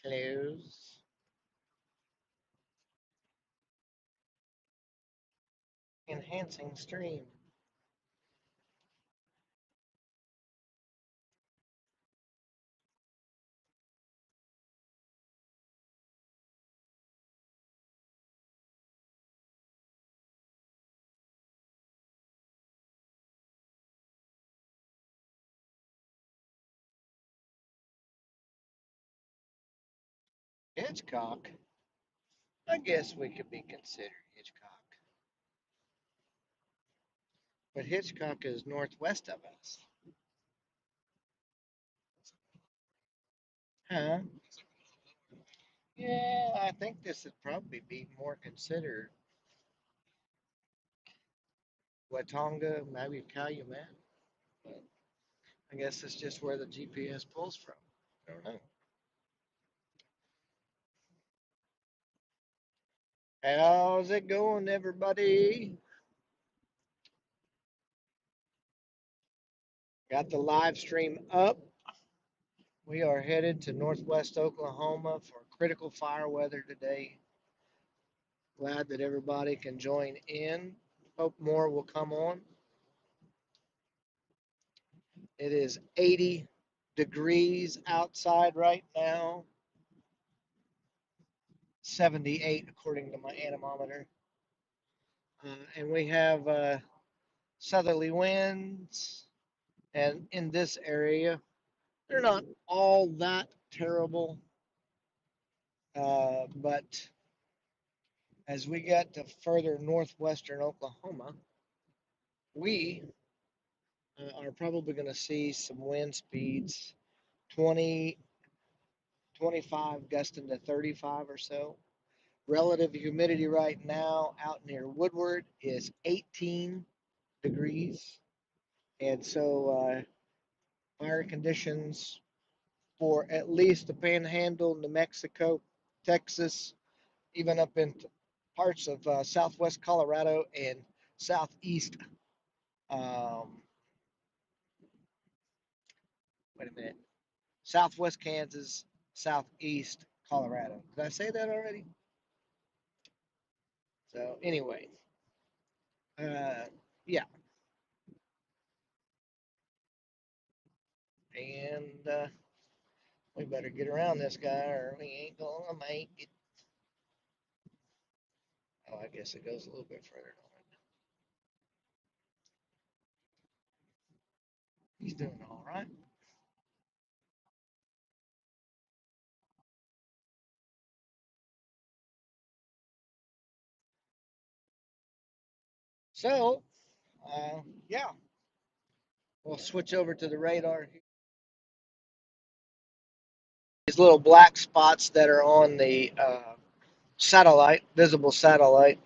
Close. Enhancing stream. Hitchcock. I guess we could be considered Hitchcock. But Hitchcock is northwest of us. Huh? Yeah, I think this would probably be more considered Watonga, maybe Calumet. But I guess it's just where the GPS pulls from. I don't know. How's it going, everybody? Got the live stream up. We are headed to northwest Oklahoma for critical fire weather today. Glad that everybody can join in. Hope more will come on. It is 80 degrees outside right now, 78 according to my anemometer. And we have southerly winds. And in this area, they're not all that terrible. But as we get to further northwestern Oklahoma, we are probably going to see some wind speeds 20, 25, gusting to 35 or so. Relative humidity right now out near Woodward is 18 degrees. And so fire conditions for at least the Panhandle, New Mexico, Texas, even up in parts of southwest Colorado and southeast. Um, wait a minute. Southwest Kansas, southeast Colorado. Did I say that already? So anyway, yeah, and we better get around this guy, or we ain't gonna make it. Oh, I guess it goes a little bit further. He's doing all right. So, yeah, we'll switch over to the radar. These little black spots that are on the satellite, visible satellite,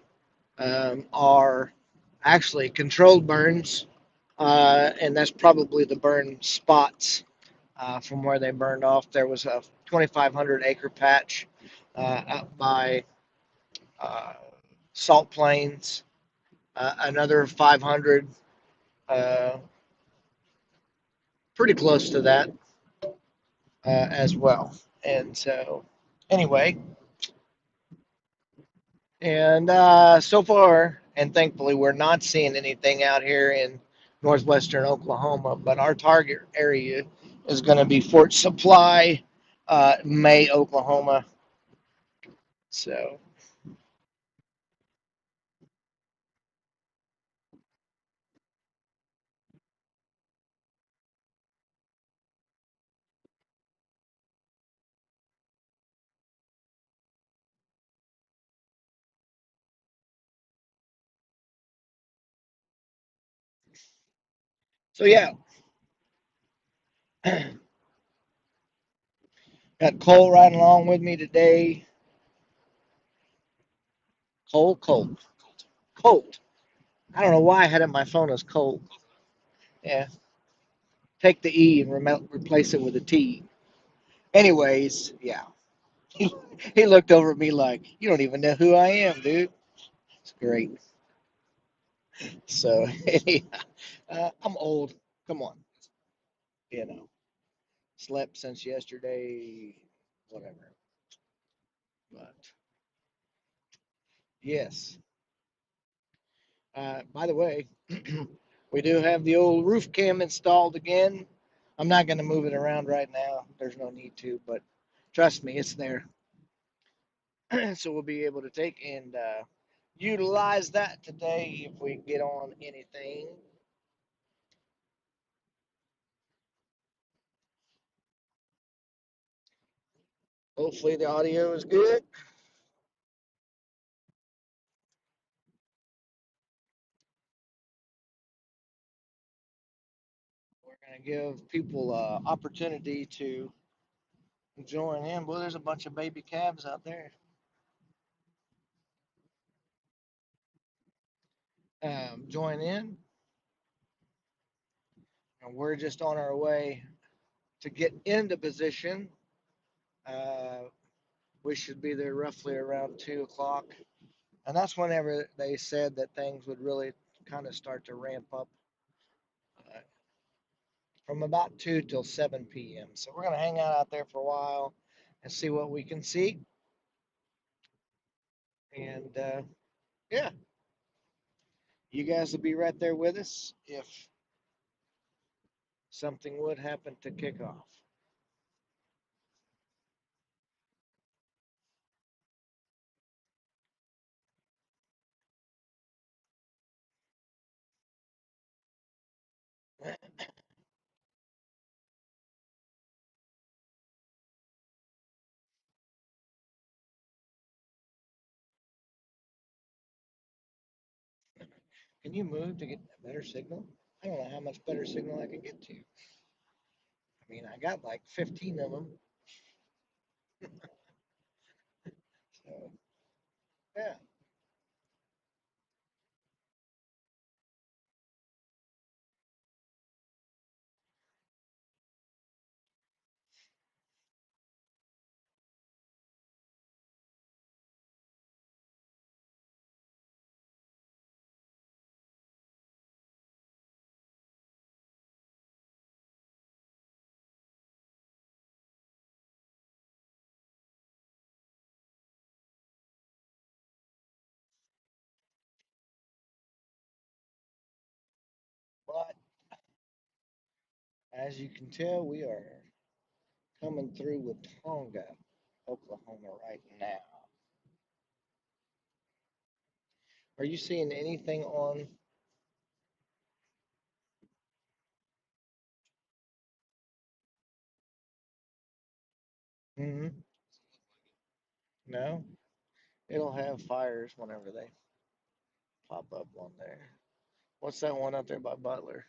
are actually controlled burns, and that's probably the burn spots from where they burned off. There was a 2,500 acre patch up by uh, Salt Plains, another 500, uh, pretty close to that as well. And so, anyway, and so far, and thankfully, we're not seeing anything out here in northwestern Oklahoma, but our target area is going to be Fort Supply, May, Oklahoma. So, so yeah, got Cole riding along with me today. Cole, Colt, Colt. I don't know why I had it on my phone as Colt. Yeah, take the E and replace it with a T. Anyways, yeah, he looked over at me like, "You don't even know who I am, dude." It's great. So, yeah, I'm old. Come on, you know, slept since yesterday, whatever. But yes. By the way, we do have the old roof cam installed again. I'm not going to move it around right now. There's no need to, but trust me, it's there. So we'll be able to take and utilize that today if we get on anything. Hopefully the audio is good. We're going to give people opportunity to join in. Well, there's a bunch of baby calves out there. Join in, and we're just on our way to get into position. Uh, we should be there roughly around 2 o'clock, and that's whenever they said that things would really kind of start to ramp up uh, from about 2 till 7 p.m. So we're going to hang out there for a while and see what we can see. And yeah, you guys will be right there with us if something would happen to kick off. Can you move to get a better signal? I don't know how much better signal I can get to. I mean, I got like 15 of them. So, yeah. But as you can tell, we are coming through with Tonga, Oklahoma right now. Are you seeing anything on? Hmm. No, it'll have fires whenever they pop up on there. What's that one out there by Butler?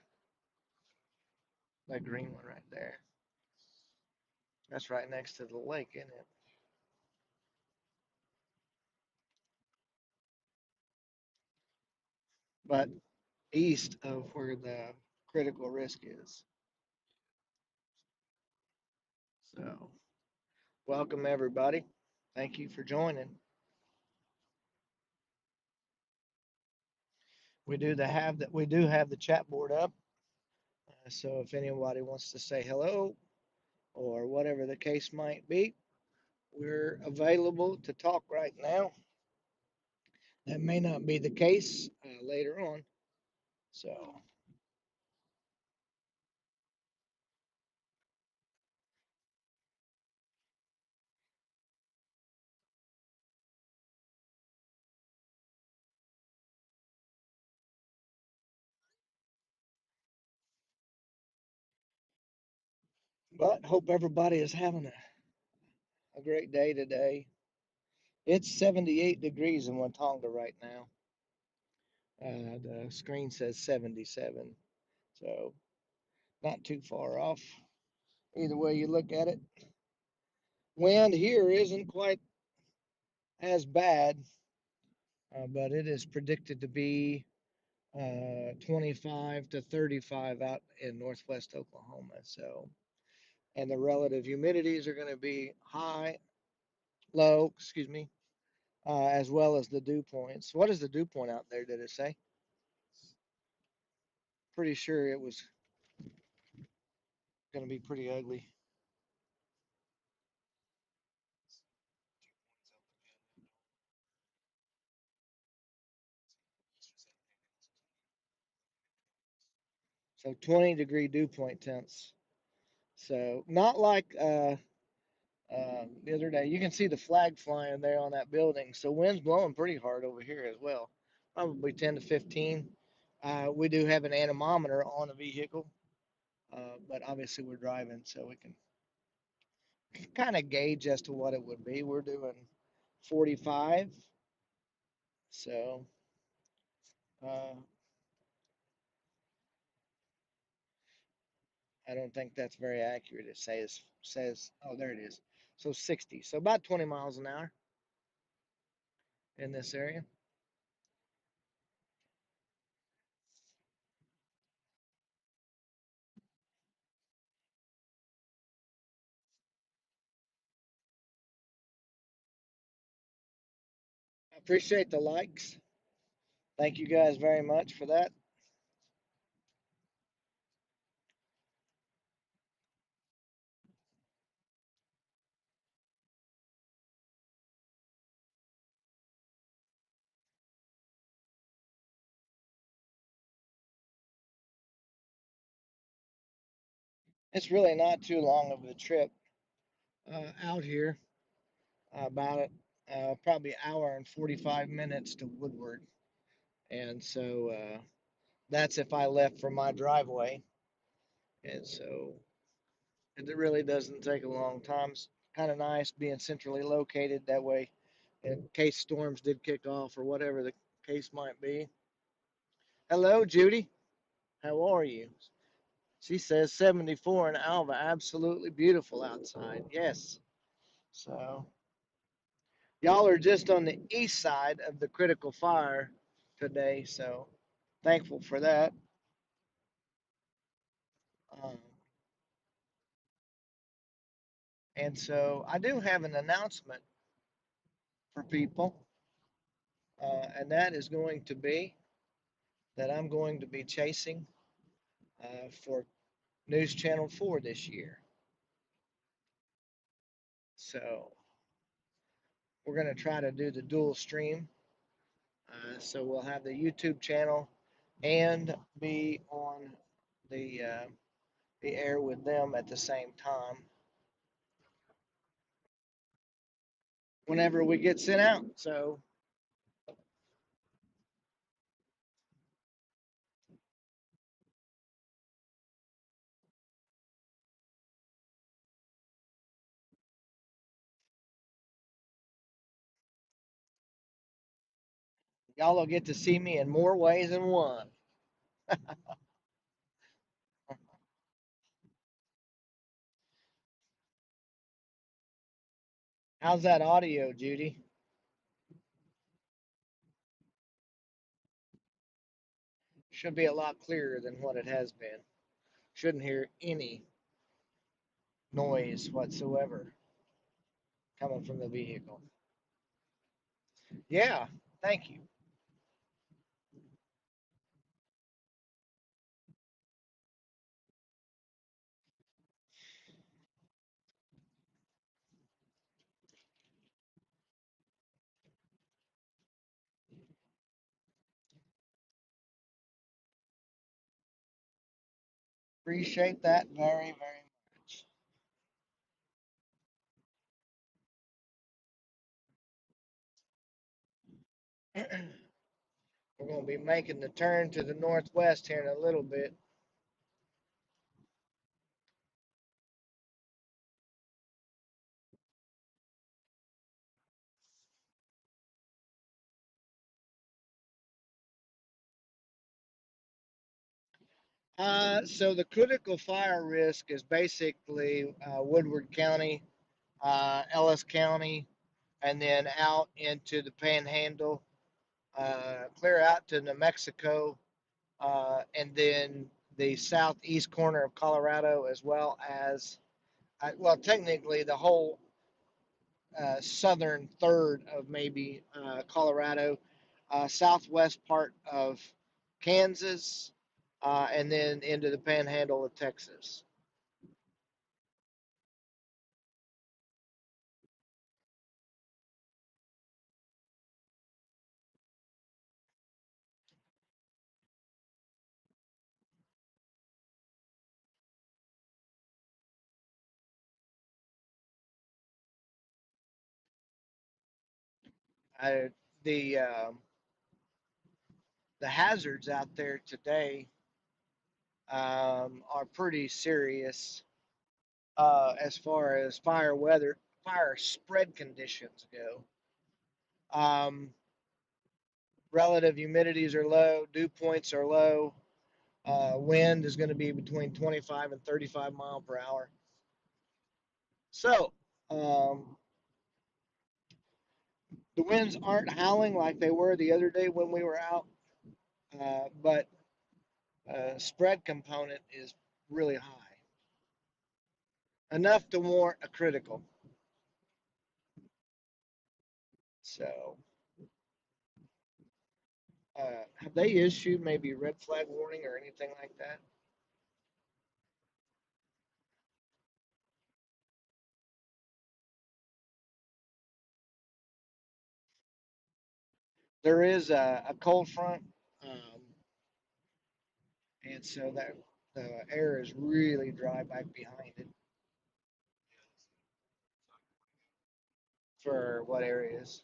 That green one right there. That's right next to the lake, isn't it? But east of where the critical risk is. So, welcome everybody. Thank you for joining. We do have the chat board up. So if anybody wants to say hello or whatever the case might be, we're available to talk right now. That may not be the case later on. So, but hope everybody is having a great day today. It's 78 degrees in Watonga right now. The screen says 77, so not too far off. Either way you look at it, wind here isn't quite as bad, but it is predicted to be 25 to 35 out in northwest Oklahoma. So, and the relative humidities are going to be low, excuse me, as well as the dew points. What is the dew point out there? Did it say? Pretty sure it was going to be pretty ugly. So 20-degree dew point temps. So not like the other day. You can see the flag flying there on that building. So wind's blowing pretty hard over here as well, probably 10 to 15. We do have an anemometer on the vehicle, but obviously we're driving, so we can kind of gauge as to what it would be. We're doing 45, so uh, I don't think that's very accurate. It says oh, there it is. So 60, so about 20 miles an hour in this area. I appreciate the likes. Thank you guys very much for that. It's really not too long of a trip out here. About it, probably an hour and 45 minutes to Woodward, and so that's if I left from my driveway, and so it really doesn't take a long time. It's kind of nice being centrally located that way, in case storms did kick off or whatever the case might be. Hello, Judy. How are you? She says 74 in Alva, absolutely beautiful outside. Yes. So y'all are just on the east side of the critical fire today, so thankful for that. Um, and so I do have an announcement for people, and that is going to be that I'm going to be chasing for News Channel 4 this year. So we're going to try to do the dual stream. So we'll have the YouTube channel and be on the air with them at the same time whenever we get sent out. So y'all will get to see me in more ways than one. How's that audio, Judy? Should be a lot clearer than what it has been. Shouldn't hear any noise whatsoever coming from the vehicle. Yeah, thank you. Appreciate that very, very much. We're going to be making the turn to the northwest here in a little bit. So the critical fire risk is basically Woodward County, Ellis County, and then out into the Panhandle, clear out to New Mexico, and then the southeast corner of Colorado, as well as, well, technically the whole southern third of maybe Colorado, southwest part of Kansas, and then into the Panhandle of Texas. I, the the hazards out there today are pretty serious as far as fire spread conditions go. Um, Relative humidities are low, dew points are low. Wind is going to be between 25 and 35 mile per hour. So um, the winds aren't howling like they were the other day when we were out, but spread component is really high, enough to warrant a critical. So, have they issued maybe red flag warning or anything like that? There is a cold front, and so that the air is really dry back behind it. For what areas?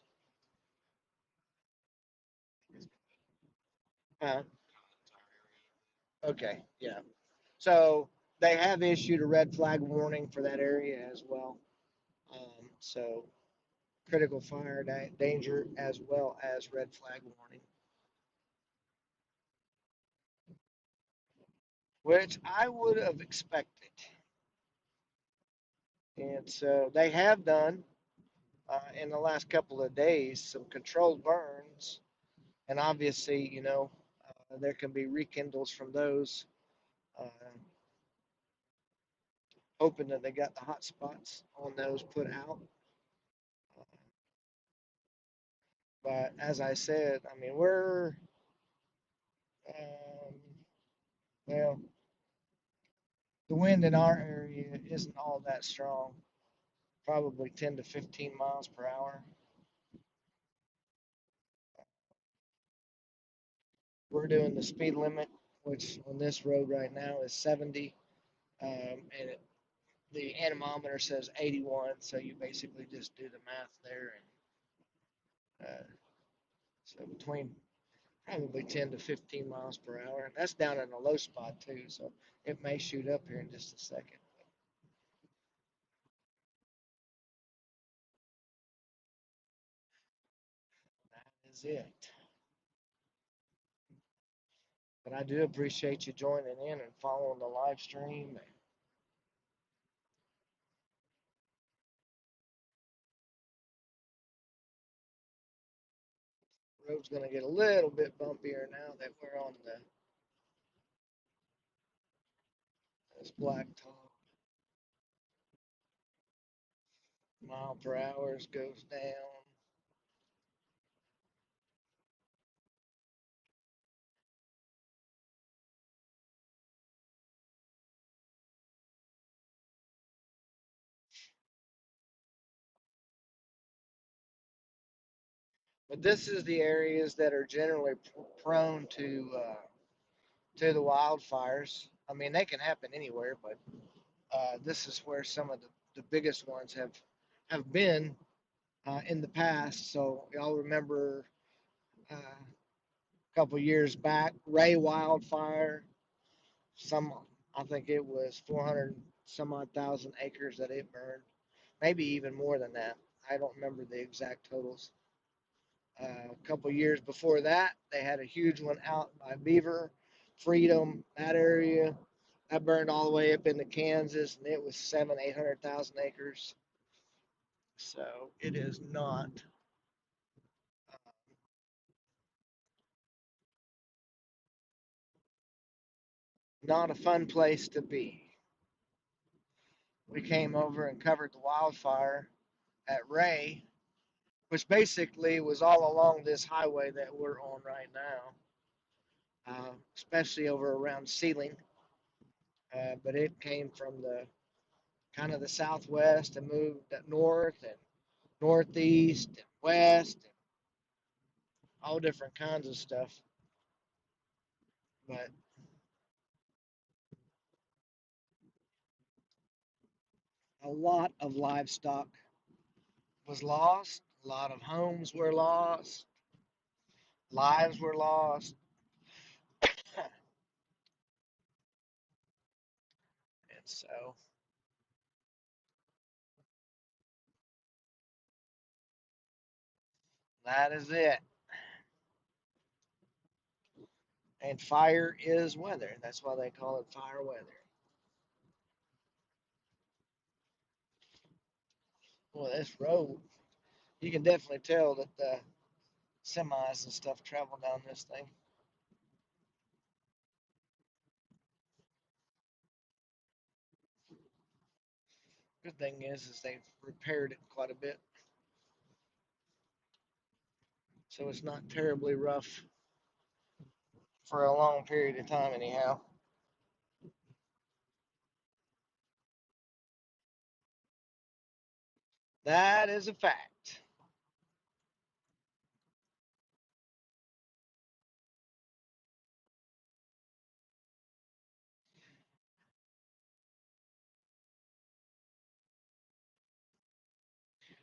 Uh, okay, yeah. So they have issued a red flag warning for that area as well. So critical fire danger as well as red flag warning, which I would have expected. And so they have done in the last couple of days some controlled burns, and obviously, there can be rekindles from those. Uh, Hoping that they got the hot spots on those put out. Uh, but as I said, I mean, um, well, the wind in our area isn't all that strong, probably 10 to 15 miles per hour. We're doing the speed limit, which on this road right now is 70, and the anemometer says 81, so you basically just do the math there, and so between probably 10 to 15 miles per hour. And that's down in a low spot too, so it may shoot up here in just a second. That is it. But I do appreciate you joining in and following the live stream. The road's going to get a little bit bumpier now that we're on this blacktop. Mile per hour goes down. But this is the areas that are generally prone to the wildfires. I mean, they can happen anywhere, but this is where some of the biggest ones have been in the past. So y'all remember a couple years back, Ray wildfire. Some I think it was 400 some odd thousand acres that it burned, maybe even more than that. I don't remember the exact totals. A couple years before that, they had a huge one out by Beaver, Freedom, that area. That burned all the way up into Kansas, and it was 800,000 acres. So it is not a fun place to be. We came over and covered the wildfire at Ray, which basically was all along this highway that we're on right now, especially over around Sealing. But it came from the kind of the southwest and moved north and northeast and west and all different kinds of stuff. But a lot of livestock was lost, A lot of homes were lost, lives were lost, and so that is it. And fire is weather. That's why they call it fire weather. Well, this road, you can definitely tell that the semis and stuff travel down this thing. Good thing is they've repaired it quite a bit, so it's not terribly rough for a long period of time, anyhow. That is a fact.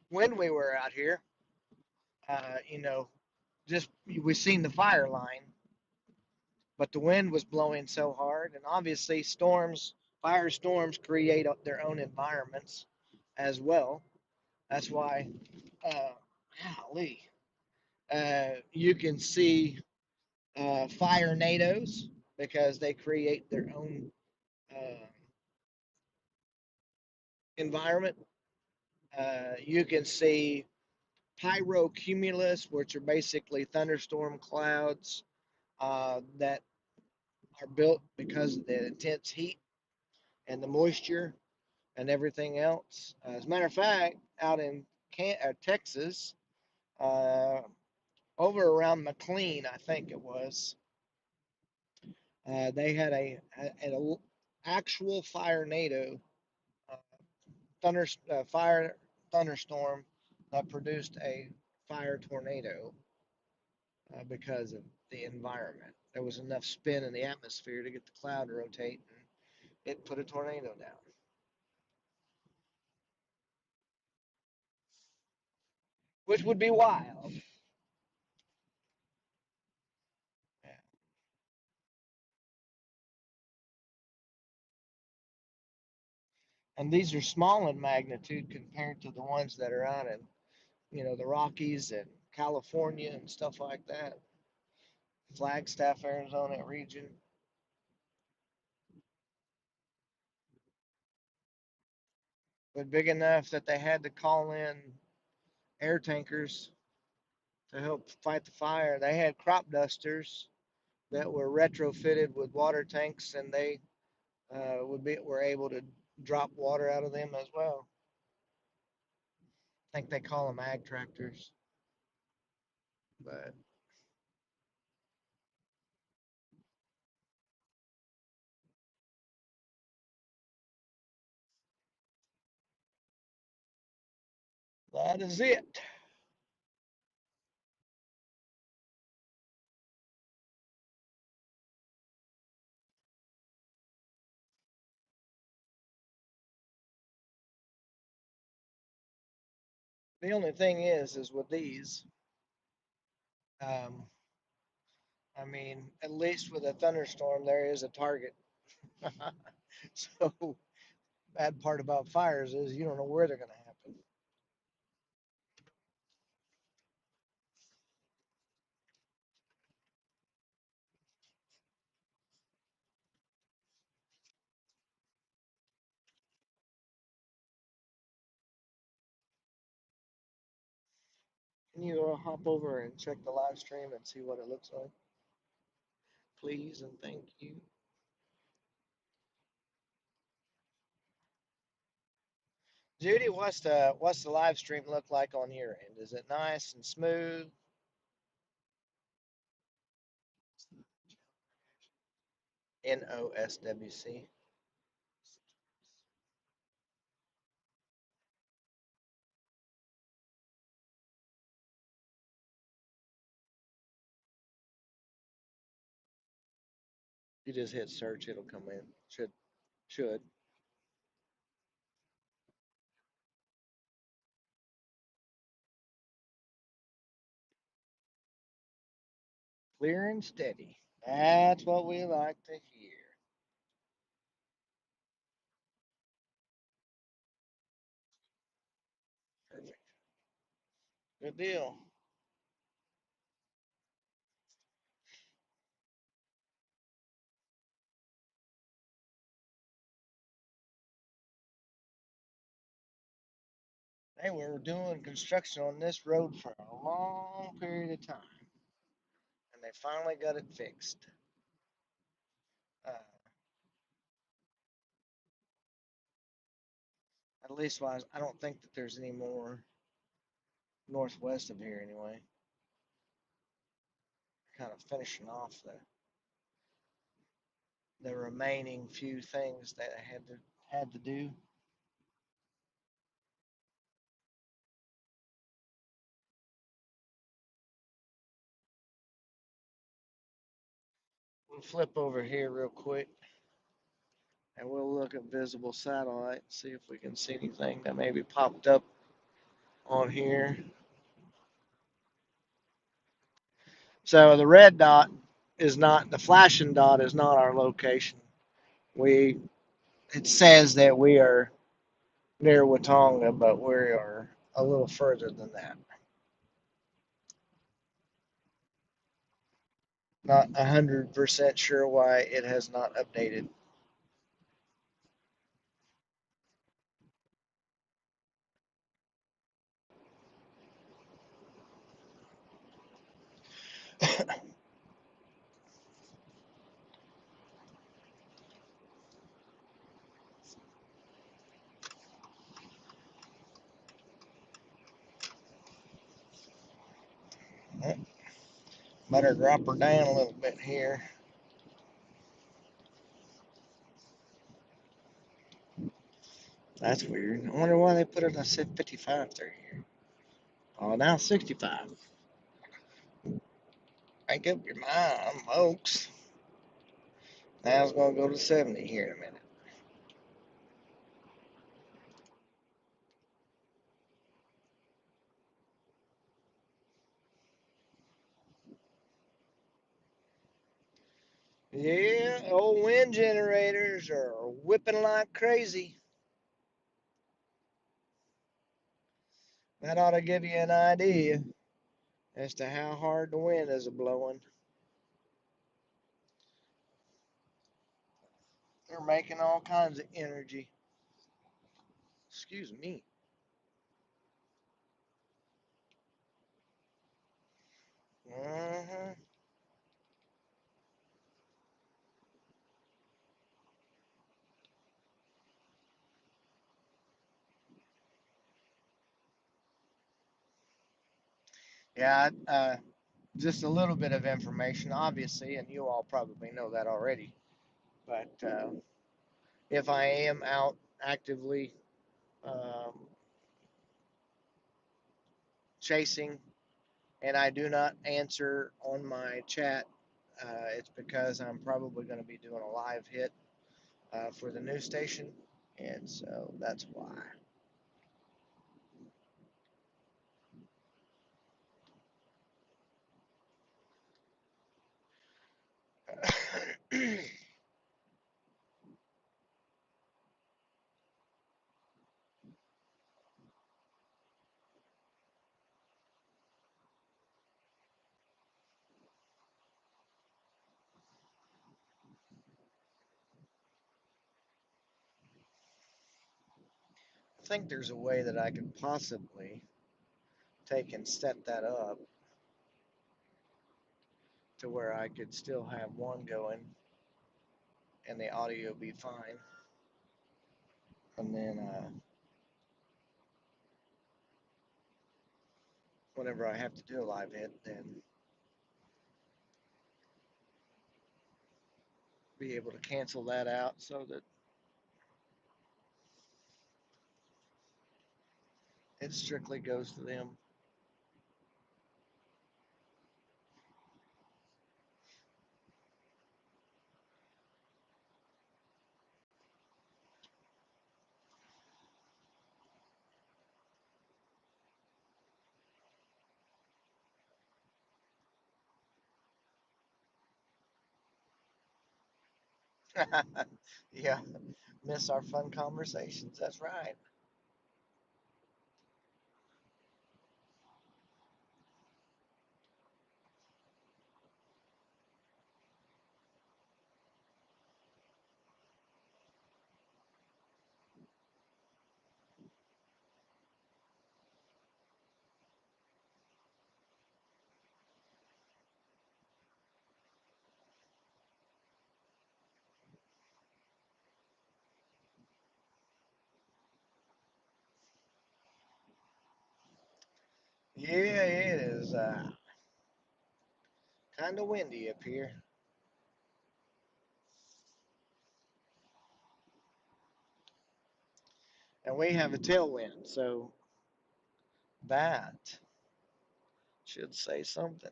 When we were out here, you know, just we seen the fire line, but the wind was blowing so hard, and obviously storms, firestorms create their own environments as well. That's why, uh, golly, you can see fire nados because they create their own uh, environment. You can see pyrocumulus, which are basically thunderstorm clouds that are built because of the intense heat and the moisture and everything else. As a matter of fact, out in Texas, uh, over around McLean, I think it was, they had an actual fire NATO uh, fire thunderstorm that produced a fire tornado because of the environment. There was enough spin in the atmosphere to get the cloud to rotate, and it put a tornado down. Which would be wild. Yeah. And these are small in magnitude compared to the ones that are out in, the Rockies and California and stuff like that. Flagstaff, Arizona region. But big enough that they had to call in air tankers to help fight the fire. They had crop dusters that were retrofitted with water tanks, and they were able to drop water out of them as well. I think they call them ag tractors, but that is it. The only thing is with these, um, I mean, at least with a thunderstorm, there is a target. So bad part about fires is you don't know where they're going to happen. Can you hop over and check the live stream and see what it looks like, please, and thank you. Judy, what's the live stream look like on your end? Is it nice and smooth? NOSWC. You just hit search, it'll come in. Should. Clear and steady. That's what we like to hear. Perfect. Good deal. They were doing construction on this road for a long period of time, and they finally got it fixed. Uh, at least wise, I don't think that there's any more northwest of here anyway. Kind of finishing off the remaining few things that I had to do. We'll flip over here real quick and we'll look at visible satellite, see if we can see anything that maybe popped up on here. So the red dot is not, the flashing dot is not our location. It says that we are near Watonga, but we are a little further than that. Not 100% sure why it has not updated. Better drop her down a little bit here. That's weird. I wonder why they put it. I said 55 through here. Oh, now 65. Make up your mind, folks. Now it's going to go to 70 here in a minute. Yeah, old wind generators are whipping like crazy. That ought to give you an idea as to how hard the wind is blowing. They're making all kinds of energy. Excuse me. Uh-huh. Yeah, just a little bit of information, obviously, and you all probably know that already. But if I am out actively um, chasing and I do not answer on my chat, it's because I'm probably going to be doing a live hit for the news station, and so that's why. I think there's a way that I could possibly take and set that up to where I could still have one going and the audio be fine. And then whenever I have to do a live hit, then be able to cancel that out so that it strictly goes to them. Yeah, miss our fun conversations. That's right. Yeah, it is kind of windy up here, and we have a tailwind, so that should say something.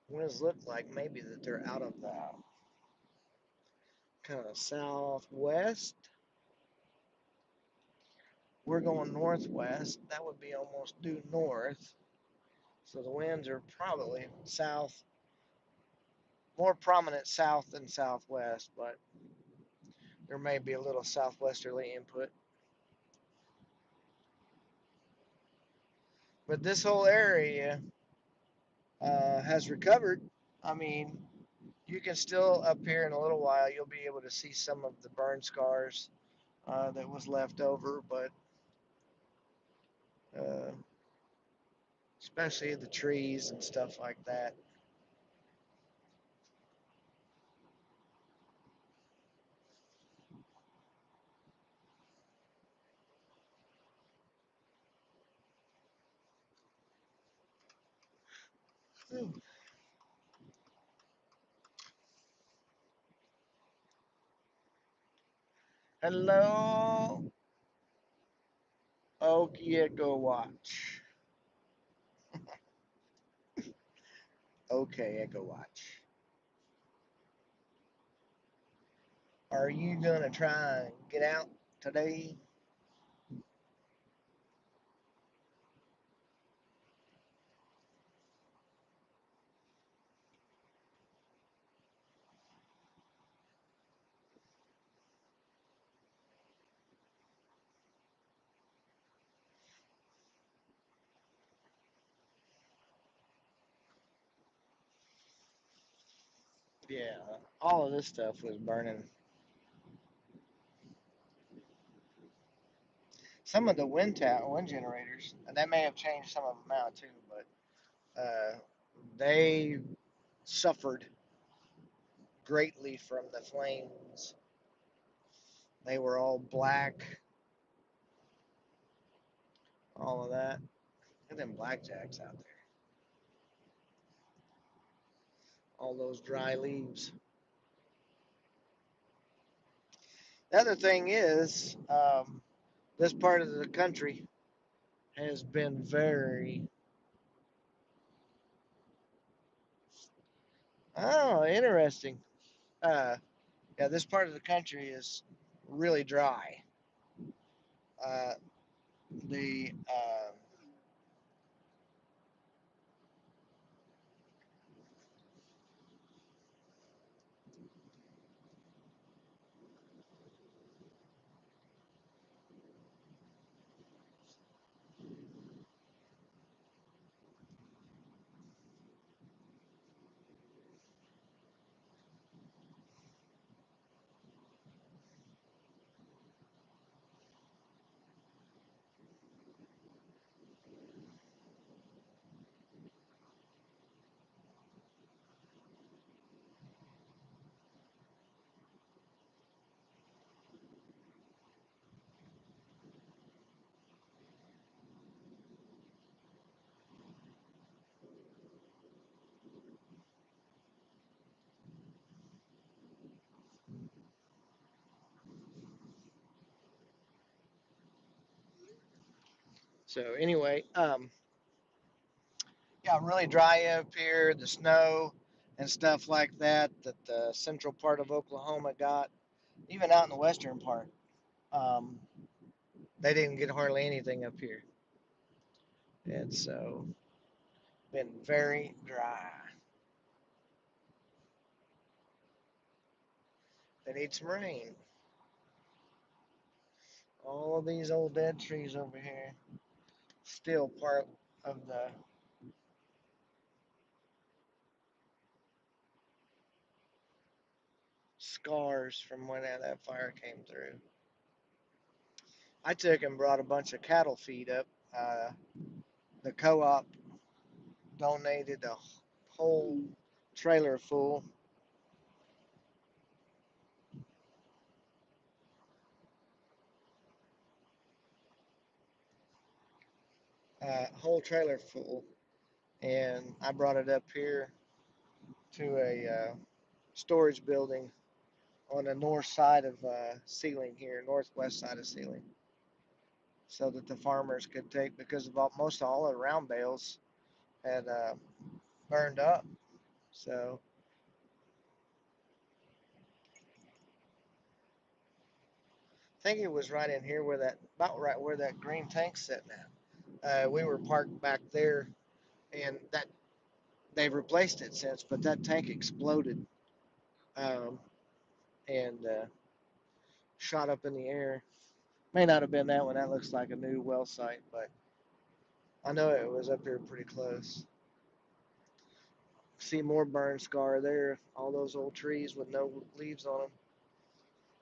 Winds look like maybe that they're out of the kind of southwest. We're going northwest. That would be almost due north. So the winds are probably south, more prominent south than southwest, but there may be a little southwesterly input. But this whole area has recovered. I mean, you can still up here in a little while, you'll be able to see some of the burn scars that was left over, but uh, especially the trees and stuff like that. Hello, Okie Echo Watch. Okay, Echo Watch. Are you gonna try and get out today? Yeah, all of this stuff was burning. Some of the wind generators, and that may have changed some of them out too, but they suffered greatly from the flames. They were all black, all of that. Look at them blackjacks out there. All those dry leaves. The other thing is, this part of the country has been very, oh, interesting. Uh, yeah, this part of the country is really dry. Uh, the so anyway, yeah, really dry up here. The snow and stuff like that that the central part of Oklahoma got, even out in the western part. Um, they didn't get hardly anything up here, and so been very dry. They need some rain. All of these old dead trees over here, still part of the scars from when that fire came through. I took and brought a bunch of cattle feed up. The co-op donated a whole trailer full, whole trailer full, and I brought it up here to a storage building on the north side of Sealing here, northwest side of Sealing, so that the farmers could take, because of most all the round bales had burned up. So I think it was right in here where that, about right where that green tank's sitting at. We were parked back there, and that they've replaced it since, but that tank exploded um, and shot up in the air. May not have been that one. That looks like a new well site, but I know it was up here pretty close. See more burn scar there. All those old trees with no leaves on them,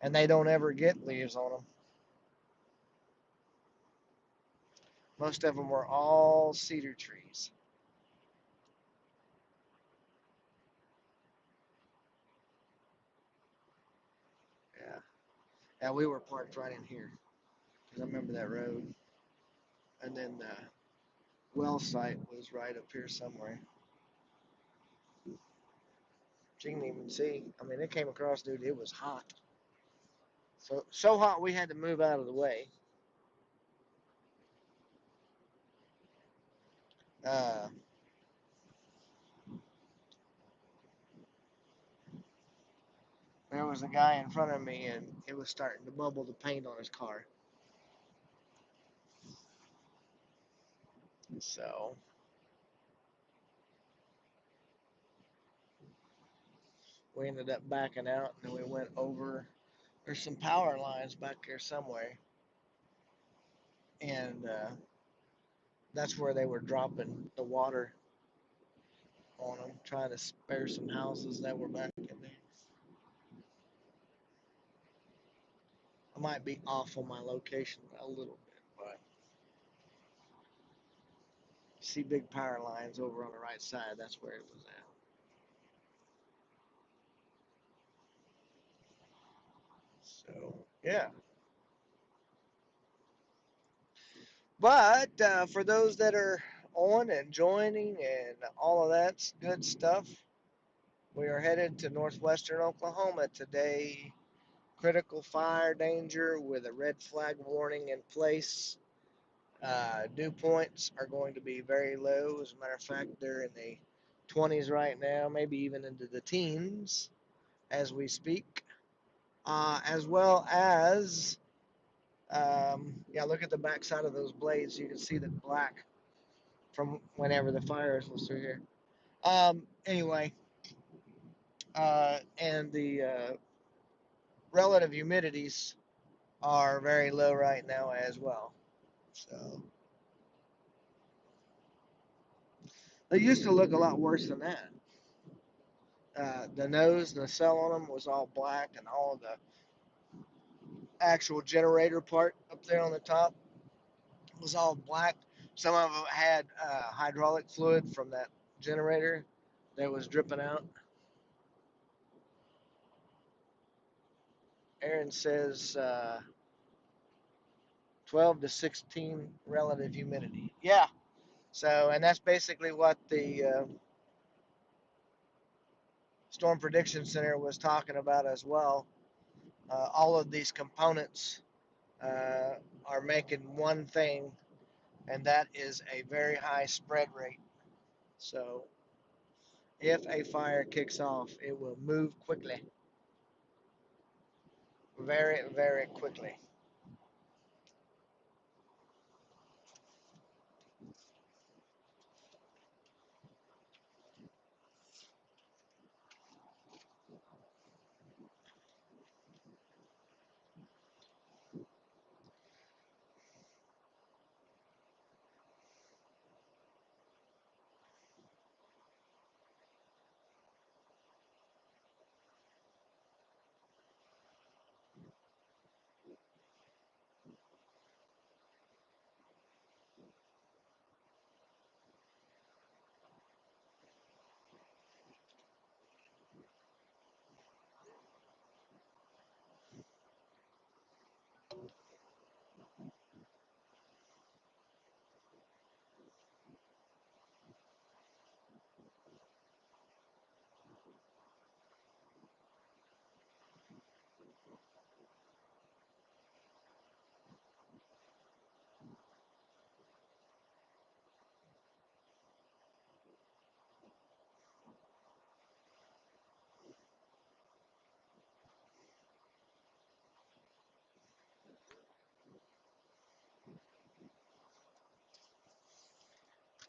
and they don't ever get leaves on them. Most of them were all cedar trees. Yeah, yeah. We were parked right in here because I remember that road, and then the well site was right up here somewhere. You can even see. I mean, it came across, dude. It was hot. So hot we had to move out of the way. Uh, there was a guy in front of me, and it was starting to bubble the paint on his car. So we ended up backing out, and then we went over. There's some power lines back there somewhere, and that's where they were dropping the water on them, trying to spare some houses that were back in there. I might be off on my location a little bit, but you see big power lines over on the right side. That's where it was at. So yeah. But for those that are on and joining and all of that good stuff, we are headed to northwestern Oklahoma today. Critical fire danger with a red flag warning in place. Dew points are going to be very low. As a matter of fact, they're in the 20s right now, maybe even into the teens as we speak. As well as, yeah, look at the backside of those blades. You can see the black from whenever the fires was through here. Anyway, and the relative humidities are very low right now as well. So they used to look a lot worse than that. The nose, the cell on them was all black, and all of the actual generator part up there on the top was all black. Some of them had hydraulic fluid from that generator that was dripping out. Aaron says 12 to 16 relative humidity. Yeah. So, and that's basically what the Storm Prediction Center was talking about as well. All of these components are making one thing, and that is a very high spread rate. So, If a fire kicks off, it will move quickly, very, very quickly.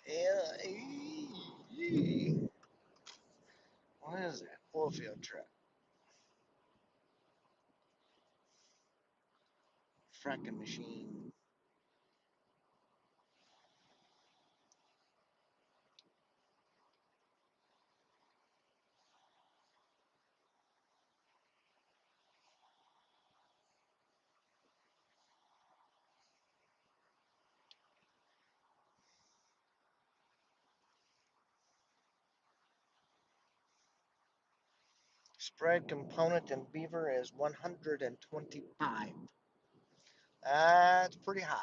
Yeah. What is that? Oil field truck. Fracking machine. Spread component in beaver is 125. That's pretty high.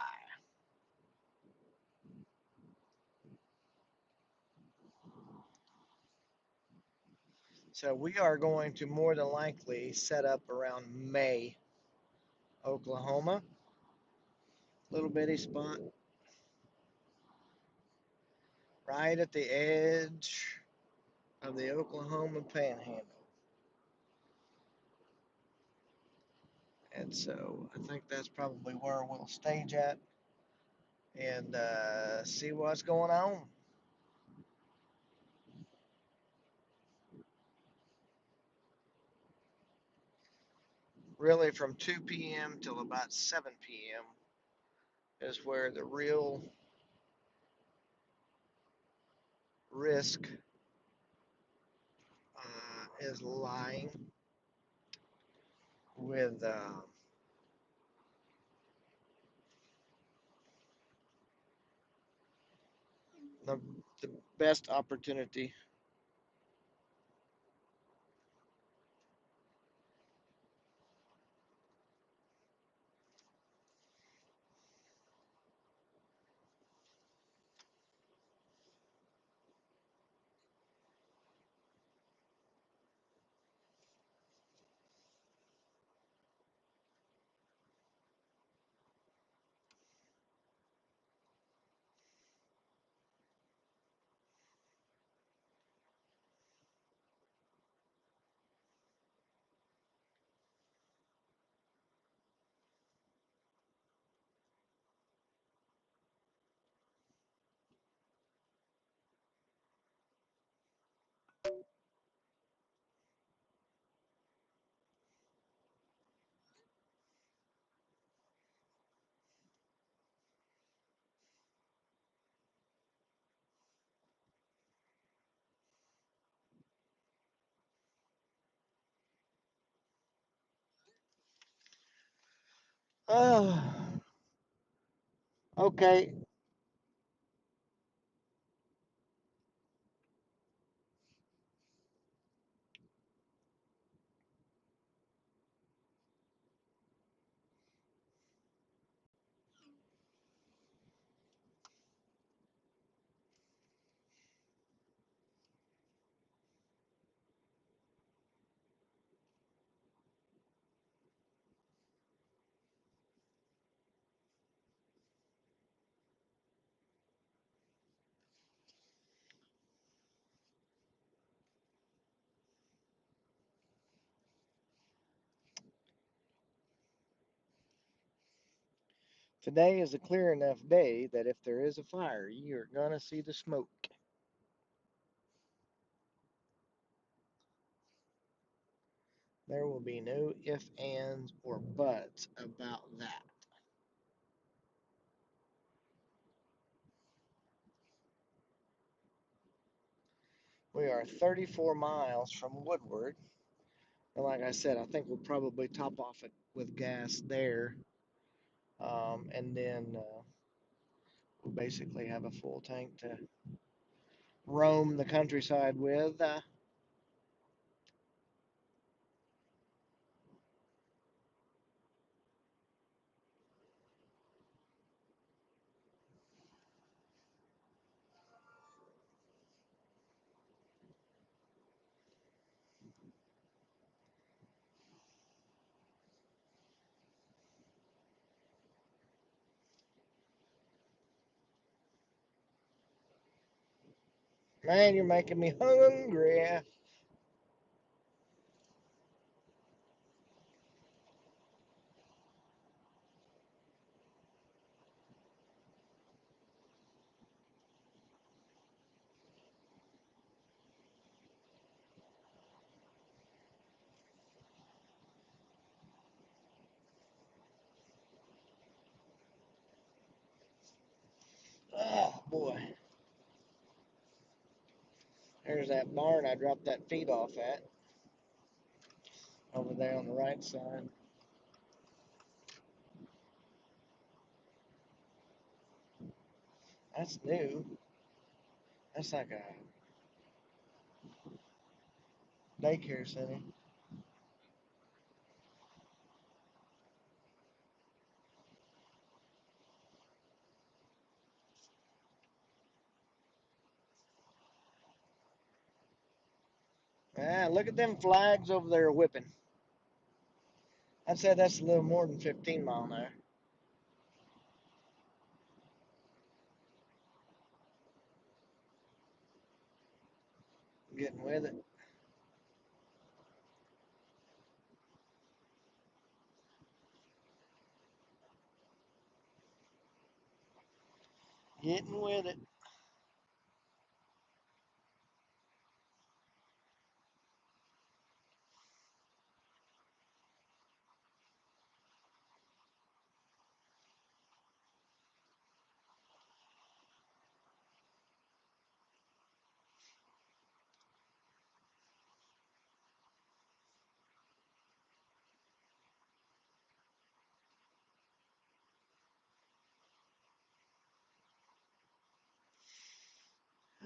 So we are going to more than likely set up around May, Oklahoma. Little bitty spot right at the edge of the Oklahoma Panhandle. And so I think that's probably where we'll stage at and see what's going on. Really, from 2 p.m. till about 7 p.m. is where the real risk is lying with the, the best opportunity. Oh, okay. Today is a clear enough day that if there is a fire, you're going to see the smoke. There will be no ifs, ands, or buts about that. We are 34 miles from Woodward. And like I said, I think we'll probably top off it with gas there. And then we'll basically have a full tank to roam the countryside with. Man, you're making me hungry. Oh, boy. There's that barn I dropped that feed off at over there on the right side. That's new. That's like a daycare center. Ah, look at them flags over there whipping. I'd say that's a little more than 15 mile an hour. Getting with it. Getting with it.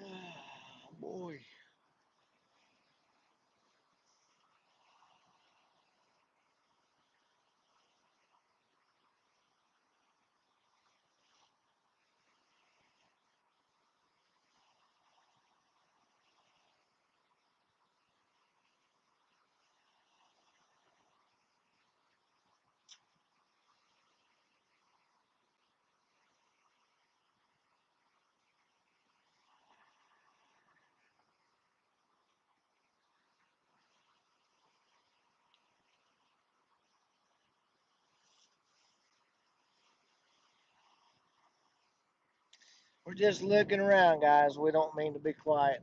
Oh, boy. We're just looking around, guys. We don't mean to be quiet.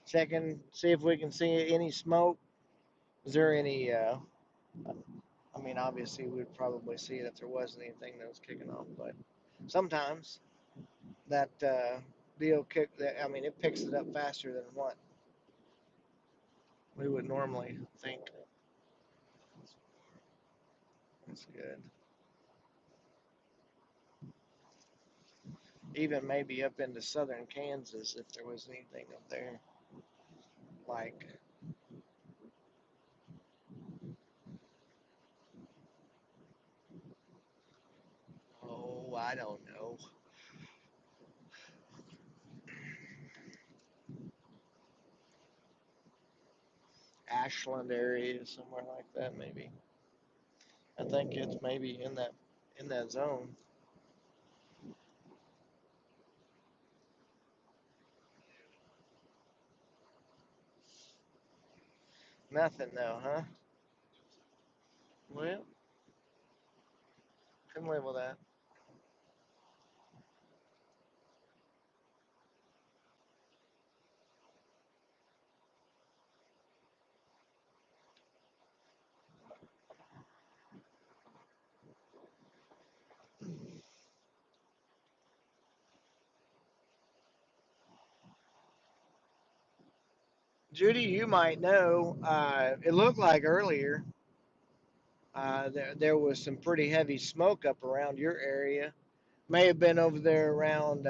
Checking, see if we can see any smoke. Is there any, I mean, obviously we'd probably see it if there wasn't anything that was kicking off, but sometimes that deal kick, that I mean, it picks it up faster than what we would normally think. That's good. Even maybe up into southern Kansas if there was anything up there. Like, oh, I don't know, Ashland area, somewhere like that, maybe. I think it's maybe in that zone. Nothing though, huh? Well, can live with that. Judy, you might know. It looked like earlier there was some pretty heavy smoke up around your area. May have been over there around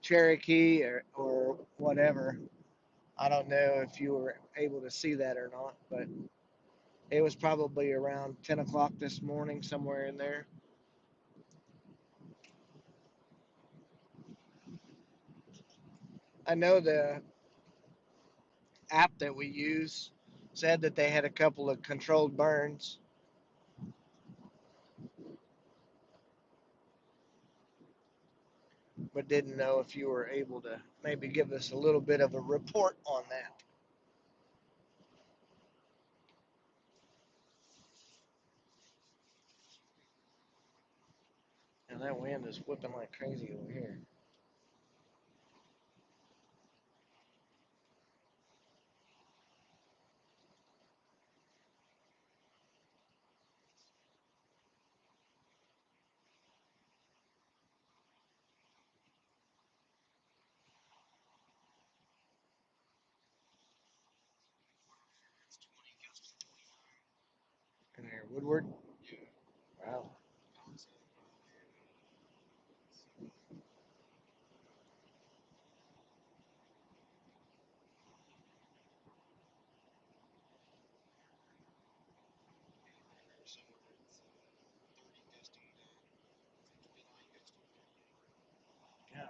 Cherokee or whatever. I don't know if you were able to see that or not, but it was probably around 10 o'clock this morning, somewhere in there. I know the app that we use said that they had a couple of controlled burns, but didn't know if you were able to maybe give us a little bit of a report on that. And that wind is whipping like crazy over here. In there, Woodward. Wow.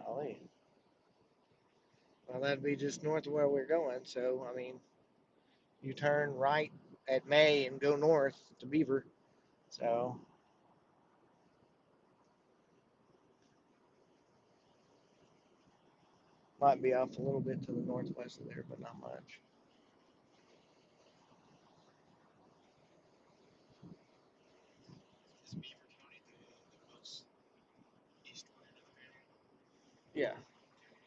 Golly. Well, that'd be just north of where we're going. So, I mean, you turn right at May and go north to Beaver. So, might be off a little bit to the northwest of there, but not much. Yeah,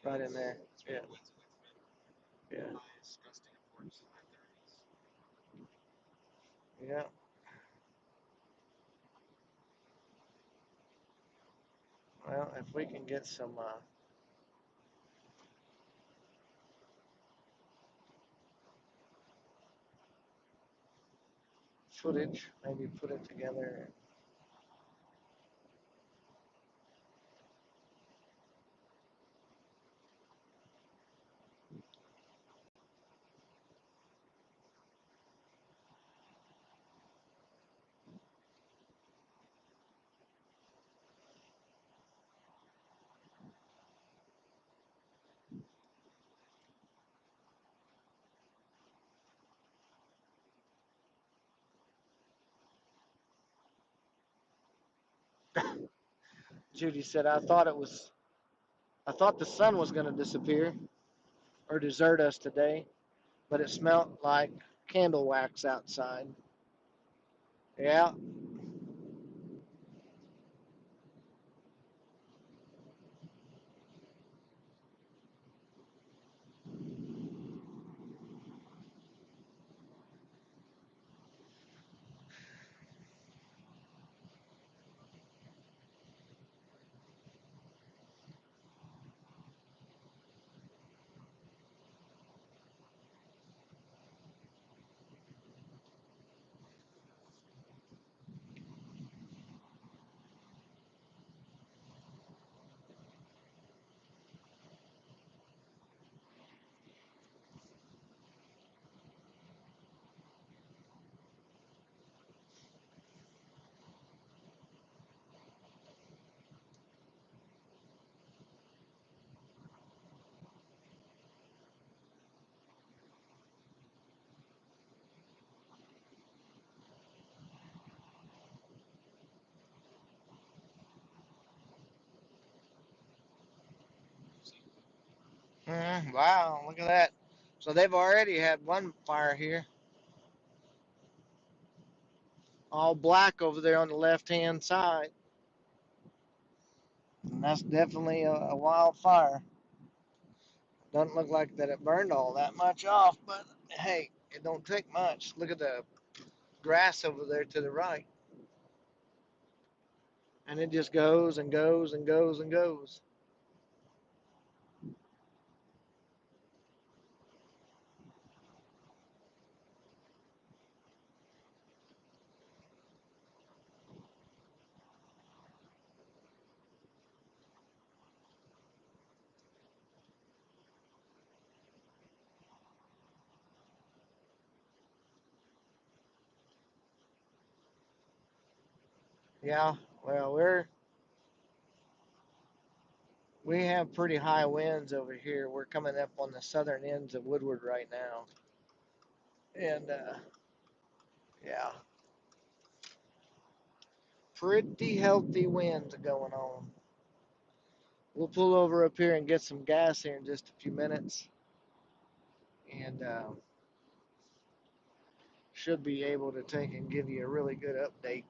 right in there. Yeah, yeah, yeah. Well, if we can get some footage, maybe put it together. Judy said, I thought the sun was going to disappear or desert us today, but it smelled like candle wax outside. Yeah. Wow, look at that. So they've already had one fire here. all black over there on the left-hand side. And that's definitely a wildfire. Doesn't look like that it burned all that much off, but hey, it don't take much. Look at the grass over there to the right. And it just goes and goes and goes and goes. Yeah, well, we have pretty high winds over here. We're coming up on the southern ends of Woodward right now. And yeah, pretty healthy winds going on. We'll pull over up here and get some gas here in just a few minutes. And should be able to take and give you a really good update.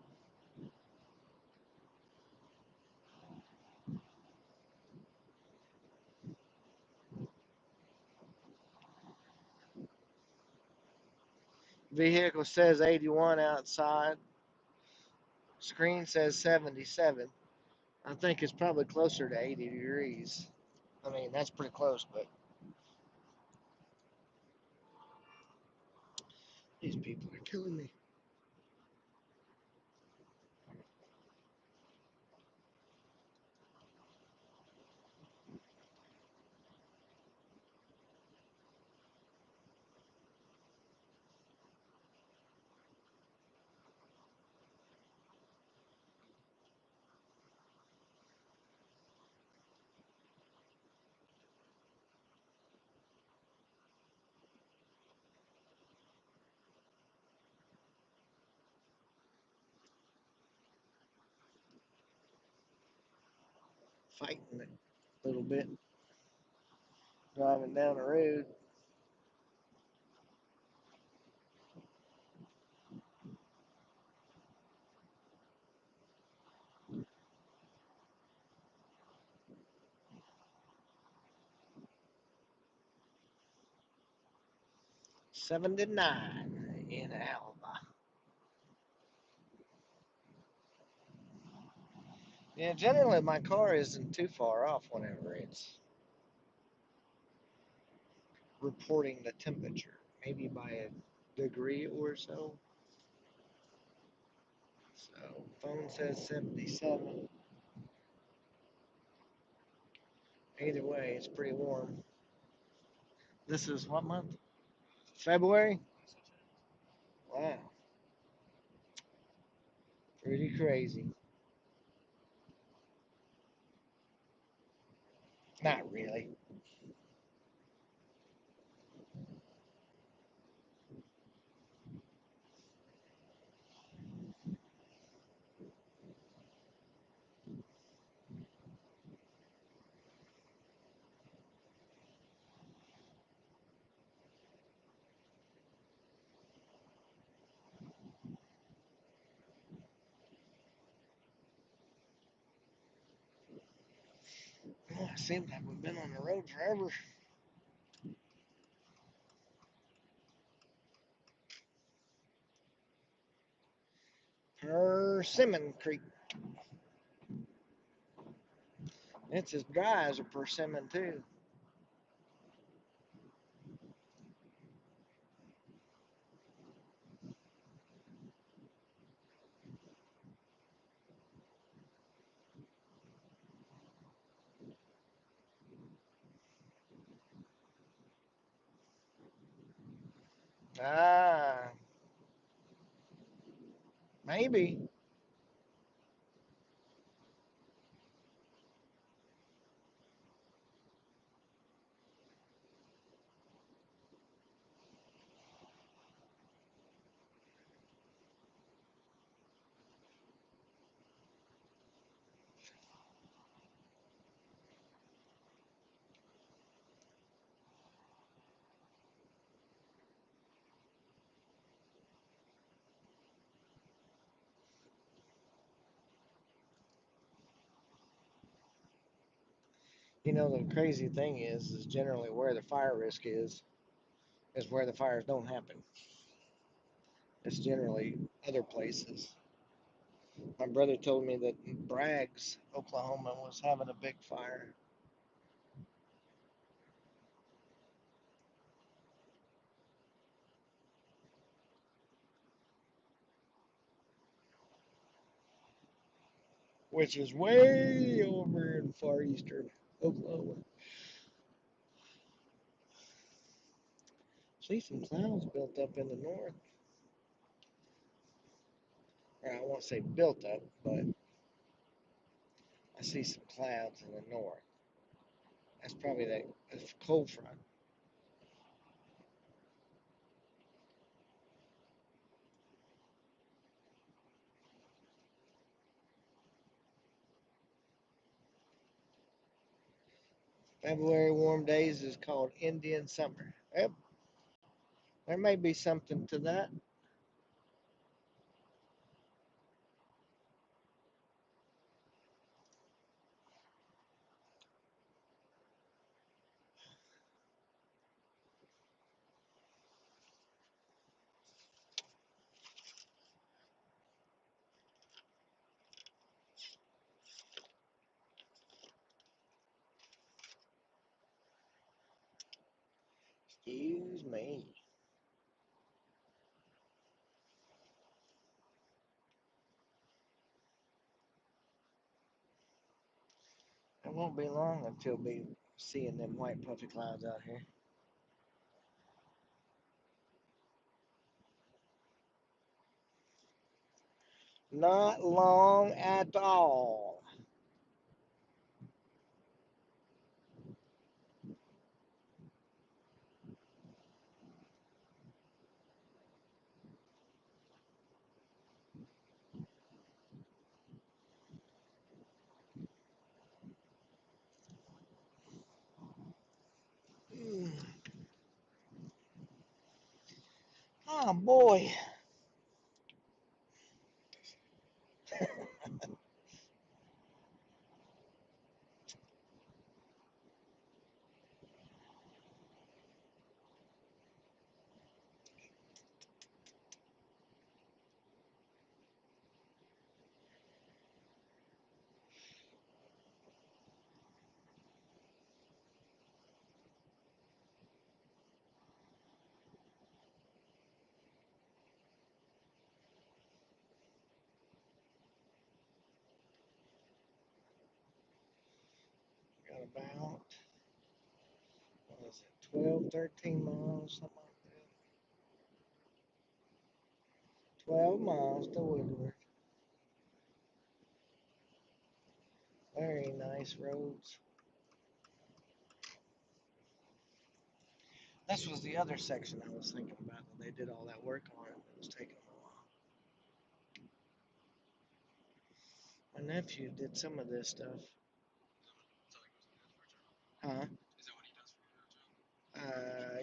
Vehicle says 81 outside. Screen says 77. I think it's probably closer to 80 degrees. I mean, that's pretty close, but these people are killing me. Fighting it a little bit. Driving down the road. '79 in Alabama. Yeah, generally my car isn't too far off whenever it's reporting the temperature, maybe by a degree or so. So phone says 77. Either way, it's pretty warm. This is what month? February? Wow, pretty crazy. Not really. Oh, it seems like we've been on the road forever. Persimmon Creek. It's as dry as a persimmon too. Ah, maybe. You know, the crazy thing is generally where the fire risk is where the fires don't happen. It's generally other places. My brother told me that Bragg's, Oklahoma, was having a big fire. Which is way over in far eastern Oklahoma. See some clouds built up in the north. Or I won't say built up, but I see some clouds in the north. That's probably that cold front. February warm days is called Indian summer. Yep, there may be something to that. Excuse me. It won't be long until we'll be seeing them white puffy clouds out here. Not long at all. Oh boy. Got about, what is it, 12, 13 miles, something like that. 12 miles to Woodward. Very nice roads. This was the other section I was thinking about that they did all that work on it. It was taking them a while. My nephew did some of this stuff. Huh?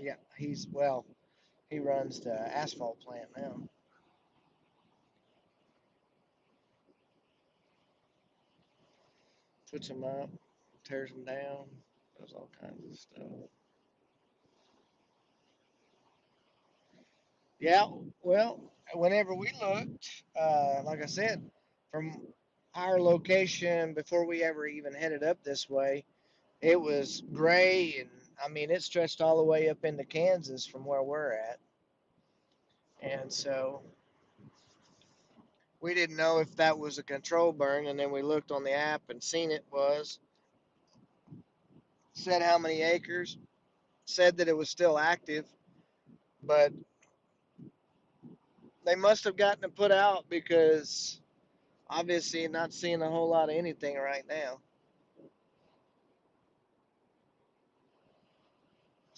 Yeah, he runs the asphalt plant now. Puts them up, tears them down, does all kinds of stuff. Yeah, well, whenever we looked, like I said, from our location before we ever even headed up this way, it was gray, and I mean, it stretched all the way up into Kansas from where we're at. And so we didn't know if that was a control burn, and then we looked on the app and seen it was, said how many acres, said that it was still active, but they must have gotten it put out because obviously not seeing a whole lot of anything right now.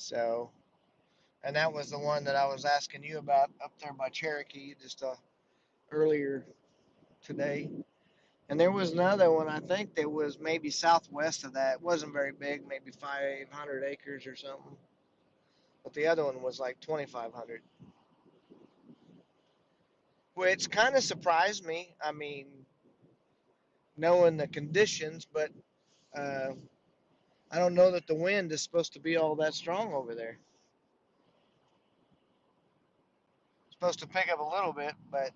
So, and that was the one that I was asking you about up there by Cherokee just earlier today. And there was another one, I think, that was maybe southwest of that. It wasn't very big, maybe 500 acres or something. But the other one was like 2,500, which kind of surprised me. I mean, knowing the conditions, but uh, I don't know that the wind is supposed to be all that strong over there. It's supposed to pick up a little bit, but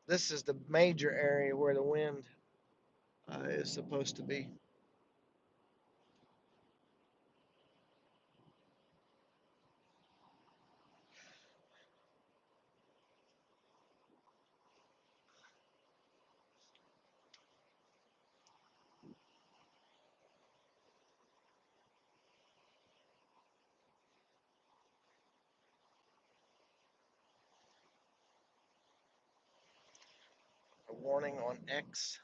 this is the major area where the wind is supposed to be. A warning on X.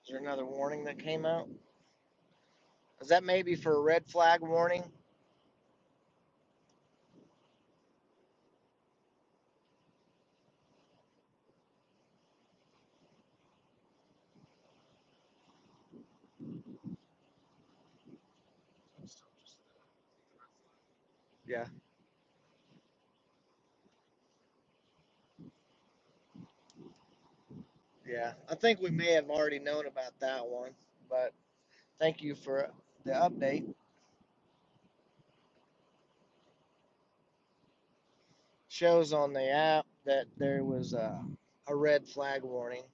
Is there another warning that came out? Is that maybe for a red flag warning? Yeah. Yeah. I think we may have already known about that one, but thank you for the update. Shows on the app that there was a red flag warning.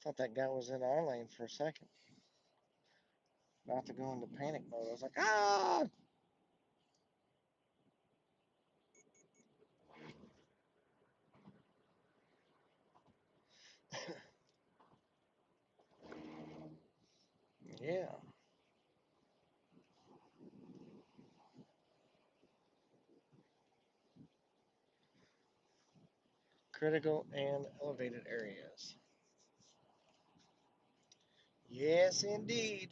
Thought that guy was in our lane for a second. About to go into panic mode. I was like, ah! Yeah. Critical and elevated areas. Yes, indeed.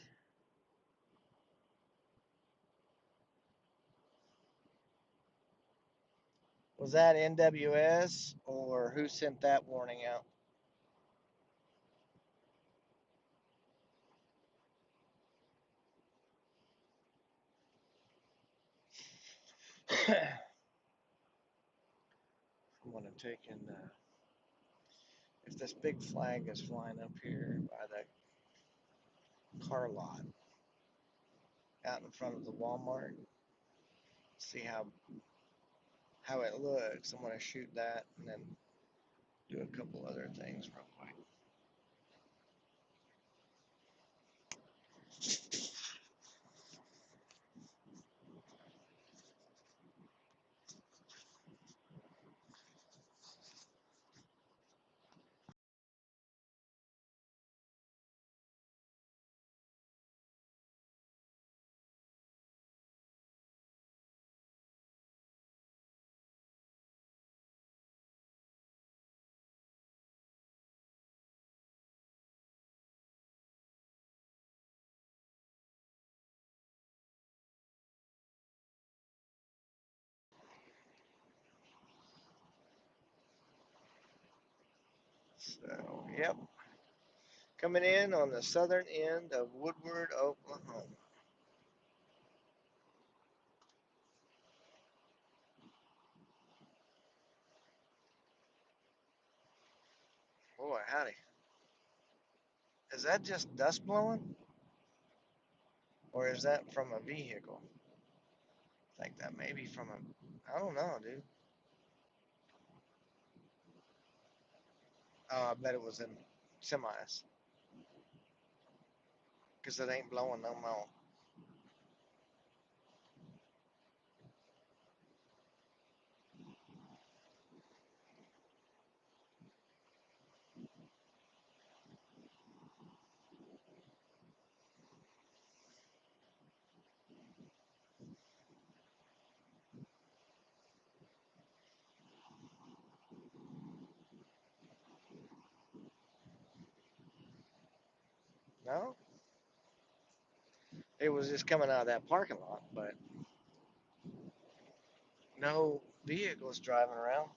Was that NWS or who sent that warning out? I'm going to take in if this big flag is flying up here by the car lot out in front of the Walmart, see how it looks. I'm going to shoot that and then do a couple other things real quick. So, yep. Coming in on the southern end of Woodward, Oklahoma. Boy, howdy. Is that just dust blowing? Or is that from a vehicle? I think that may be from a, I don't know, dude. Oh, I bet it was in semis. Because it ain't blowing no more. It was just coming out of that parking lot, but no vehicles driving around.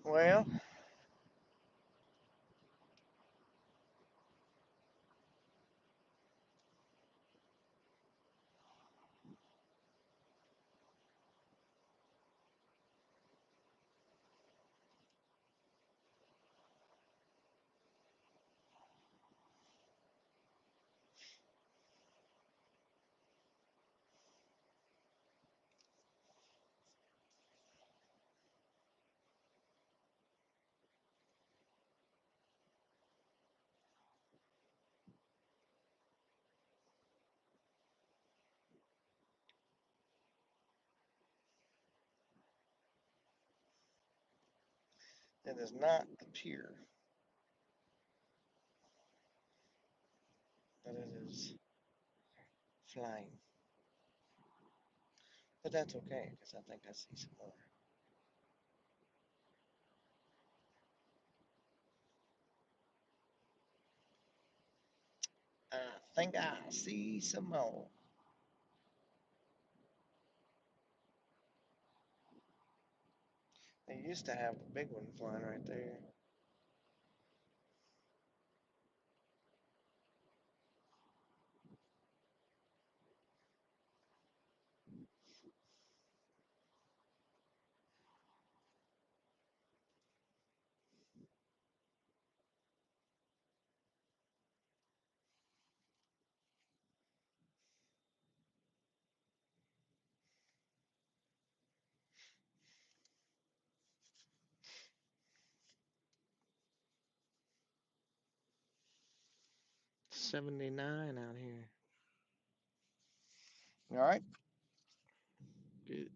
Well, it does not appear that it is flying. But that's okay, because I think I see some more. I think I see some more. They used to have a big one flying right there. $79 out here. All right. Good.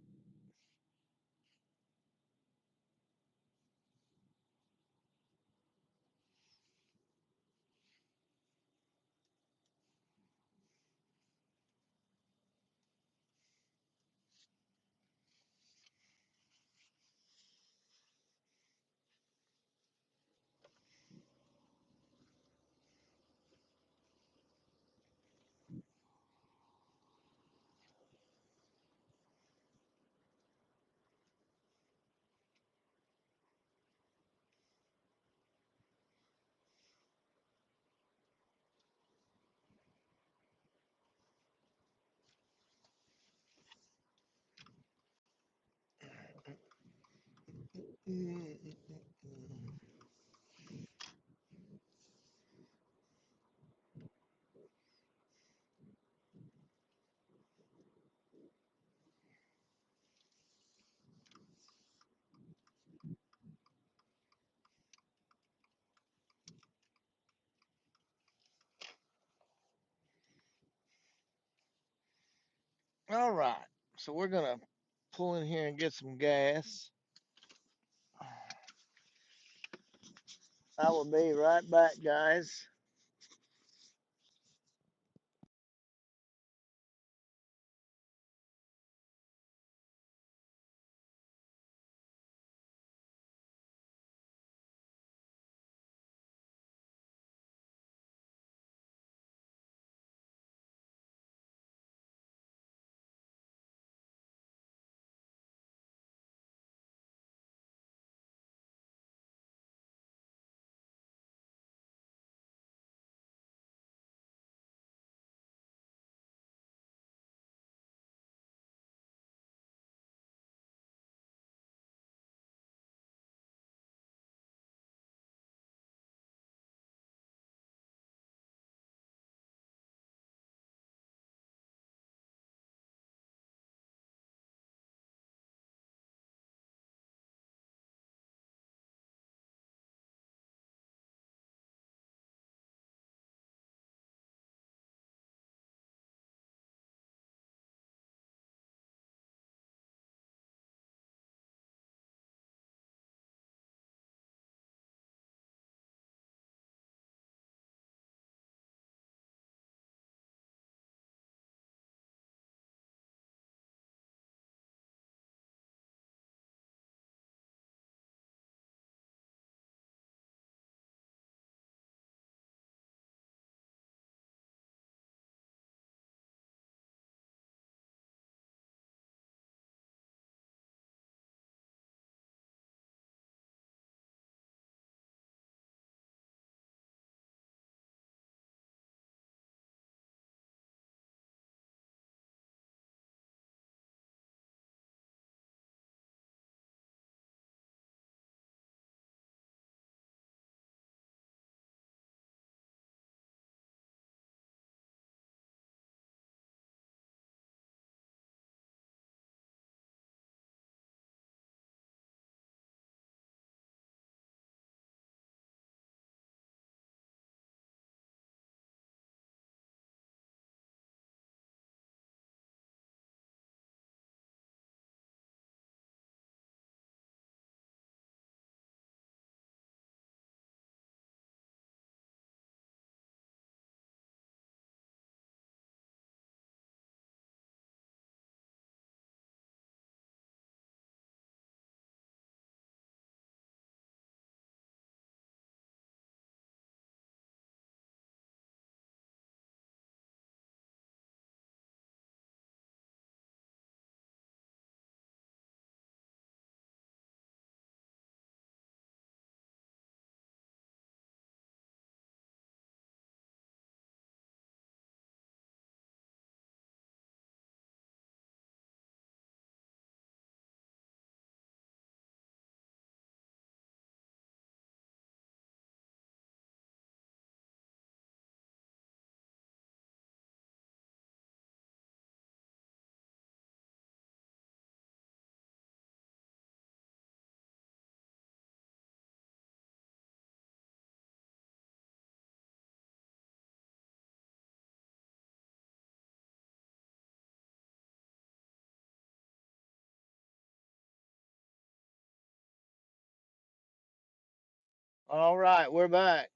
All right. So we're going to pull in here and get some gas. I will be right back, guys. All right, we're back.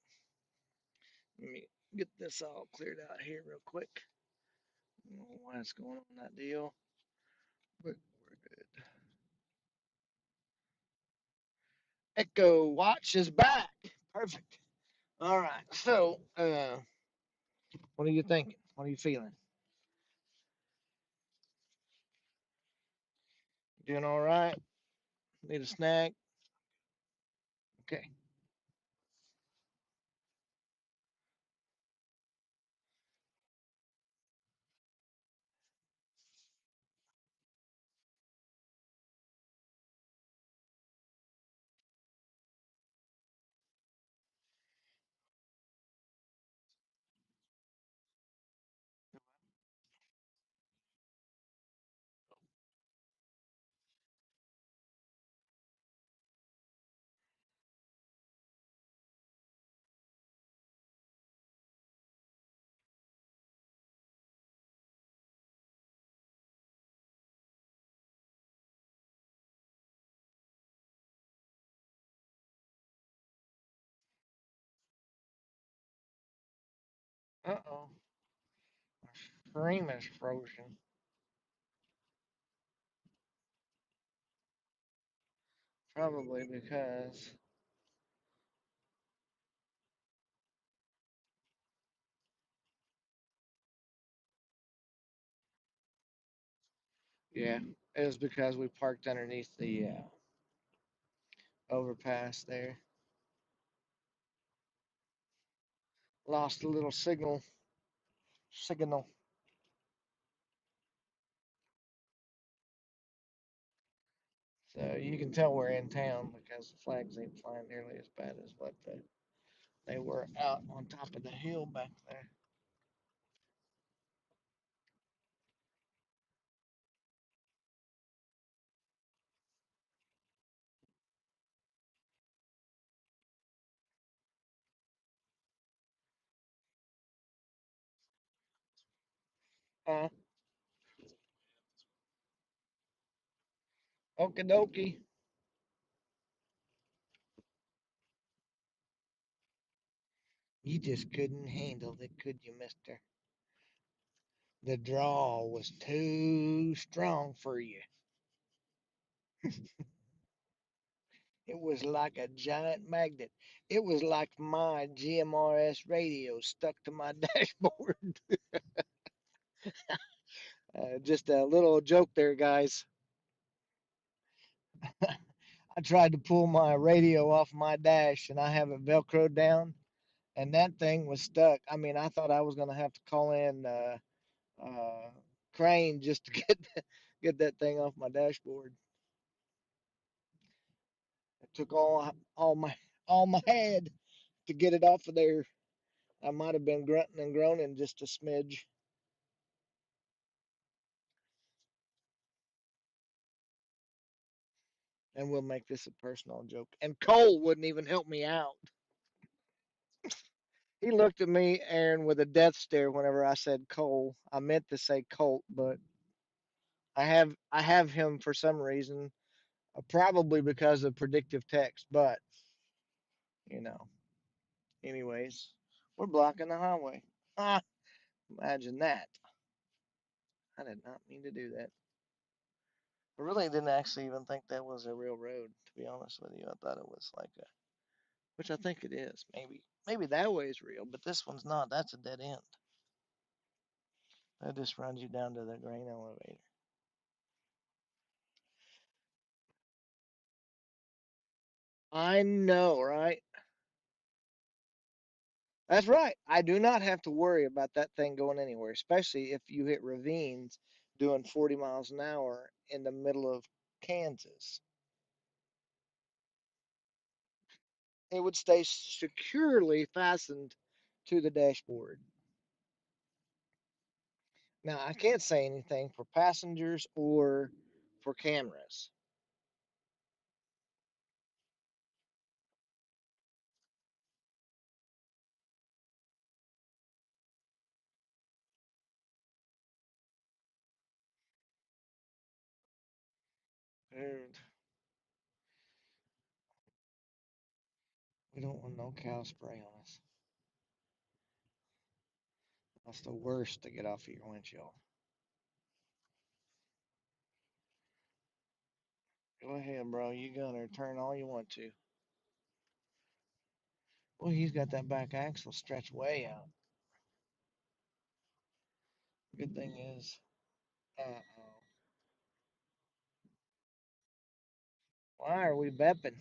Let me get this all cleared out here real quick. I don't know what's going on that deal, but we're good. Echo Watch is back. Perfect. All right. So, what are you thinking? What are you feeling? Doing all right? Need a snack? Okay. Uh oh. Stream is frozen. Probably because, yeah, it was because we parked underneath the overpass there. Lost a little signal. So you can tell we're in town because the flags ain't flying nearly as bad as what they were out on top of the hill back there. Uh, Okie dokie. You just couldn't handle it, could you, mister? The draw was too strong for you. It was like a giant magnet. It was like my GMRS radio stuck to my dashboard. Just a little joke there, guys. I tried to pull my radio off my dash and I have it velcroed down, and that thing was stuck. I mean, I thought I was going to have to call in uh, crane just to get that thing off my dashboard. It took all my head to get it off of there. I might have been grunting and groaning just a smidge. And we'll make this a personal joke. And Cole wouldn't even help me out. He looked at me, Aaron, with a death stare whenever I said Cole. I meant to say Colt, but I have him for some reason, probably because of predictive text. But you know, anyways, we're blocking the highway. Ah, imagine that. I did not mean to do that. I really didn't actually even think that was a real road. To be honest with you, I thought it was like a, which I think it is. Maybe that way is real, but this one's not. That's a dead end. That just runs you down to the grain elevator. I know, right? That's right. I do not have to worry about that thing going anywhere, especially if you hit ravines doing 40 miles an hour in the middle of Kansas. It would stay securely fastened to the dashboard. Now, I can't say anything for passengers or for cameras. Dude, We don't want no cow spray on us. That's the worst to get off of your windshield. Go ahead, bro. You gunner. Turn all you want to. Well, he's got that back axle stretched way out. Good thing is, uh-oh. Why are we bepping?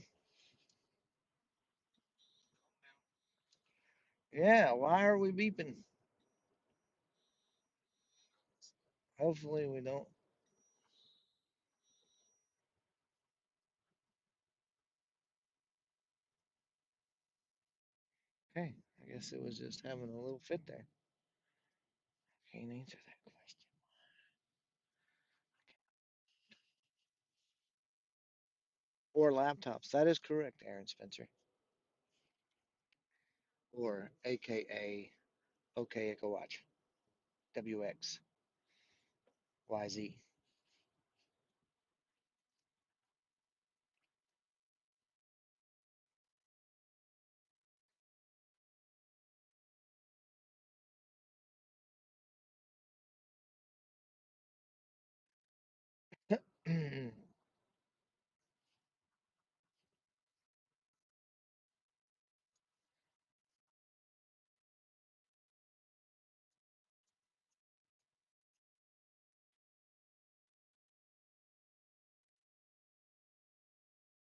Yeah, why are we beeping? Hopefully we don't. Okay, I guess it was just having a little fit there. Can't answer that question. Or laptops. That is correct, Aaron Spencer. Or AKA OK Echo Watch. WX YZ.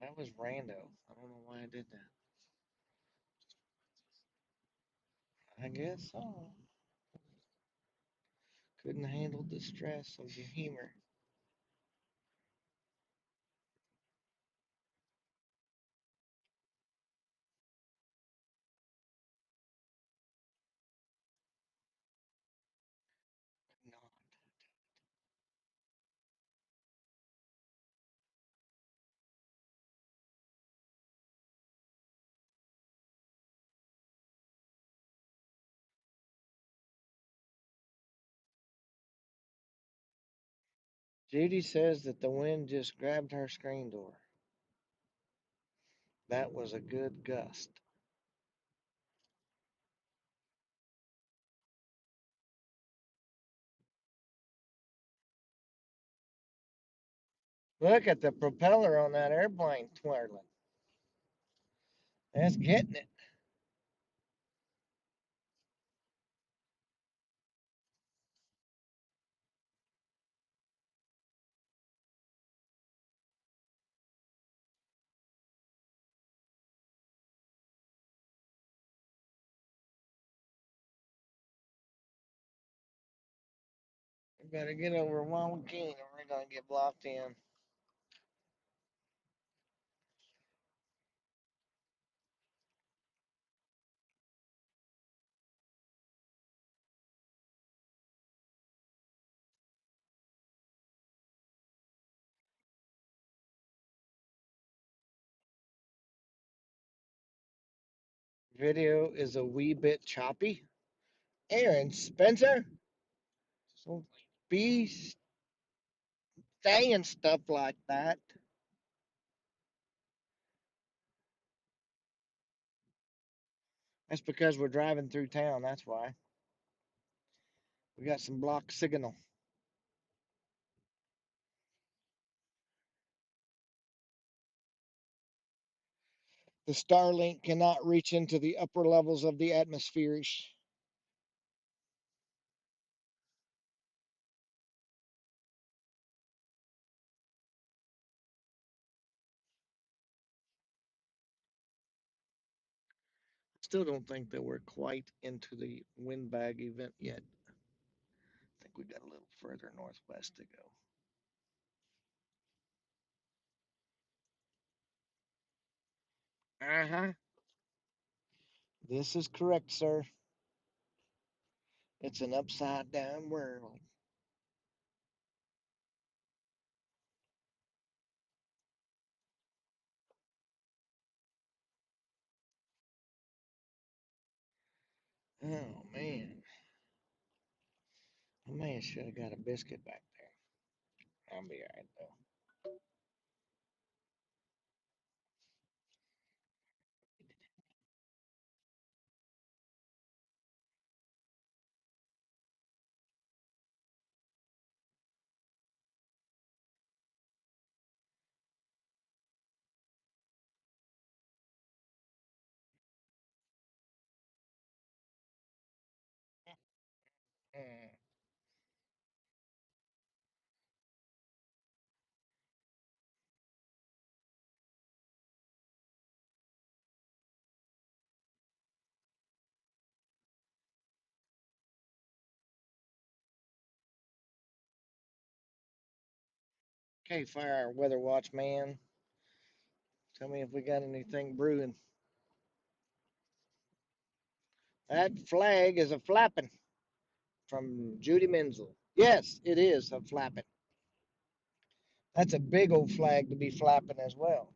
That was rando. I don't know why I did that. I guess so. Couldn't handle the stress of the humor. Not. Judy says that the wind just grabbed her screen door. That was a good gust. Look at the propeller on that airplane twirling. That's getting it. We better get over while we can, or we're gonna get blocked in. Video is a wee bit choppy. Aaron Spencer, so be saying stuff like that. That's because we're driving through town. That's why. We got some block signal. The Starlink cannot reach into the upper levels of the atmosphere. Still don't think that we're quite into the windbag event yet. I think we got a little further northwest to go. Uh-huh. This is correct, sir. It's an upside down world. Oh man. I may have should have got a biscuit back there. I'll be alright though. Okay, fire weather watch man. Tell me if we got anything brewing. That flag is a flapping from Judy Menzel. Yes, it is a flapping. That's a big old flag to be flapping as well.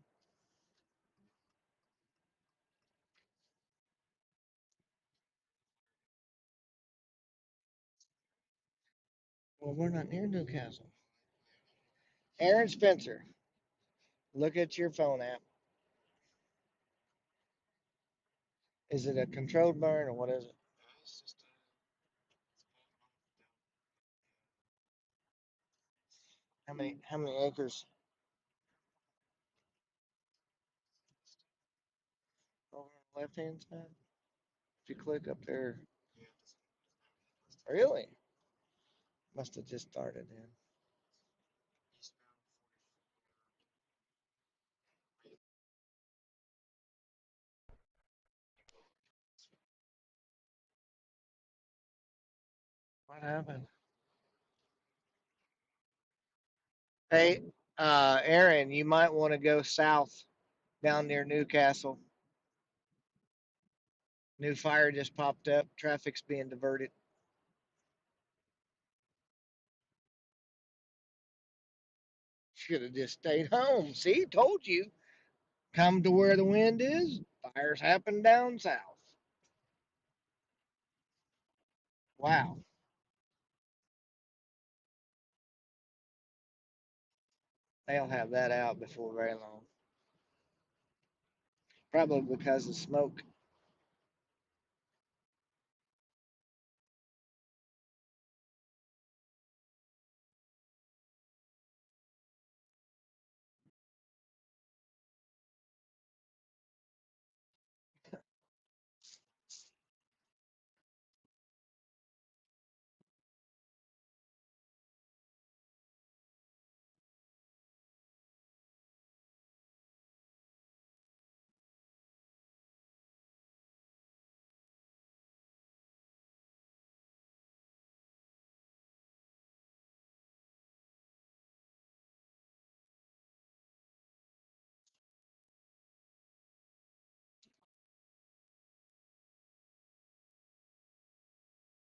Well, we're not near Newcastle. Aaron Spencer, look at your phone app. Is it a controlled burn or what is it? How many acres? Over on the left hand side? If you click up there. Really? Must have just started then. What happened? Hey, Aaron, you might want to go south down near Newcastle. New fire just popped up. Traffic's being diverted. Should have just stayed home. See, told you. Come to where the wind is. Fires happen down south. Wow. They'll have that out before very long. Probably because of smoke.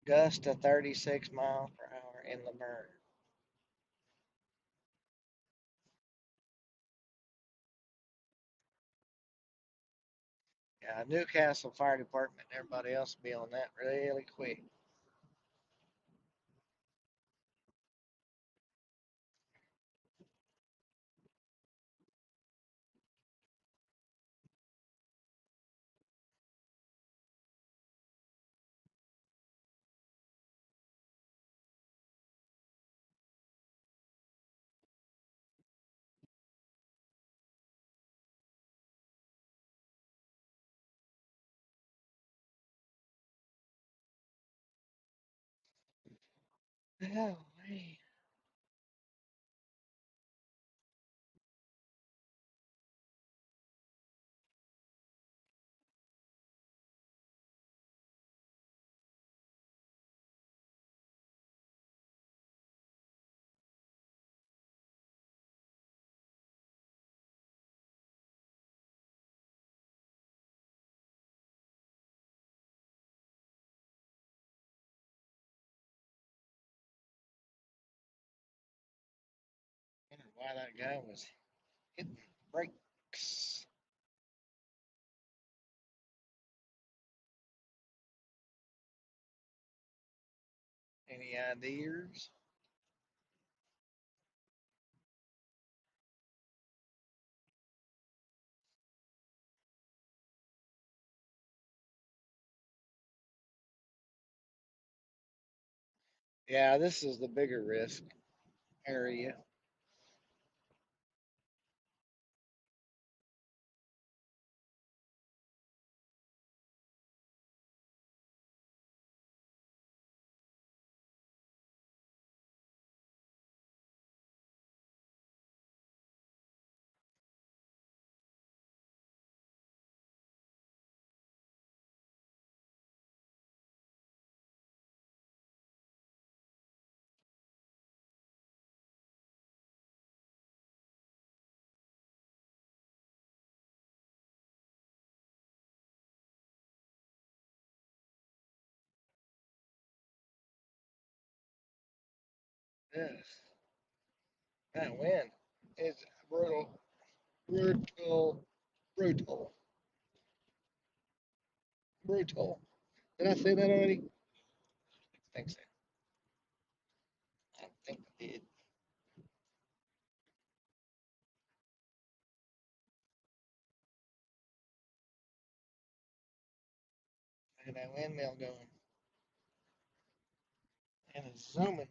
Gust to 36 miles per hour in Laverne. Yeah, Newcastle Fire Department and everybody else will be on that really quick. Oh, hey. I wonder why that guy was hitting brakes. Any ideas? Yeah, this is the bigger risk area. Ugh, that wind is brutal, brutal, brutal, brutal. Did I say that already? I think so. I think I did. Look at that windmill going. And it's zooming.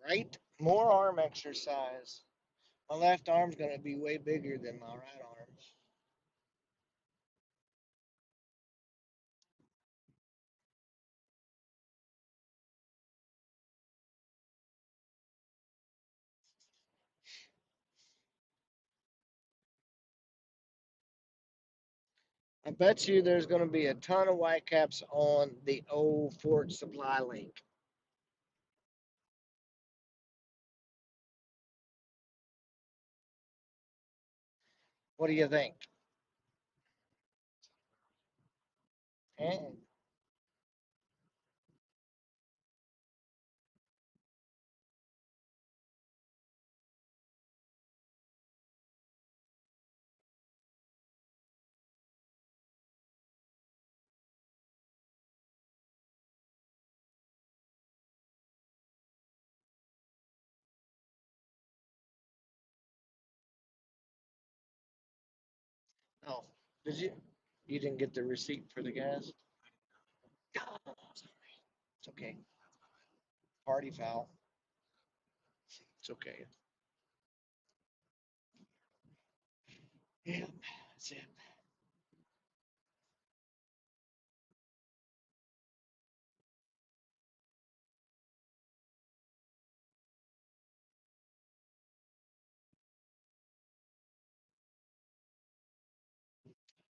Right? More arm exercise. My left arm's going to be way bigger than my right arm. I bet you there's going to be a ton of whitecaps on the old Fort Supply link. What do you think? Eh? Oh, did you? You didn't get the receipt for the gas? Oh, it's okay. Party foul. It's okay. Yeah, that's it.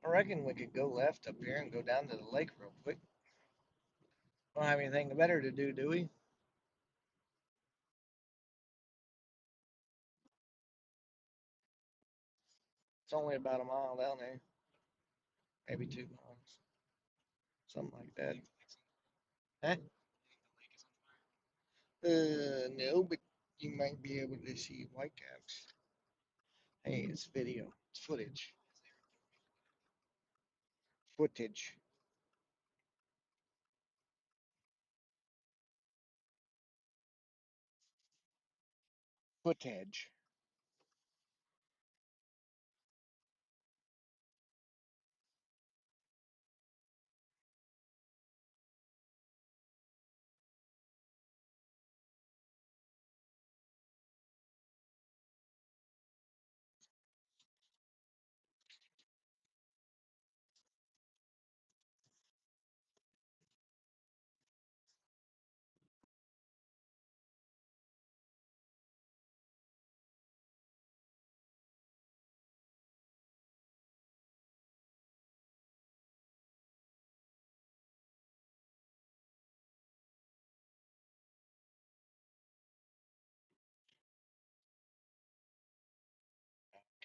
I reckon we could go left up here and go down to the lake real quick. Don't have anything better to do, do we? It's only about a mile down there, maybe 2 miles, something like that. Huh? No, but you might be able to see whitecaps. Hey, it's video. It's footage. Footage. Footage.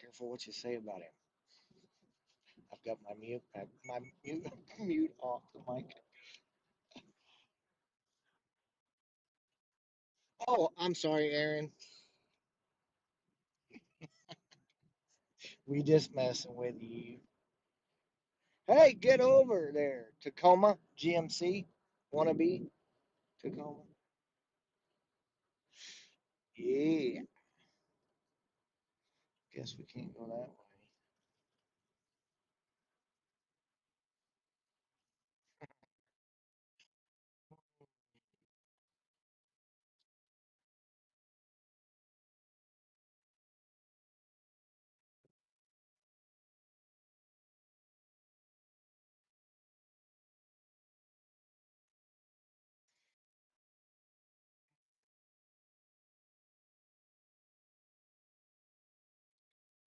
Careful what you say about him. I've got my mute, mute off the mic. Oh, I'm sorry, Aaron. We just messing with you. Hey, get over there, Tacoma GMC. Wanna be Tacoma? Yeah. Guess we can't go that way.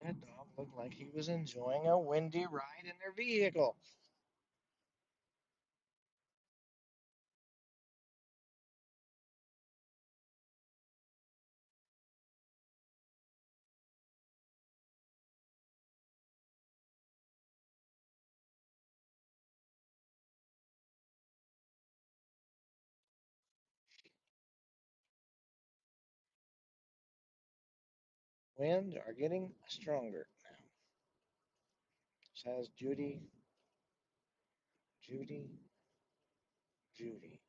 That dog looked like he was enjoying a windy ride in their vehicle. Winds are getting stronger now, says Judy, Judy, Judy.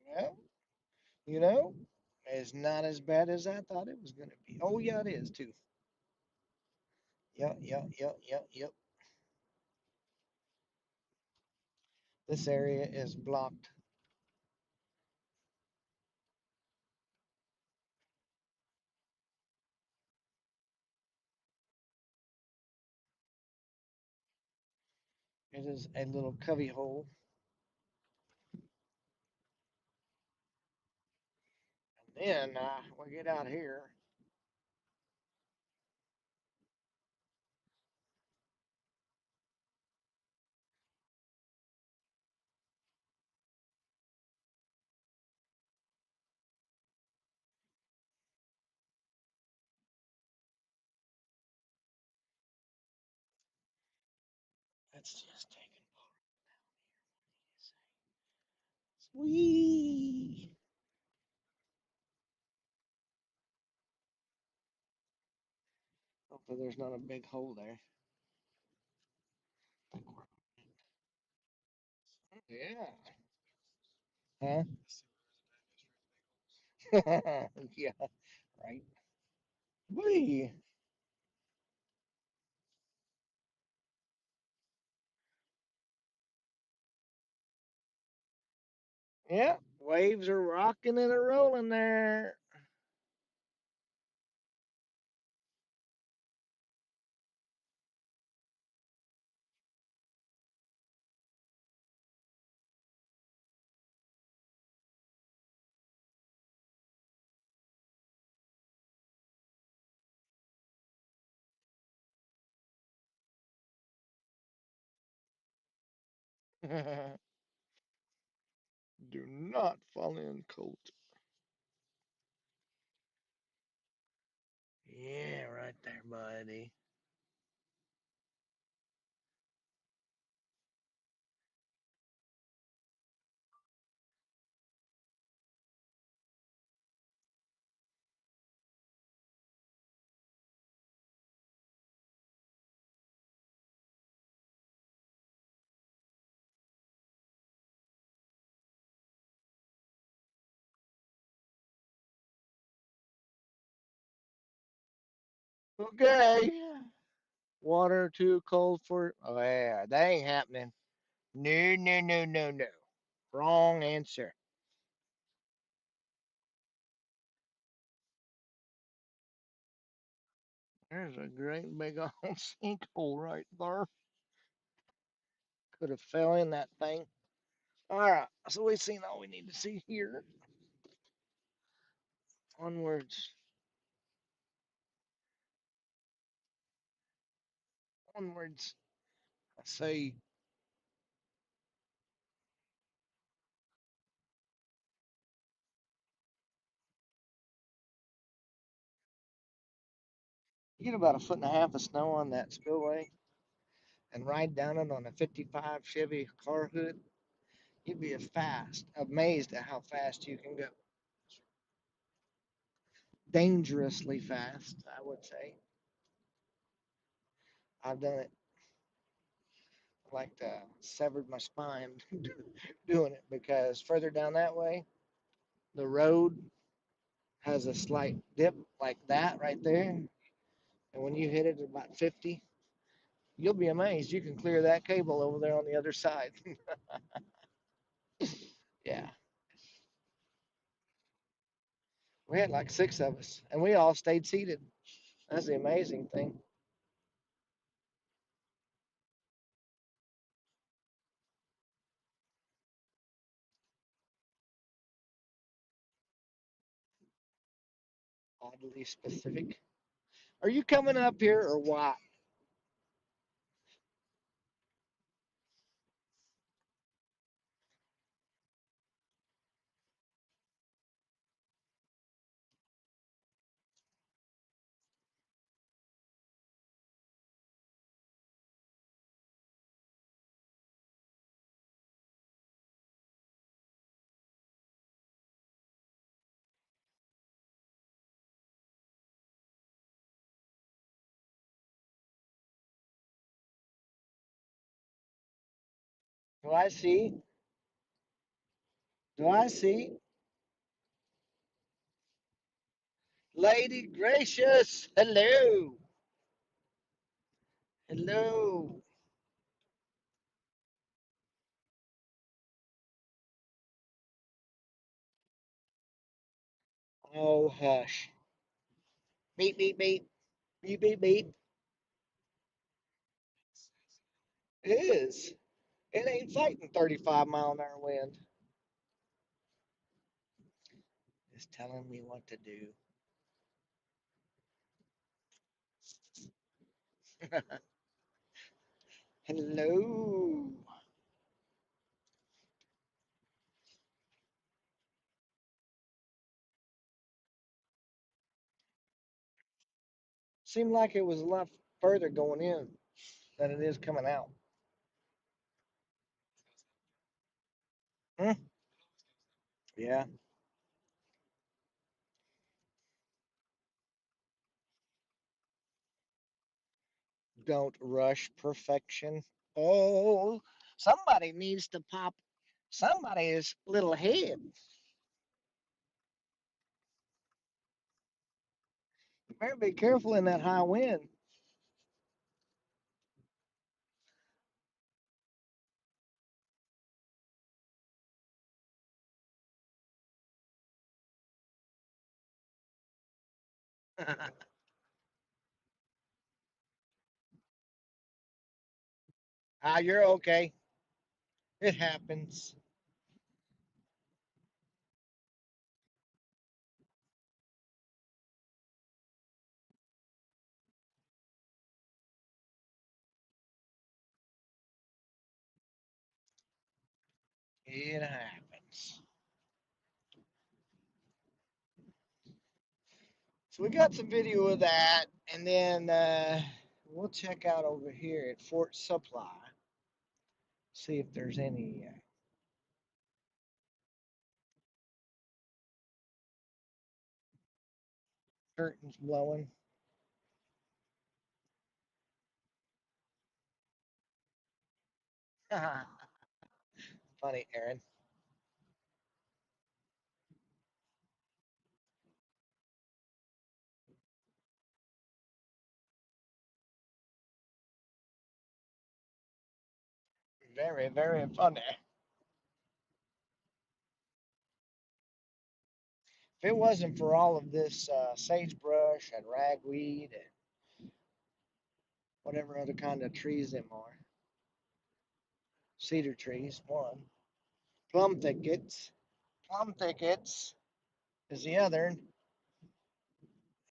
Well, you know, it's not as bad as I thought it was going to be. Oh, yeah, it is too. Yep, yep, yep, yep, yep. This area is blocked. It is a little cubby hole. And then we get out here. Let's just take it. Whee! Hopefully there's not a big hole there. Yeah. Huh? Yeah, right. Whee! Yeah, waves are rocking and a rolling there. Do not fall in cold. Yeah, right there, buddy. Okay. Water too cold for. Oh, yeah, that ain't happening. No, no, no, no, no. Wrong answer. There's a great big old sinkhole right there. Could have fell in that thing. All right, so we've seen all we need to see here. Onwards, onwards. I say, you get about a foot and a half of snow on that spillway and ride down it on a 55 Chevy car hood. You'd be amazed at how fast you can go. Dangerously fast, I would say. I've done it like severed my spine doing it because further down that way, the road has a slight dip like that right there. And when you hit it at about 50, you'll be amazed. You can clear that cable over there on the other side. Yeah. We had like six of us, and we all stayed seated. That's the amazing thing. Oddly specific. Are you coming up here or what? Do I see? Do I see? Lady gracious. Hello. Hello. Oh, hush. Beep, beep, beep. Beep, beep, beep. It is. It ain't fighting 35-mile-an-hour wind. It's telling me what to do. Hello. Seemed like it was a lot further going in than it is coming out. Hmm? Yeah. Don't rush perfection. Oh, somebody needs to pop somebody's little head. You better be careful in that high wind. You're okay. It happens. It happens. So we got some video of that, and then we'll check out over here at Fort Supply, see if there's any curtains blowing. Funny, Aaron. Very, very funny. If it wasn't for all of this sagebrush and ragweed and whatever other kind of trees them are, cedar trees, one, plum thickets, plum thickets is the other,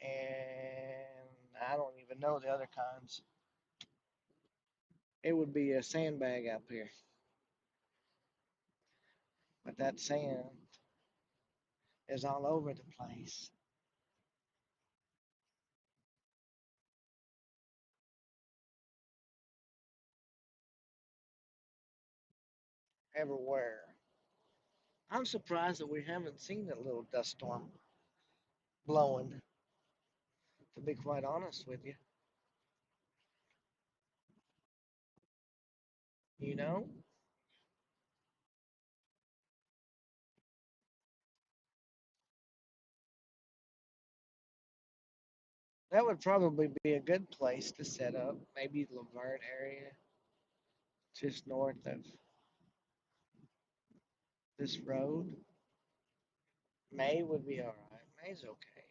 and I don't even know the other kinds. It would be a sandbag up here, but that sand is all over the place, everywhere. I'm surprised that we haven't seen that little dust storm blowing, to be quite honest with you. You know, that would probably be a good place to set up, maybe Laverne area, just north of this road. May would be all right. May's okay.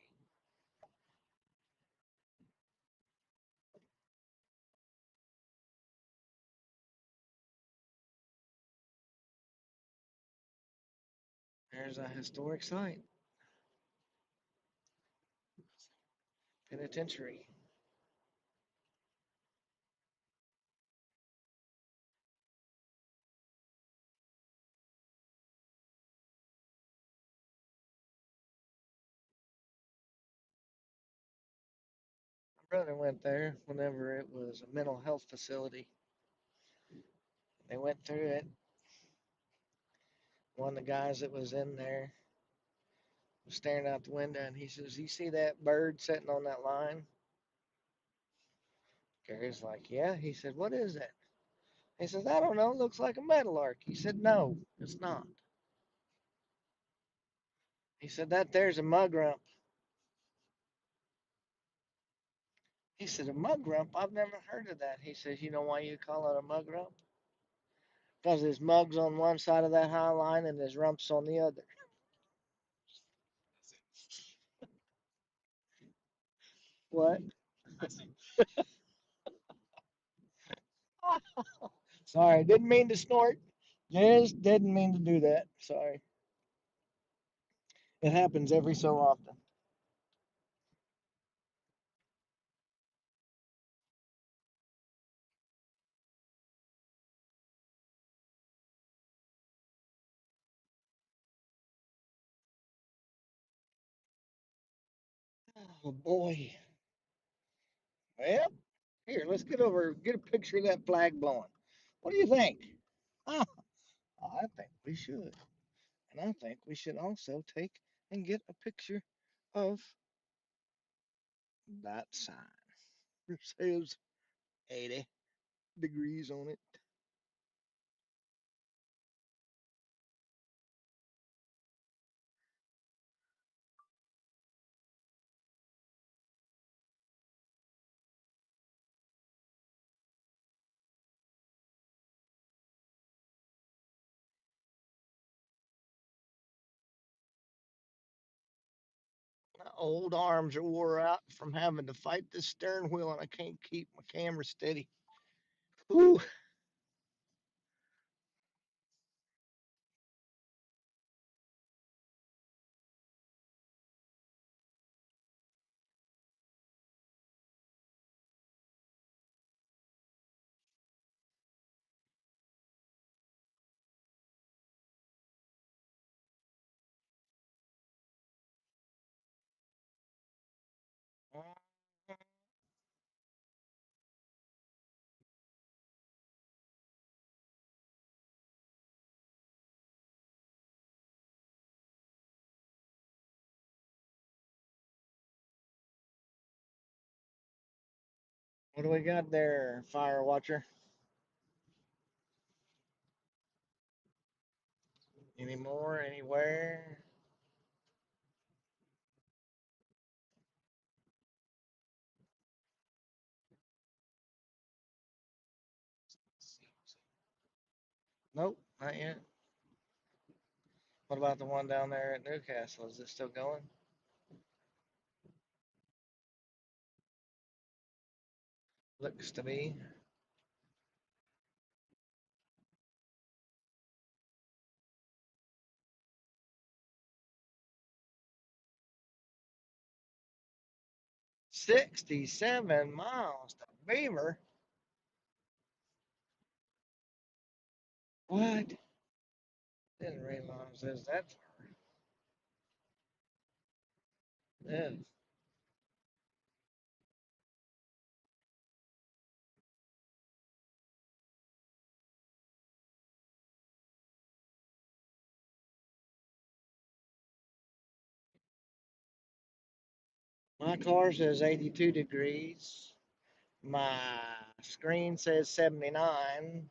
There's a historic site, penitentiary. My brother went there whenever it was a mental health facility. They went through it. One of the guys that was in there was staring out the window and he says, "You see that bird sitting on that line?" Gary's like, "Yeah." He said, "What is that?" He says, I don't know, looks like a meadowlark. He said, no, it's not. He said, that there's a mugwump. He said, a mugwump? I've never heard of that. He says, you know why you call it a mugwump? Because there's mugs on one side of that high line and there's rumps on the other. What? Sorry, didn't mean to snort. Just didn't mean to do that. Sorry. It happens every so often. Oh boy. Well, here, let's get over, get a picture of that flag blowing. What do you think? Ah, I think we should. And I think we should also take and get a picture of that sign. It says 80 degrees on it. My old arms are wore out from having to fight this steering wheel, and I can't keep my camera steady. Whew. What do we got there, fire watcher? Any more? Anywhere? Nope, not yet. What about the one down there at Newcastle? Is it still going? Looks to be. 67 miles to Beaver. What? Didn't realize it was that far. Yeah. My car says 82 degrees. My screen says 79.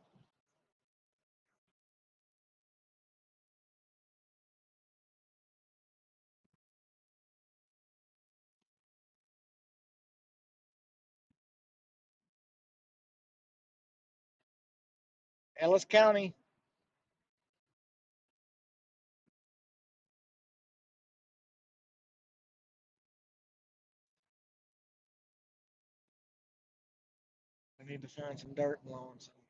Ellis County. We need to find some dirt blowing somewhere.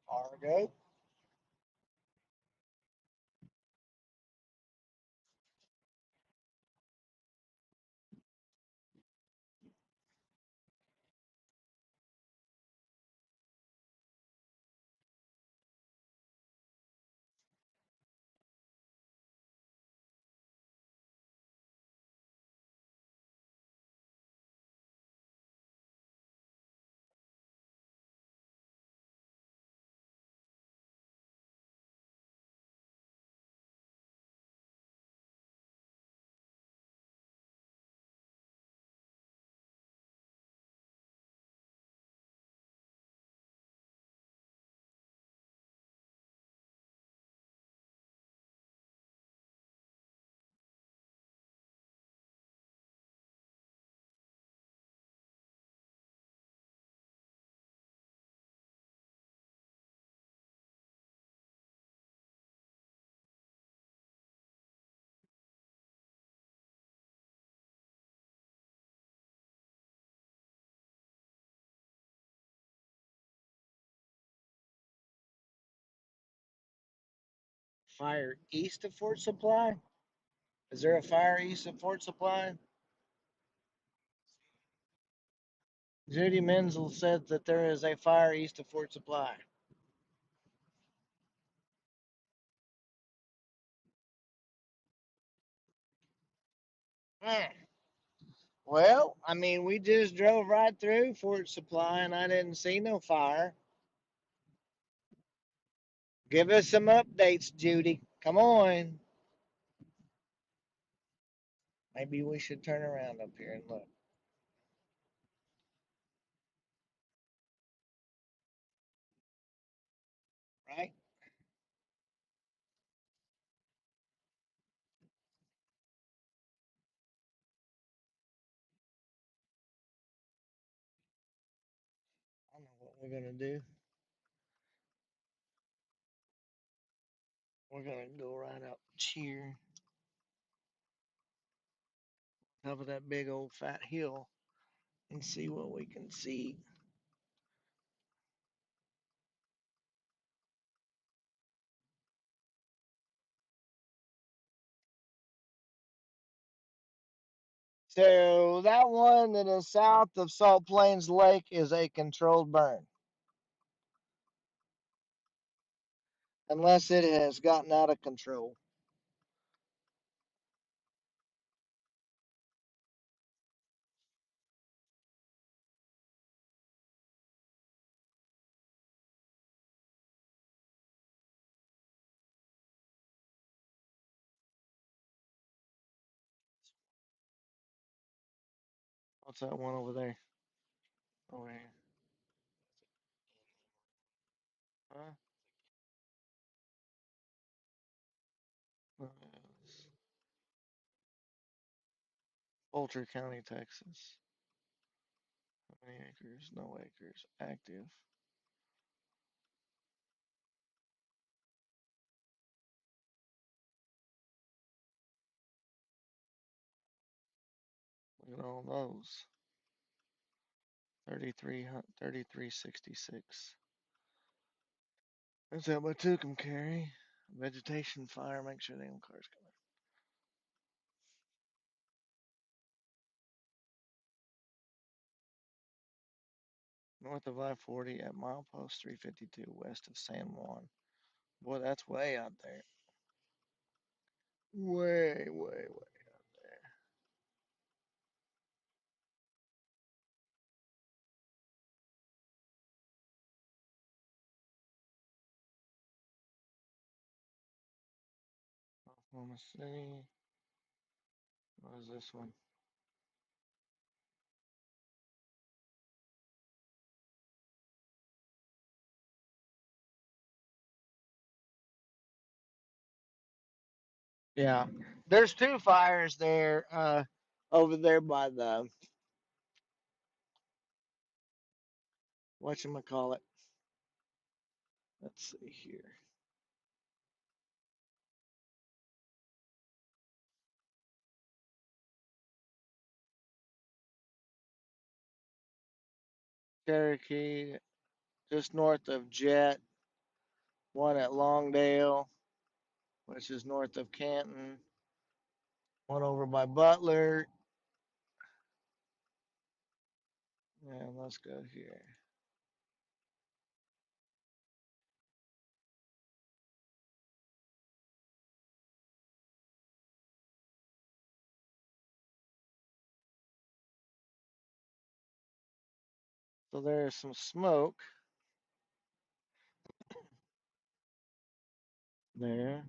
Fargo. fire east of Fort Supply? Is there a fire east of Fort Supply? Judy Menzel said that there is a fire east of Fort Supply. Hmm. Well, I mean, we just drove right through Fort Supply and I didn't see no fire. Give us some updates, Judy. Come on. Maybe we should turn around up here and look, right? I know what we're going to do. We're going to go right up here, top of that big old fat hill, and see what we can see. So that one that is south of Salt Plains Lake is a controlled burn, unless it has gotten out of control. What's that one over there? Over here. Huh? Poultry County, Texas. How many acres? No acres. Active. Look at all those. 3366. That's how much took them carry. Vegetation fire, make sure them cars coming. North of I-40 at milepost 352 west of San Juan. Boy, that's way out there. Way, way, way out there. Oklahoma City. What is this one? Yeah. There's two fires there, over there by the, whatchamacallit. Let's see here. Cherokee, just north of Jet, one at Longdale, which is north of Canton, one over by Butler. And let's go here. So there's some smoke there.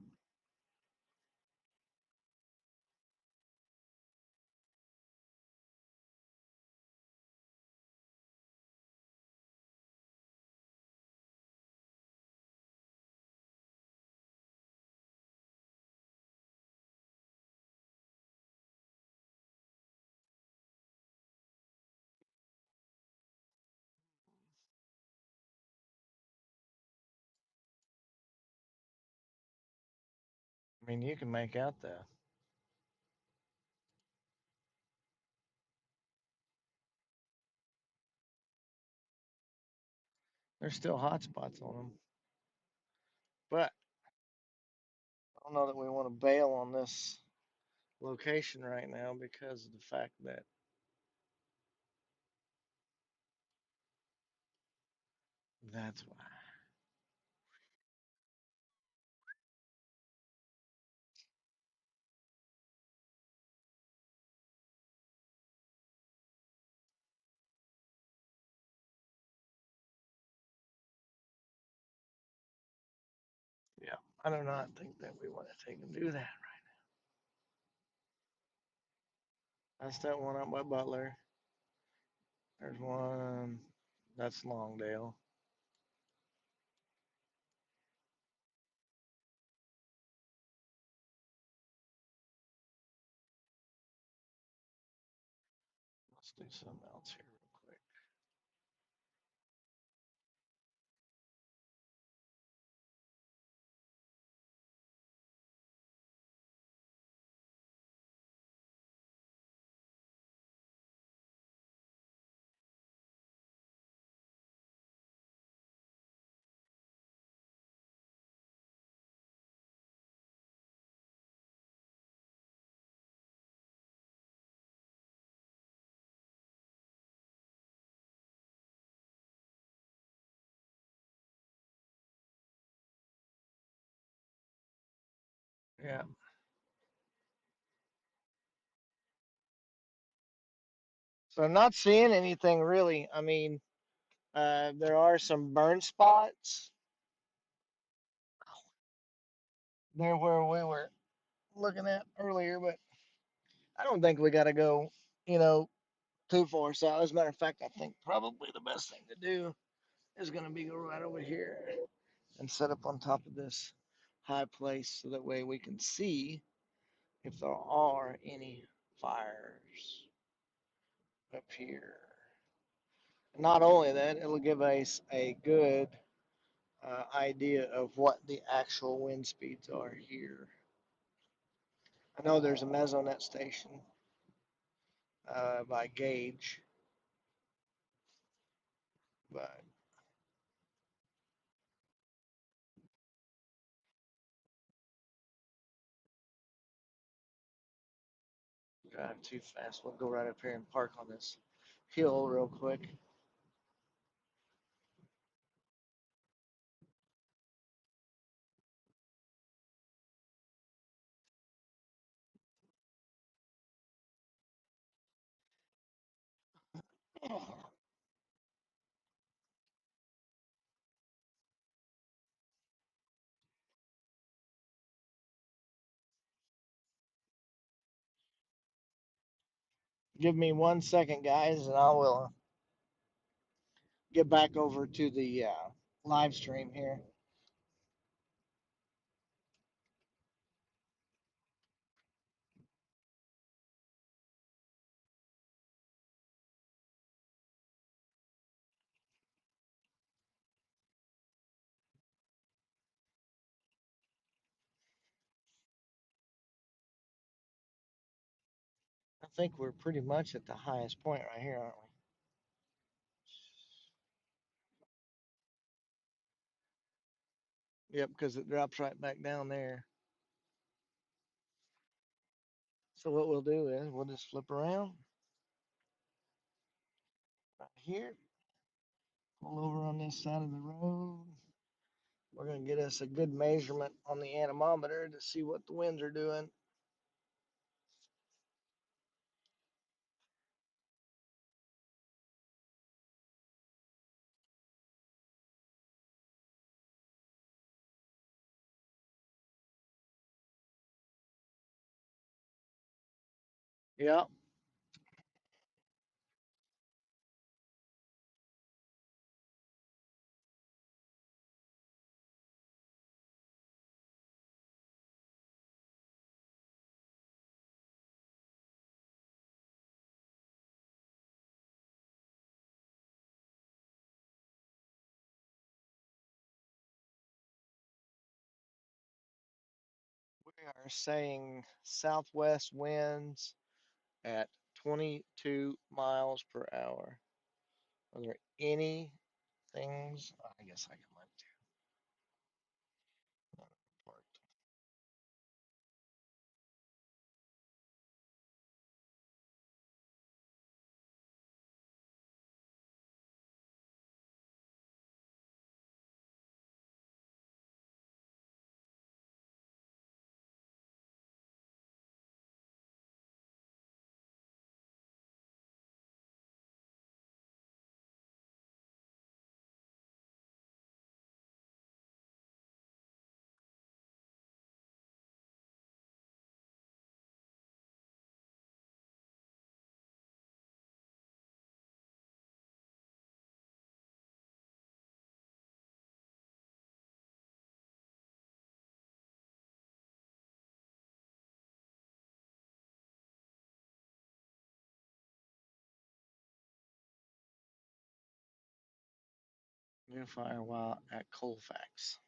I mean, you can make out there's still hot spots on them. But don't know that we want to bail on this location right now because of the fact that that's why. Yeah, I do not think that we want to take and do that right. That's that one up by Butler. There's one. That's Longdale. Let's do something else here real quick. Yeah. So I'm not seeing anything really. I mean, there are some burn spots there where we were looking at earlier, but I don't think we got to go, you know, too far south. As a matter of fact, I think probably the best thing to do is going to be go right over here and set up on top of this high place so that way we can see if there are any fires up here. Not only that, it'll give us a good idea of what the actual wind speeds are here. I know there's a mesonet station by gauge, but drive too fast. We'll go right up here and park on this hill real quick. Give me 1 second, guys, and I will get back over to the live stream here. I think we're pretty much at the highest point right here, aren't we? Yep, because it drops right back down there. So what we'll do is we'll just flip around right here, pull over on this side of the road. We're going to get us a good measurement on the anemometer to see what the winds are doing. Yeah, we are saying southwest winds at 22 miles per hour. Are there any things? I guess I can let you. New fire while at Colfax.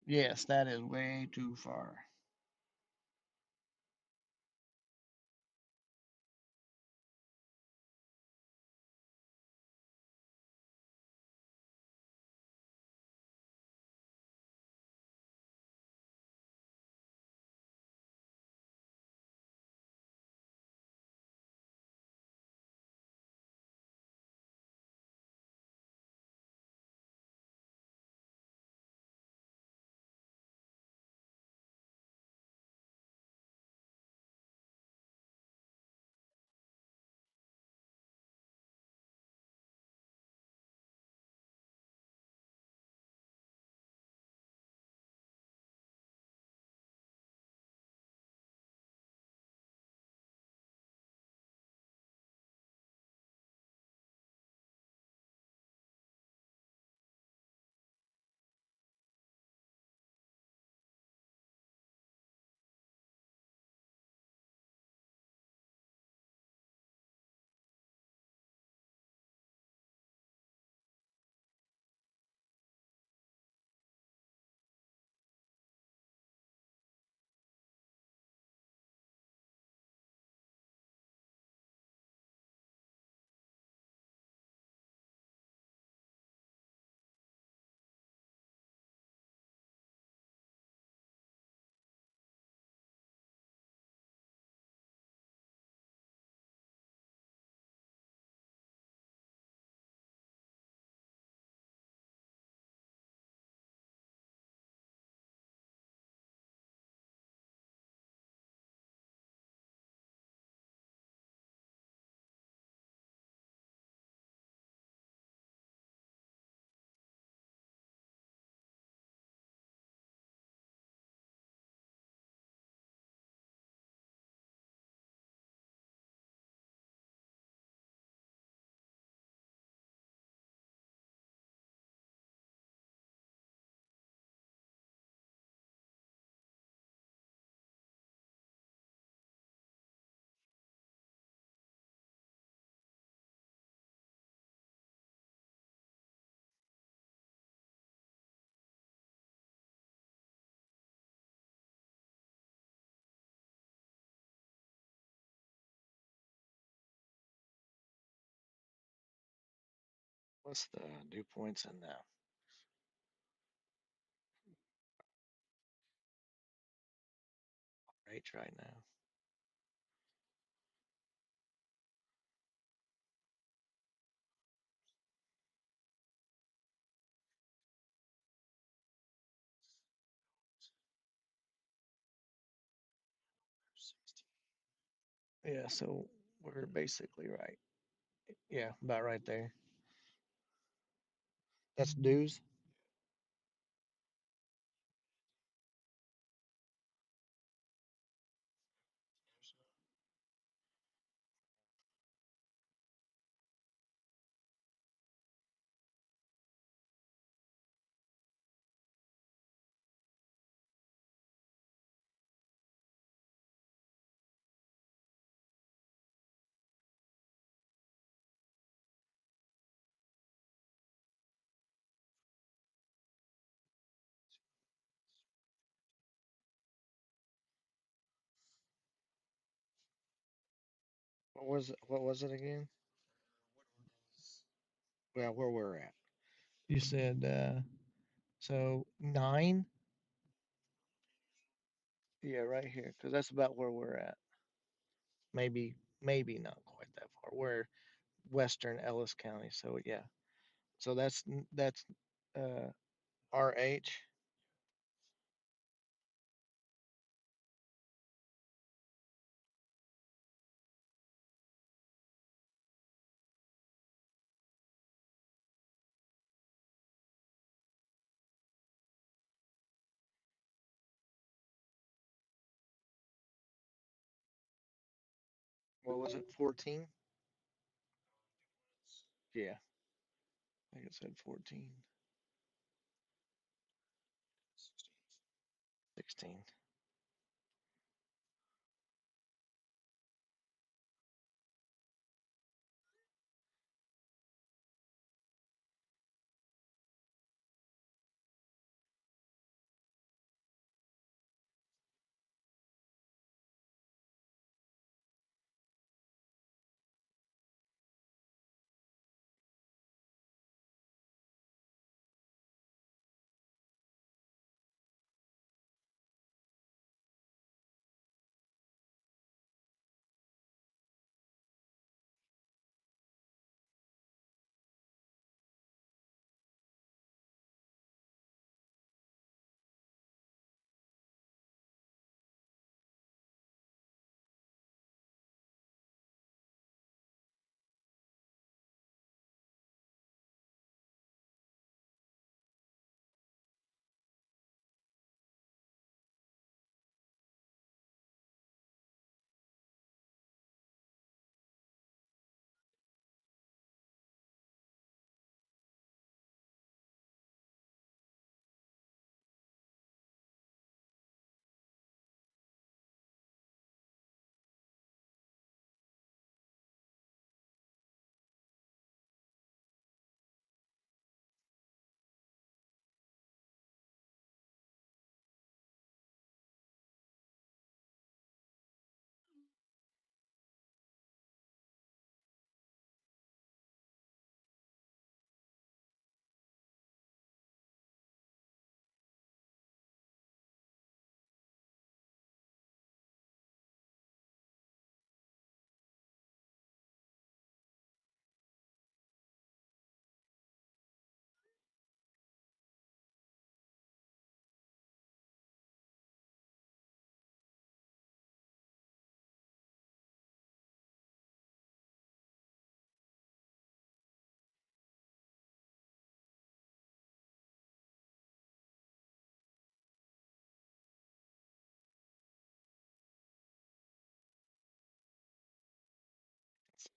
Yes, that is way too far. What's the dew points in now? Right now. Yeah, so we're basically right. Yeah, about right there. That's dews. What was it again? Well, where we're at. You said so 9. Yeah, right here, because that's about where we're at. Maybe not quite that far. We're western Ellis County, so yeah. So that's uh, RH. What was it? 14? Yeah, I think it said 14. 16.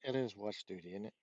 It is watch duty, isn't it?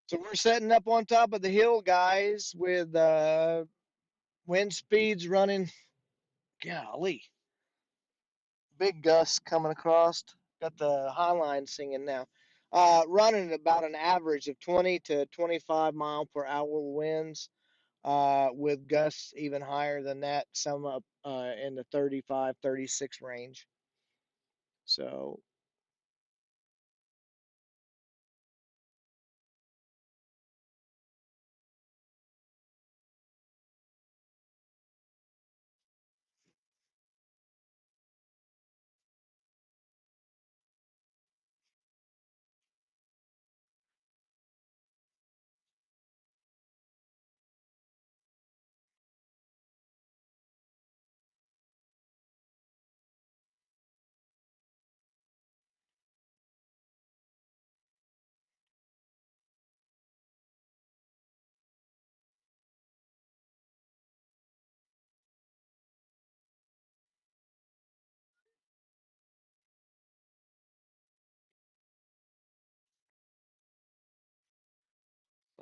So we're setting up on top of the hill, guys, with wind speeds running. Golly, big gusts coming across. Got the high line singing now. Running at about an average of 20 to 25 mile per hour winds, with gusts even higher than that, some up in the 35, 36 range. So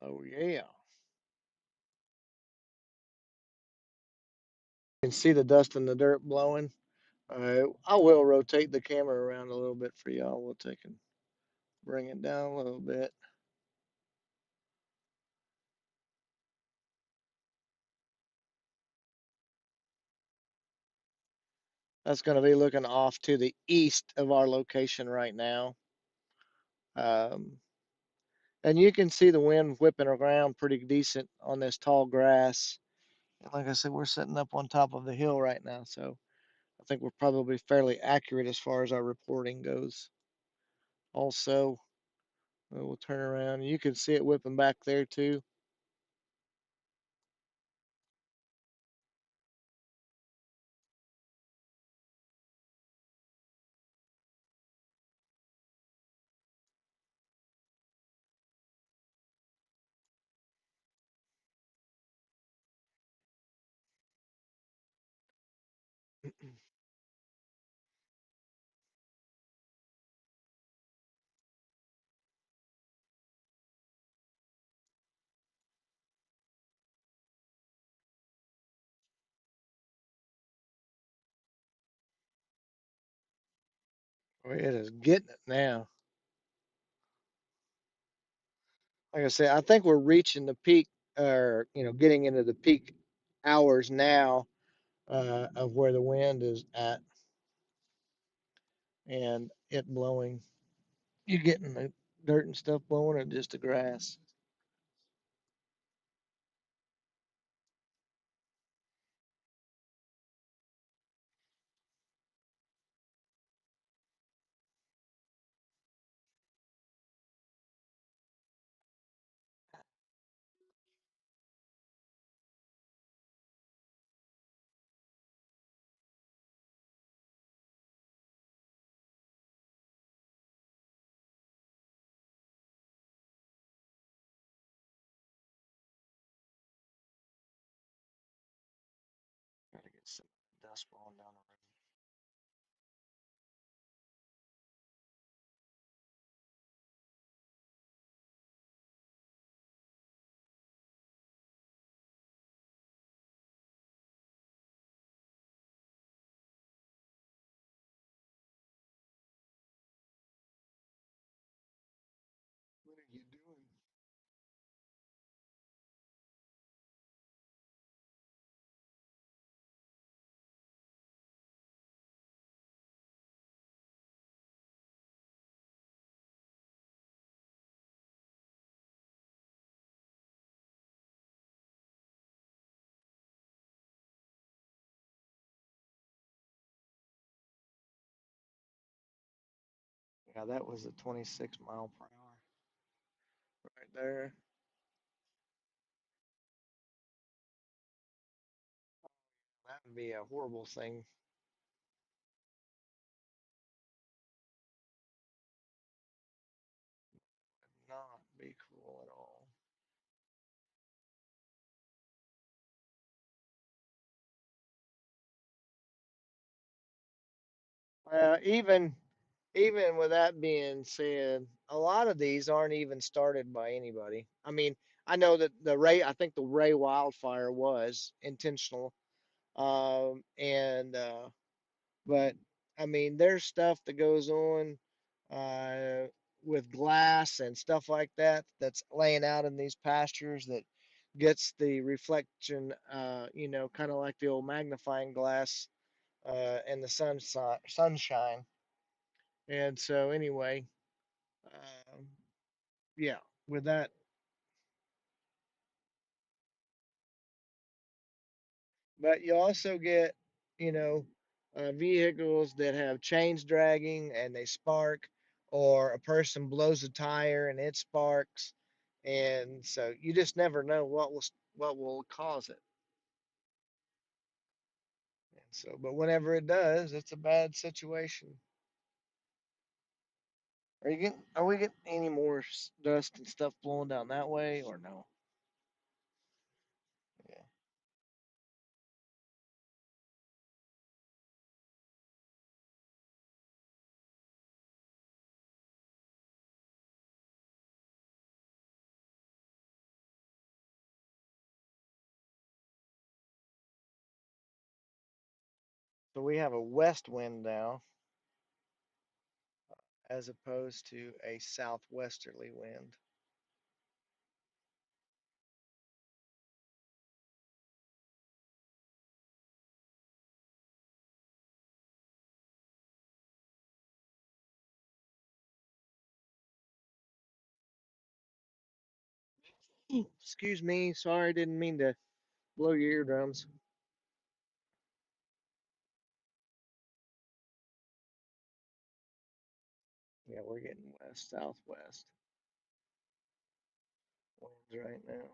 Oh yeah. You can see the dust and the dirt blowing. I will rotate the camera around a little bit for y'all. We'll take and bring it down a little bit. That's going to be looking off to the east of our location right now. Um, and you can see the wind whipping around pretty decent on this tall grass. And like I said, we're sitting up on top of the hill right now, so I think we're probably fairly accurate as far as our reporting goes. Also, we'll turn around. You can see it whipping back there too. It is getting it now. Like I said, I think we're reaching the peak, or getting into the peak hours now of where the wind is at and it blowing. You getting the dirt and stuff blowing, or just the grass? Gotta get some dust blowing down the road. What are you doing? Yeah, that was a 26 mile per hour right there. That would be a horrible thing. Not be cool at all. Even with that being said, a lot of these aren't even started by anybody. I mean, I know that I think the Ray wildfire was intentional. And But I mean, there's stuff that goes on uh, with glass and stuff like that that's laying out in these pastures that gets the reflection, kind of like the old magnifying glass and the sunshine. And so, anyway, um, yeah, with that, but you also get, you know, vehicles that have chains dragging and they spark, or a person blows a tire and it sparks, and so you just never know what will cause it. And so, but whenever it does, it's a bad situation. Are we getting any more dust and stuff blowing down that way, or no? Yeah. So we have a west wind now as opposed to a southwesterly wind. Excuse me, sorry, didn't mean to blow your eardrums. Yeah, we're getting west southwest winds right now.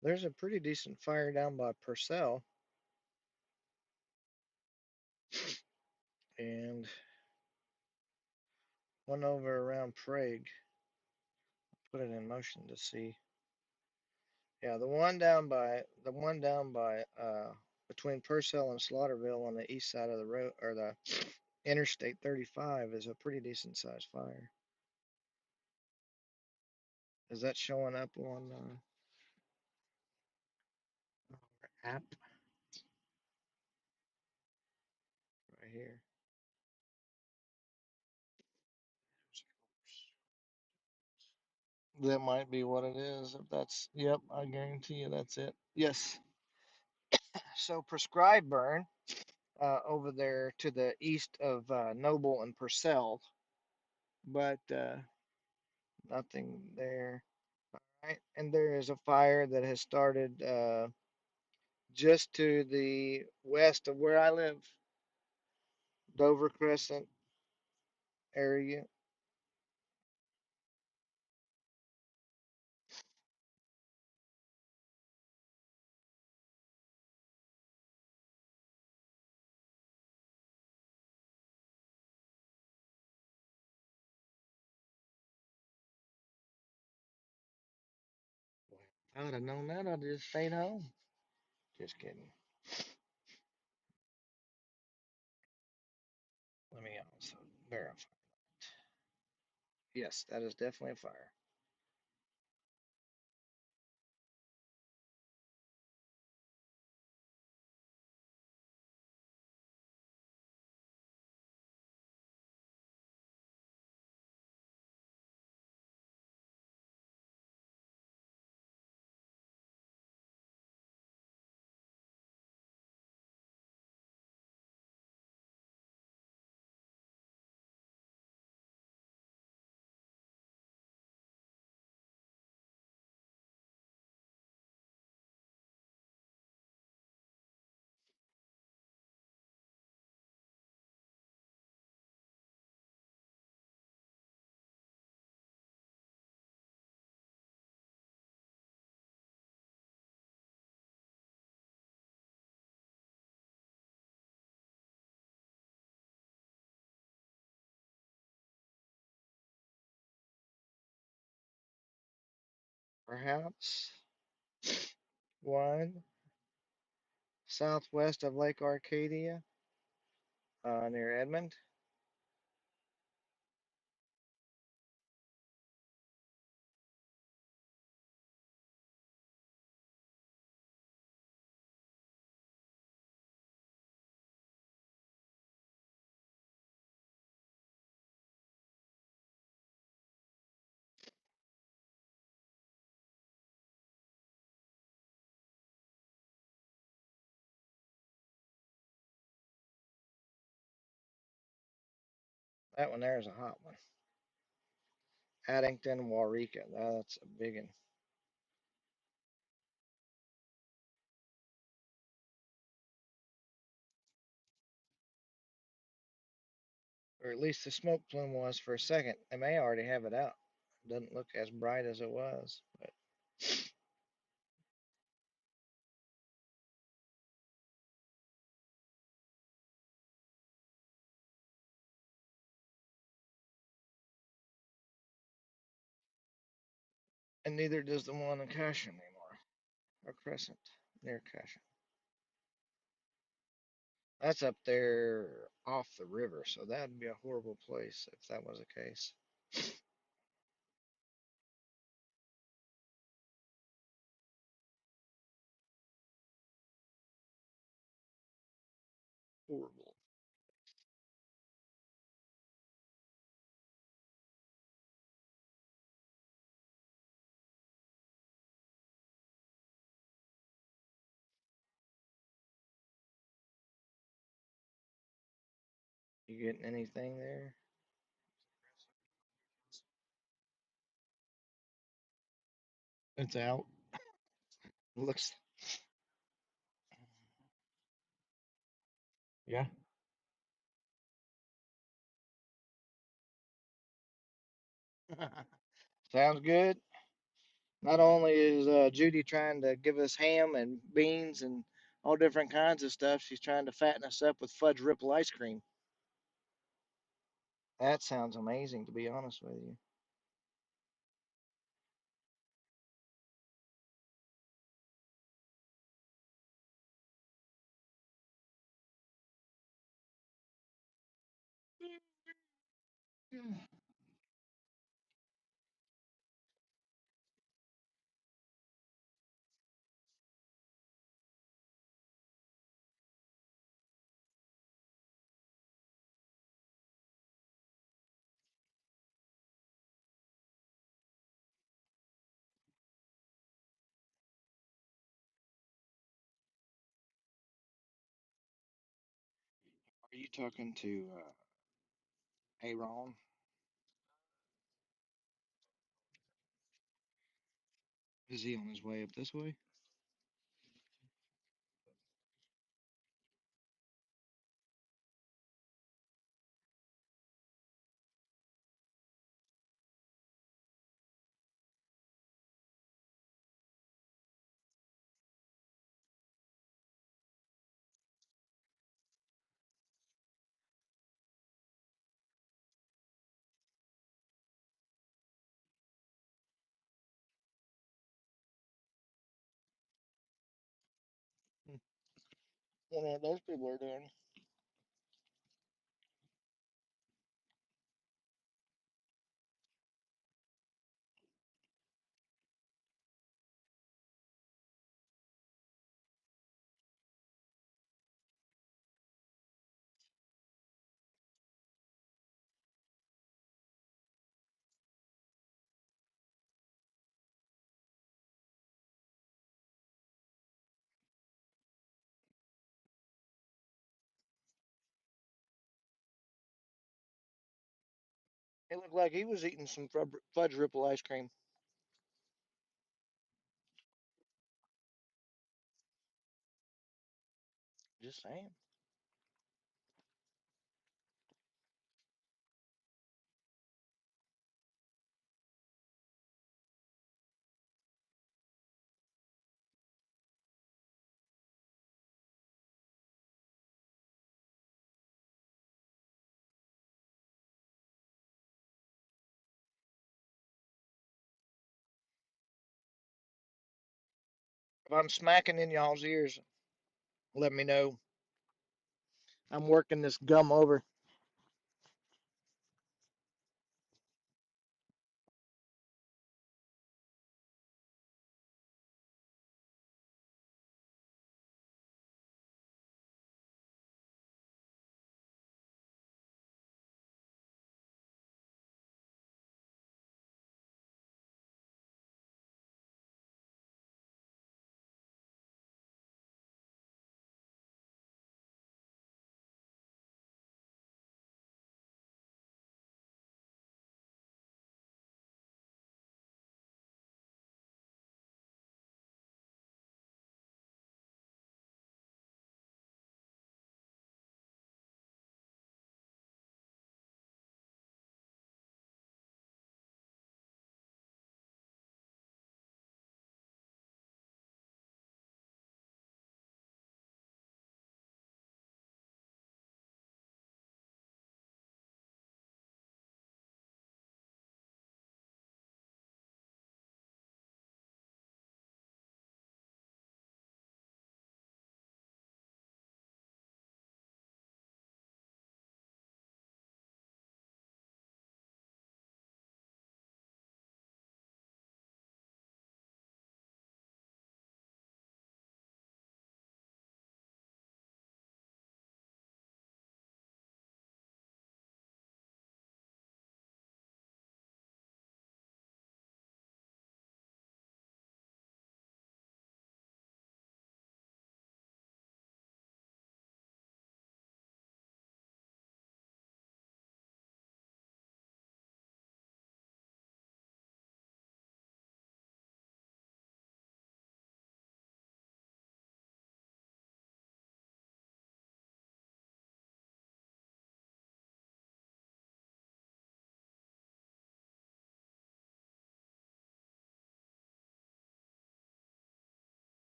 There's a pretty decent fire down by Purcell and one over around Prague. Put it in motion to see. Yeah, the one down by between Purcell and Slaughterville on the east side of the road or the Interstate 35 is a pretty decent sized fire. Is that showing up on our app right here? That might be what it is. If that's, yep, I guarantee you that's it. Yes. So prescribed burn over there to the east of Noble and Purcell, but nothing there. Right, and there is a fire that has started just to the west of where I live, Dover Crescent area. I would have known that. I'd have just stayed home. Just kidding. Let me also verify. Yes, that is definitely a fire. Perhaps one southwest of Lake Arcadia, near Edmond. That one there is a hot one. Addington, Waurika. That's a big one. Or at least the smoke plume was for a second. They may already have it out. It doesn't look as bright as it was, but and neither does the one in Cashion anymore, or Crescent, near Cashion. That's up there off the river, so that'd be a horrible place if that was the case. Horrible. You getting anything there? It's out. Looks, yeah. Sounds good. Not only is Judy trying to give us ham and beans and all different kinds of stuff, she's trying to fatten us up with fudge ripple ice cream. That sounds amazing, to be honest with you. Are you talking to Aaron? Is he on his way up this way? Wonder what those people are doing. It looked like he was eating some fudge ripple ice cream. Just saying. If I'm smacking in y'all's ears, let me know. I'm working this gum over.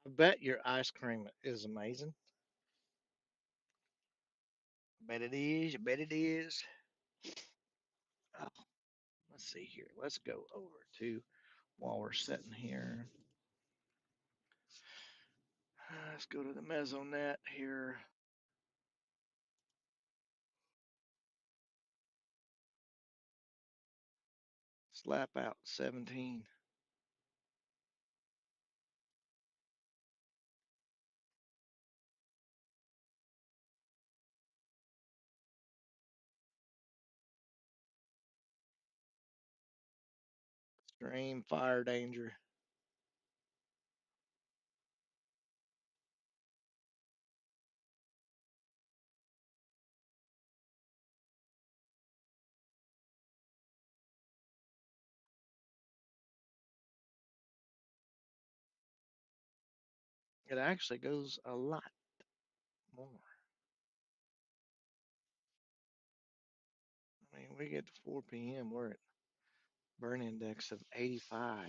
I bet your ice cream is amazing. Bet it is. I bet it is. Oh, let's see here. Let's go over to while we're sitting here. Let's go to the Mesonet here. Slap out 17. Extreme fire danger. It actually goes a lot more. I mean, we get to 4 p.m. We're at burn index of 85.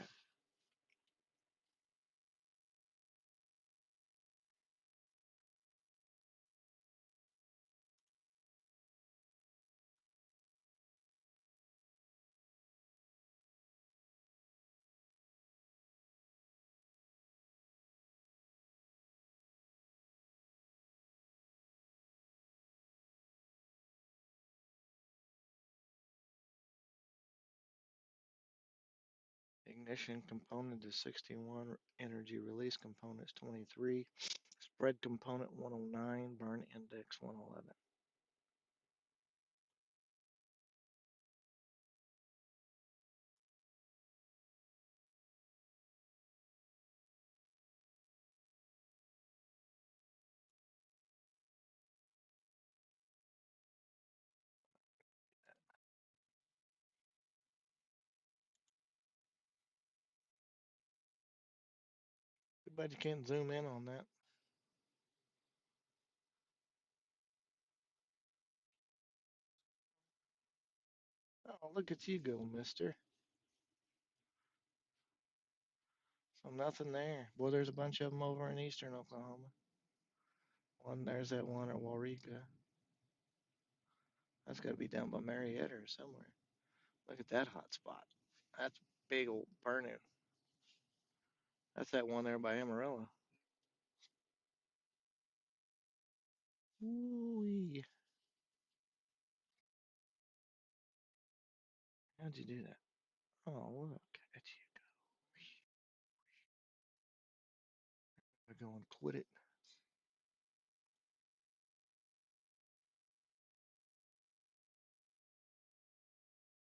Ignition component is 61. Energy release component is 23. Spread component 109. Burn index 111. Too bad you can't zoom in on that. Oh, look at you go, mister. So nothing there. Boy, there's a bunch of them over in eastern Oklahoma. There's that one at Waurika. That's got to be down by Marietta or somewhere. Look at that hot spot. That's big old burning. That's that one there by Amarillo. Ooh, how'd you do that? Oh, look at you go. We're going to quit it.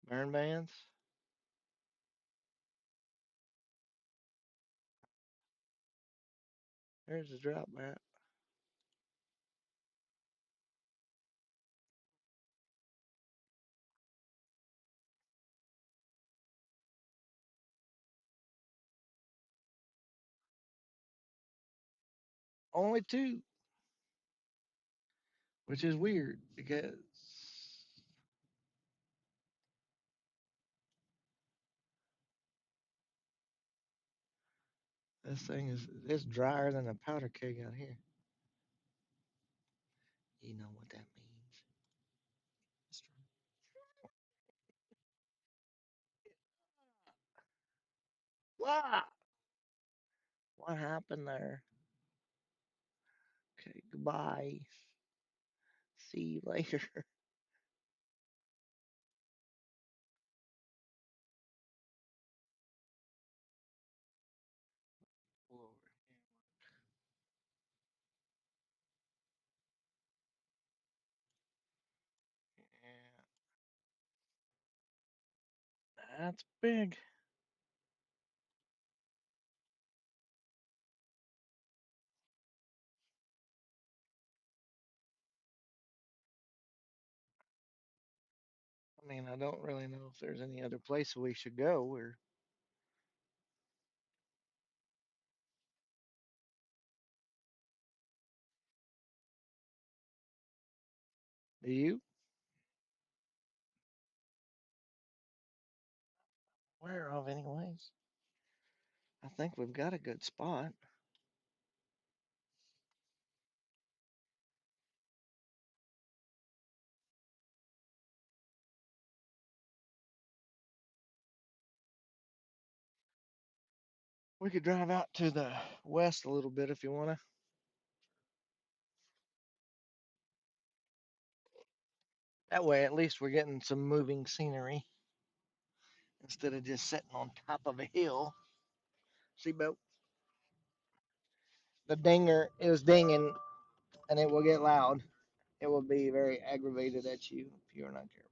Burn bands. There's the drop mat. Only two, which is weird because this thing is it's drier than a powder keg out here. You know what that means. Wow. What happened there? Okay, goodbye. See you later. Pull over. Yeah, that's big. I mean, I don't really know if there's any other place we should go or do you? Where of anyways? I think we've got a good spot. We could drive out to the west a little bit if you want to. That way, at least we're getting some moving scenery instead of just sitting on top of a hill. Seatbelt. The dinger is dinging and it will get loud. It will be very aggravated at you if you're not careful.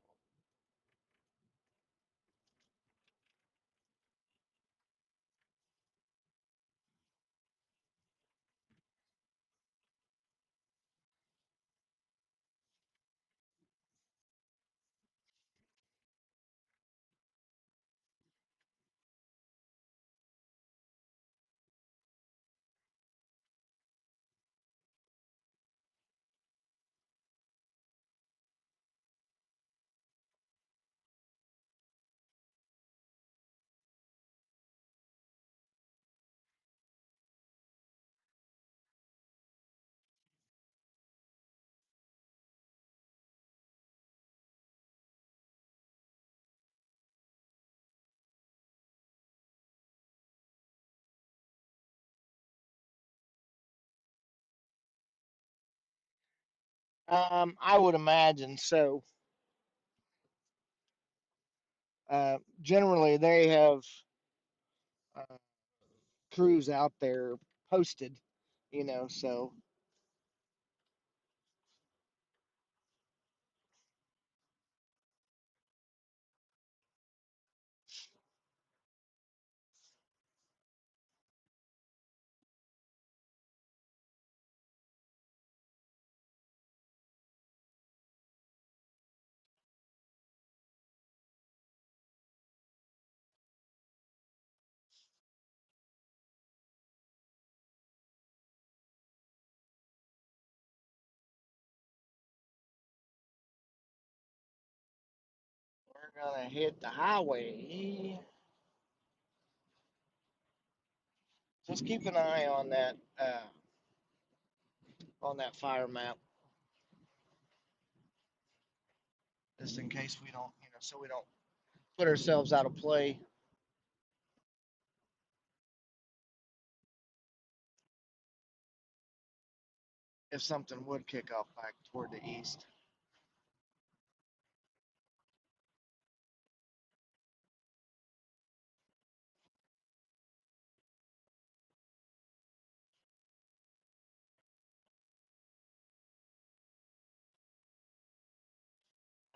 I would imagine so. Generally, they have uh, crews out there posted, so we're gonna hit the highway. Just keep an eye on that fire map, just in case we don't, so we don't put ourselves out of play if something would kick off back toward the east.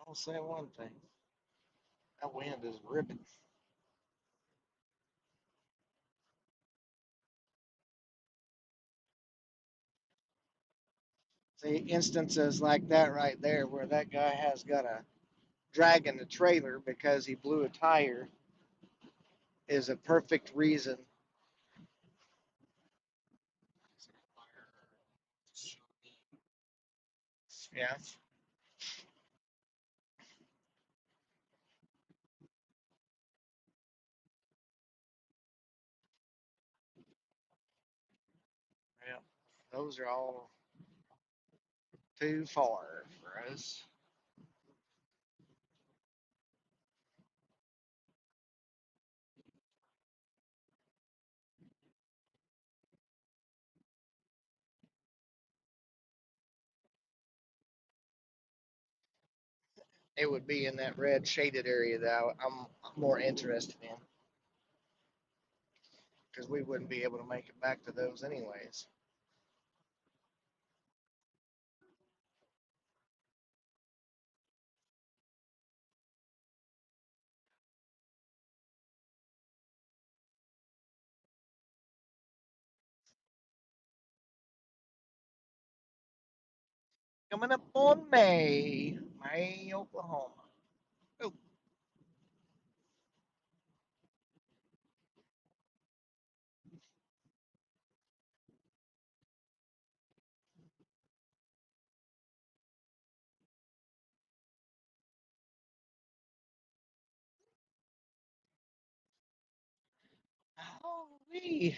I'll say one thing: that wind is ripping. See instances like that right there, where that guy has got a dragging the trailer because he blew a tire, is a perfect reason. Yeah. Yeah. Those are all too far for us. It would be in that red shaded area that I'm more interested in because we wouldn't be able to make it back to those anyways. Coming up on May, Oklahoma. Oh, holy.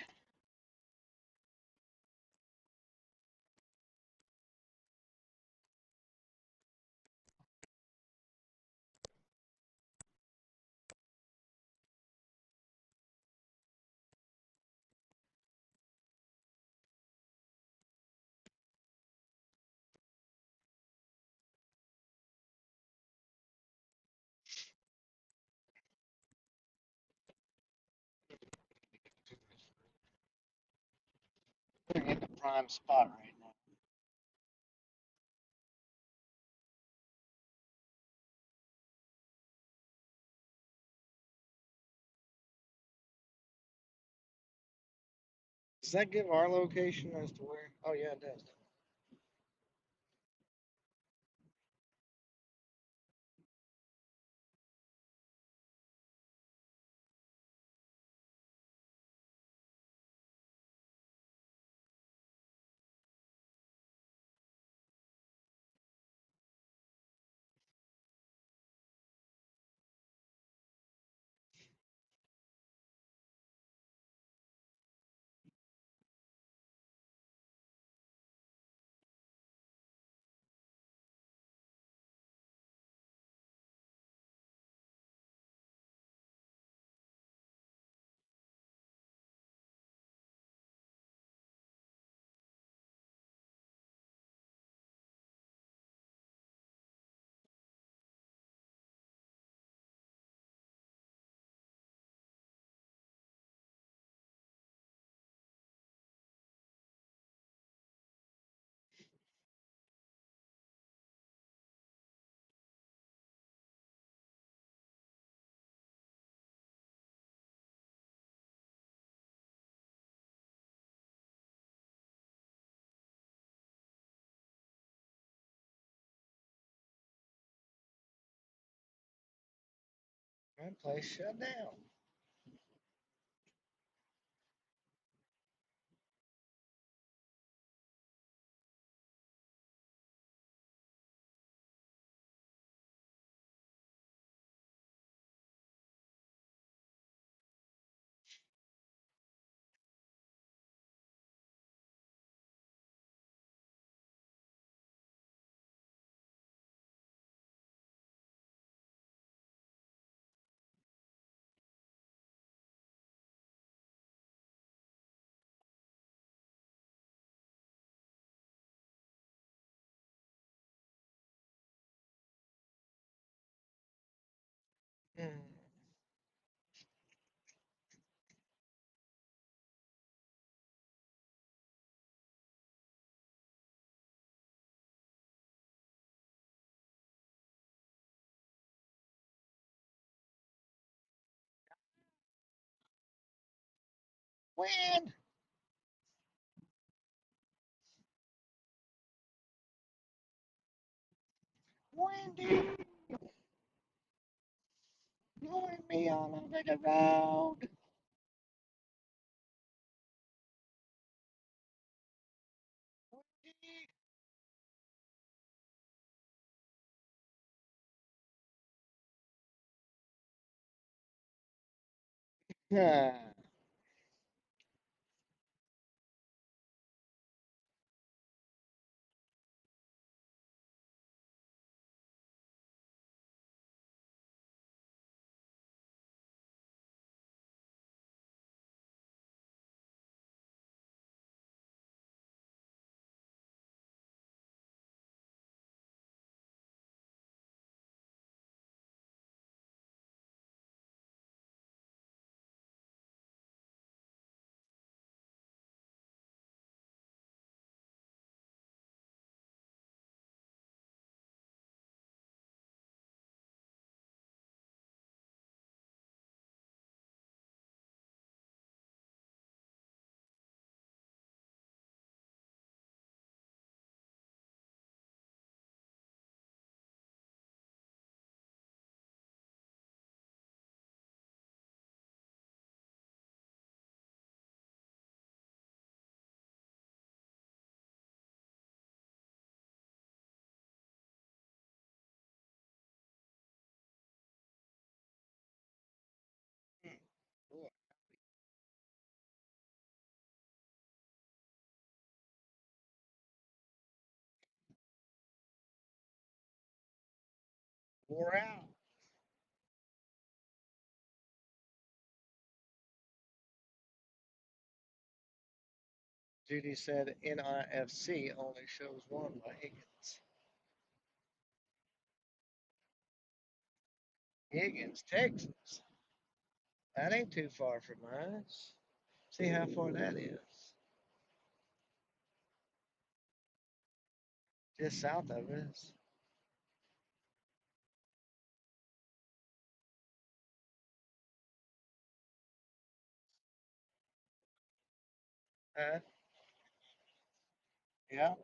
We're in the prime spot right now. Does that give our location as to where? Oh yeah, it does. That place shut down. Hmm. Wind, windy, blowing me all over the road. Windy. Ah, boy, wore out. Judy said NIFC only shows one by Higgins. Higgins, Texas. That ain't too far from us. See how far that is. just south of us. Uh, yeah. Are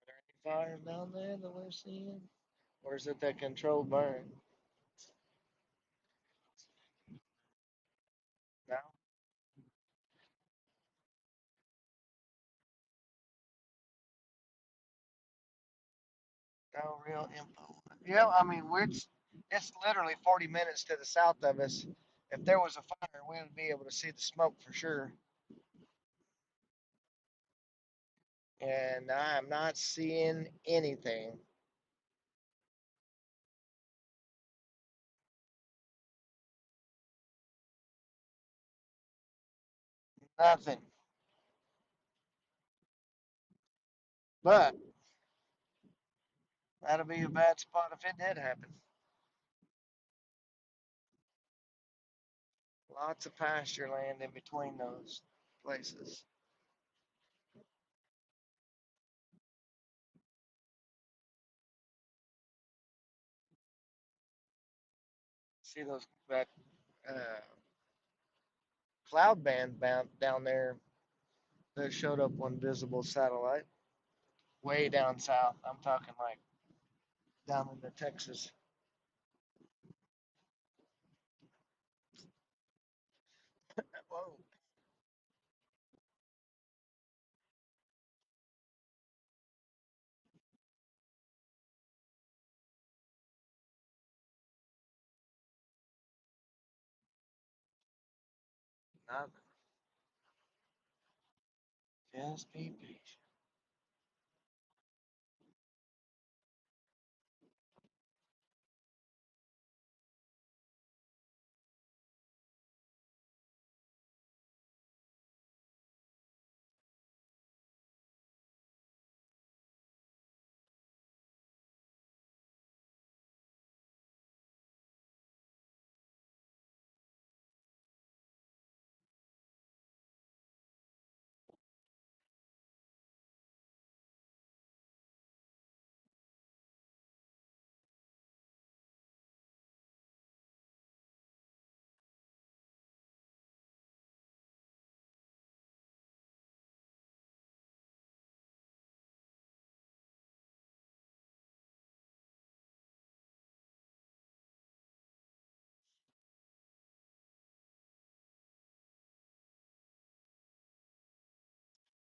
there any fires down there that we're seeing? Or is it that controlled burn? No, no real info. Yeah, I mean, it's literally 40 minutes to the south of us. If there was a fire, we would be able to see the smoke for sure. And I'm not seeing anything. Nothing. But that'll be a bad spot if it did happen. Lots of pasture land in between those places. See those that uh, cloud band bound down there that showed up on visible satellite way down south. I'm talking like down into Texas. Whoa, not just be patient.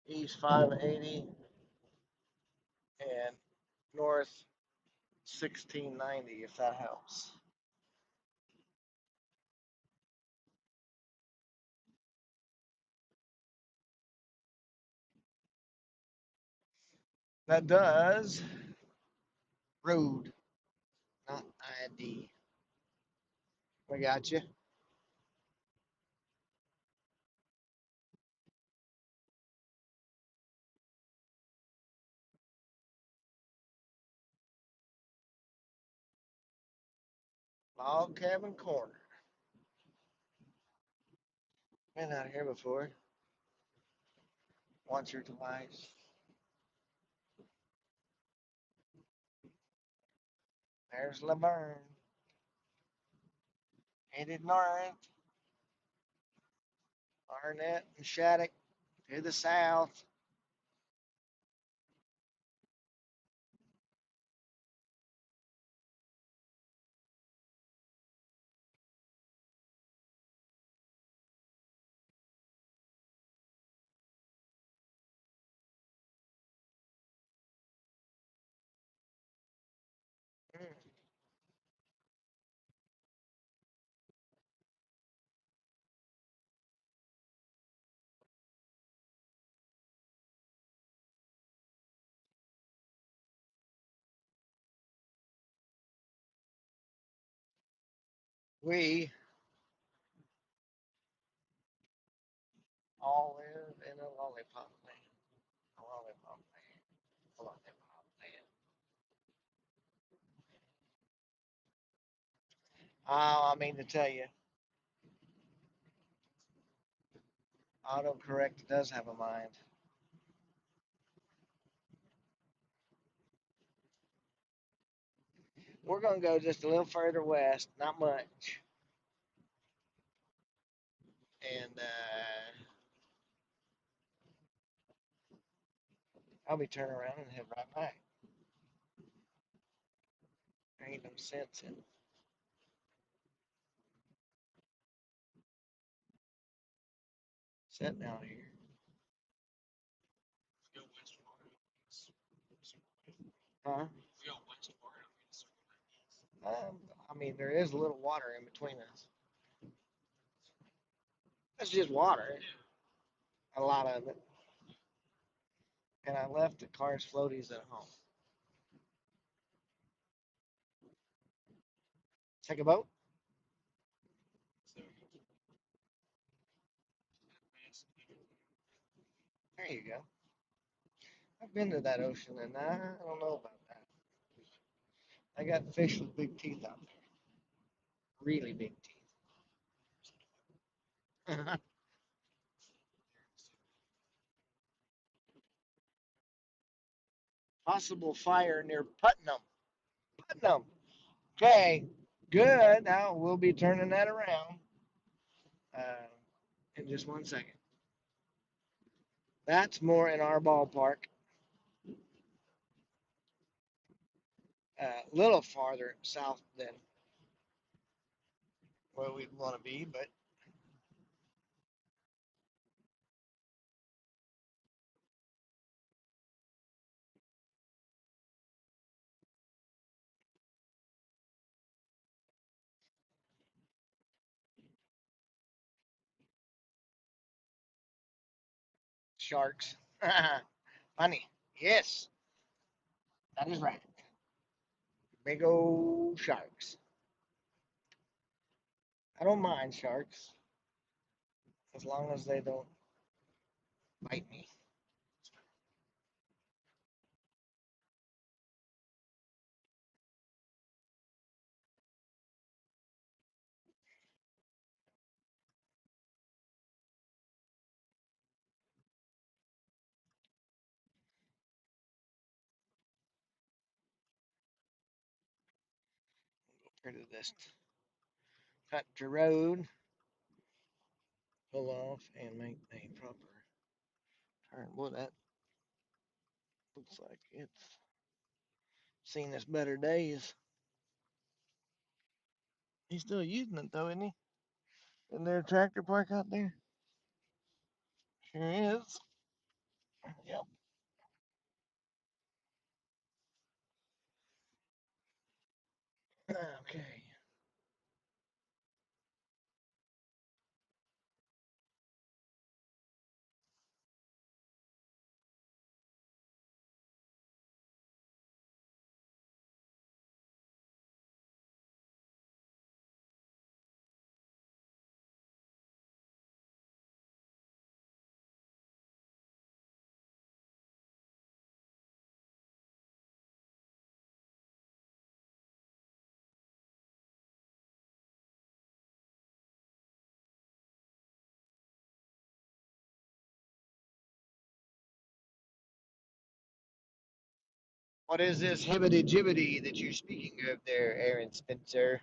East 580 and north 1690, if that helps. That does road, not ID. We got you. Log cabin corner. Been out here before, once or twice. There's Laverne, headed north. Arnett and Shattuck to the south. Mm. We all live in a lollipop land. A lollipop land. A lollipop land. Oh, I mean to tell you, Autocorrect does have a mind. We're going to go just a little further west, not much. And I'll be turning around and head right back. There ain't no sense in sitting out here. Huh? I mean, there is a little water in between us. That's just water, a lot of it. And I left the car's floaties at home. Take a boat? There you go. I've been to that ocean and I don't know about that. I got fish with big teeth out there. Really big teeth. Possible fire near Putnam. Putnam. Okay, good. Now we'll be turning that around uh, in just 1 second. That's more in our ballpark. A little farther south than where we'd want to be, but sharks. Funny. Yes, that is right. Big old sharks. I don't mind sharks as long as they don't bite me. Rid of this. Cut the road, pull off, and make a proper turn. Boy, that looks like it's seen its better days. He's still using it though, isn't he? Isn't there a tractor park out there? Sure is. Yep. Okay. What is this hibbity jibbity that you're speaking of there, Aaron Spencer?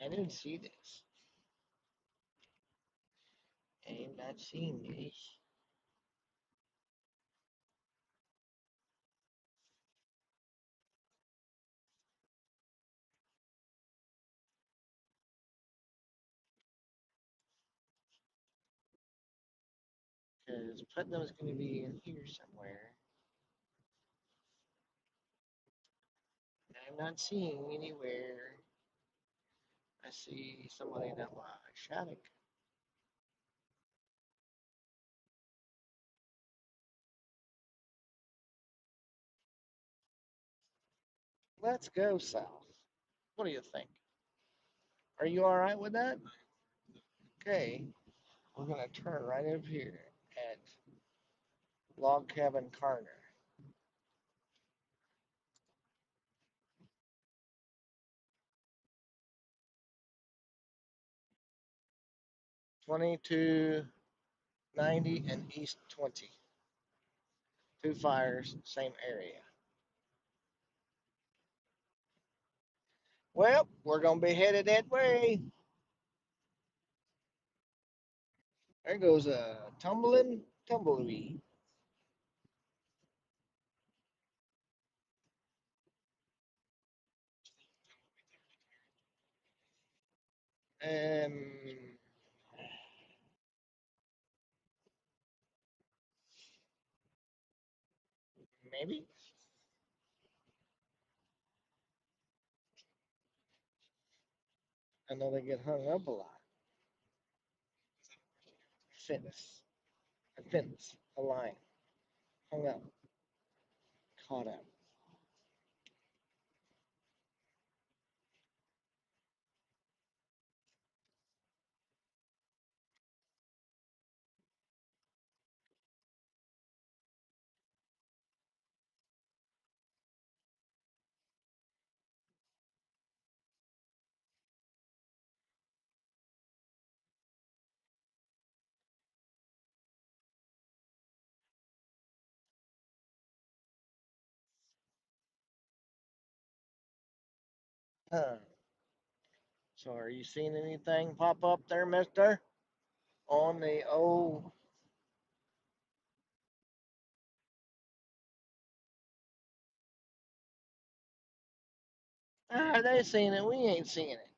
I didn't see this. I have not seen this. Because Putnam's going to be in here somewhere. I'm not seeing anywhere. I see somebody in that Shattuck. Let's go south. What do you think? Are you all right with that? Okay, we're gonna turn right over here at Log Cabin Corner. $22.90 and East 20. Two fires, same area. Well, we're gonna be headed that way. There goes a tumbling tumbleweed. Um, maybe. I know they get hung up a lot. Fence, a fence, a line, hung up, caught up. Huh. So, are you seeing anything pop up there, Mister? On the old. Ah, they seen it. We ain't seeing it.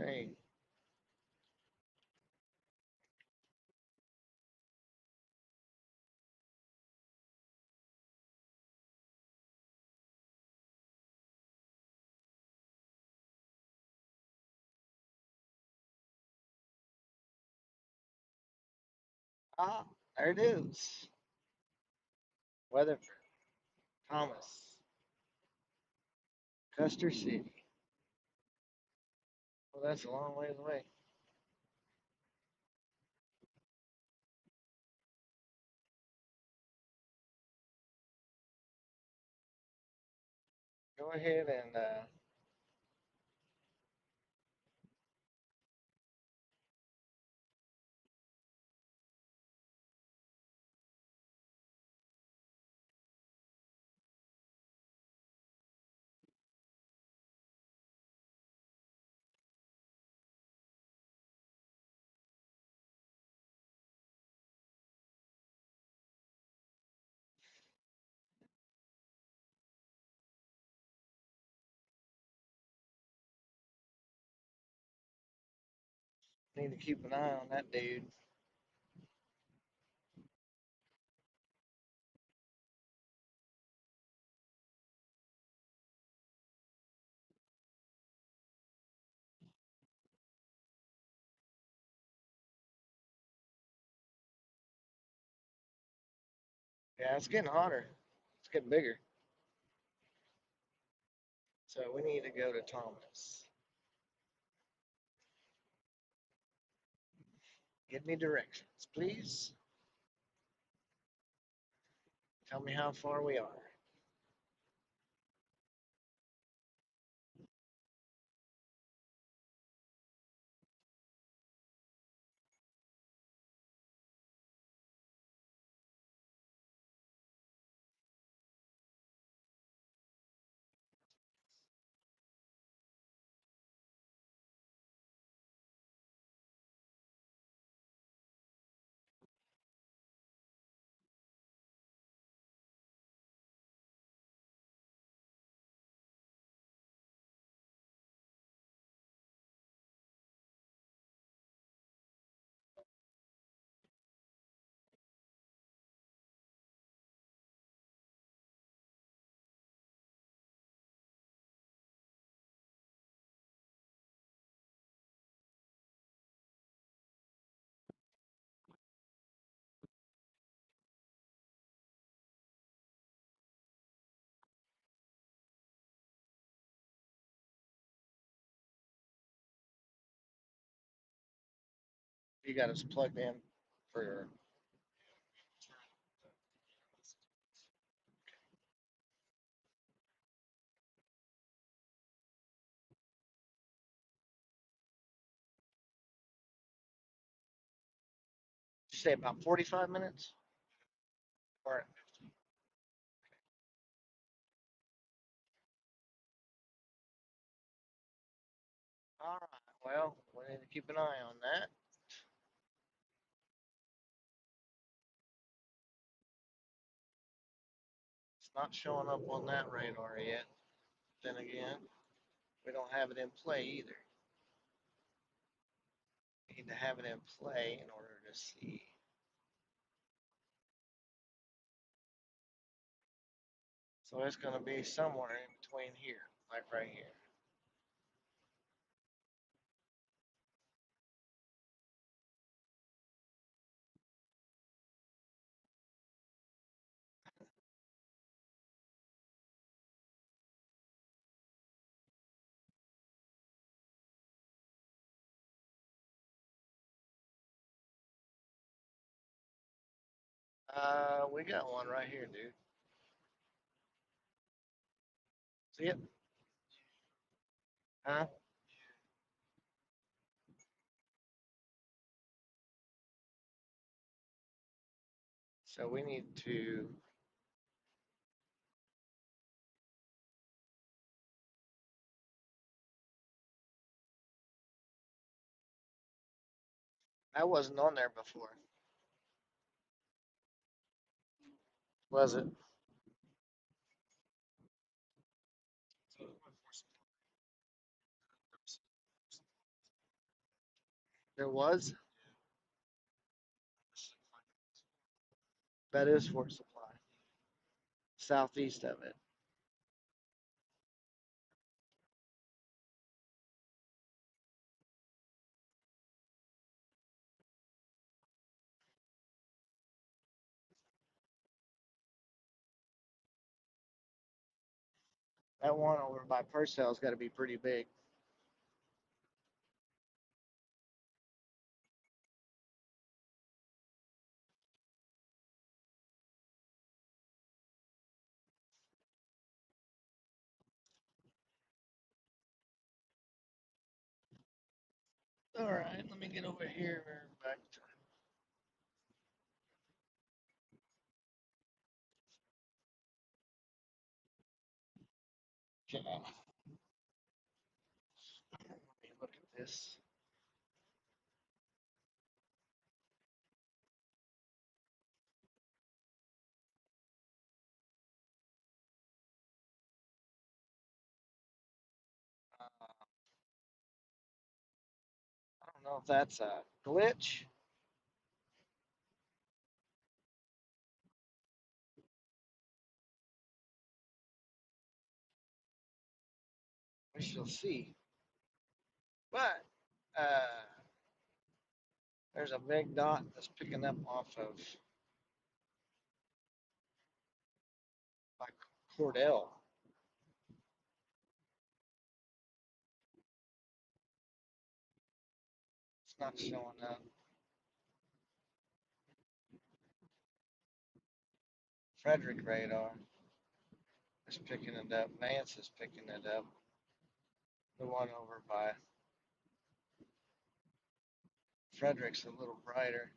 Hey, ah, there it is. Weatherford, Thomas, Custer City. Well, that's a long ways away. Go ahead and need to keep an eye on that dude. Yeah, it's getting hotter. It's getting bigger. So we need to go to Thomas. Give me directions, please. Tell me how far we are. You got us plugged in for. Did you say about 45 minutes? Or all right. Well, we need to keep an eye on that. It's not showing up on that radar yet. Then again, we don't have it in play either. We need to have it in play in order to see. So it's going to be somewhere in between here, like right here. We got one right here, dude. See it? Huh? So we need to. That wasn't on there before, was it? There was. That is for supply. Southeast of it. That one over by Purcell's got to be pretty big. All right, let me get over here. Back to. Okay. Let me look at this. I don't know if that's a glitch. We shall see. But there's a big dot that's picking up off of by Cordell. It's not showing up. Frederick radar is picking it up. Vance is picking it up. The one over by Frederick's a little brighter.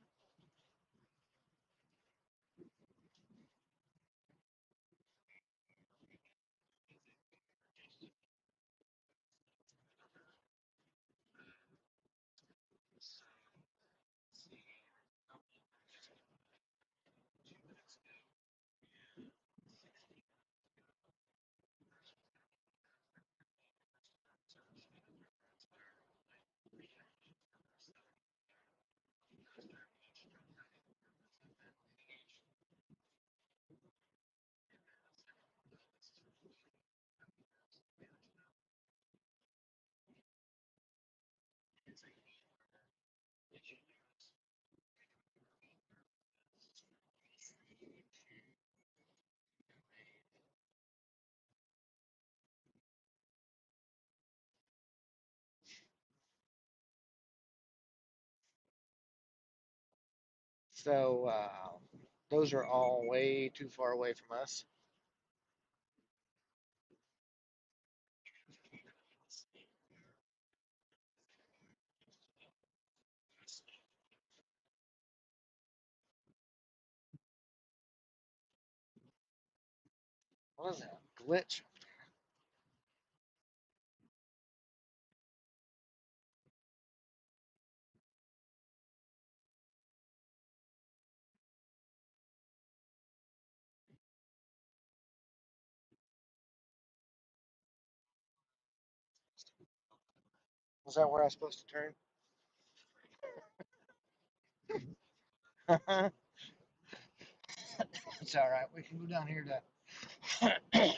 So those are all way too far away from us. What is that? Glitch? Was that where I was supposed to turn? It's all right. We can go down here to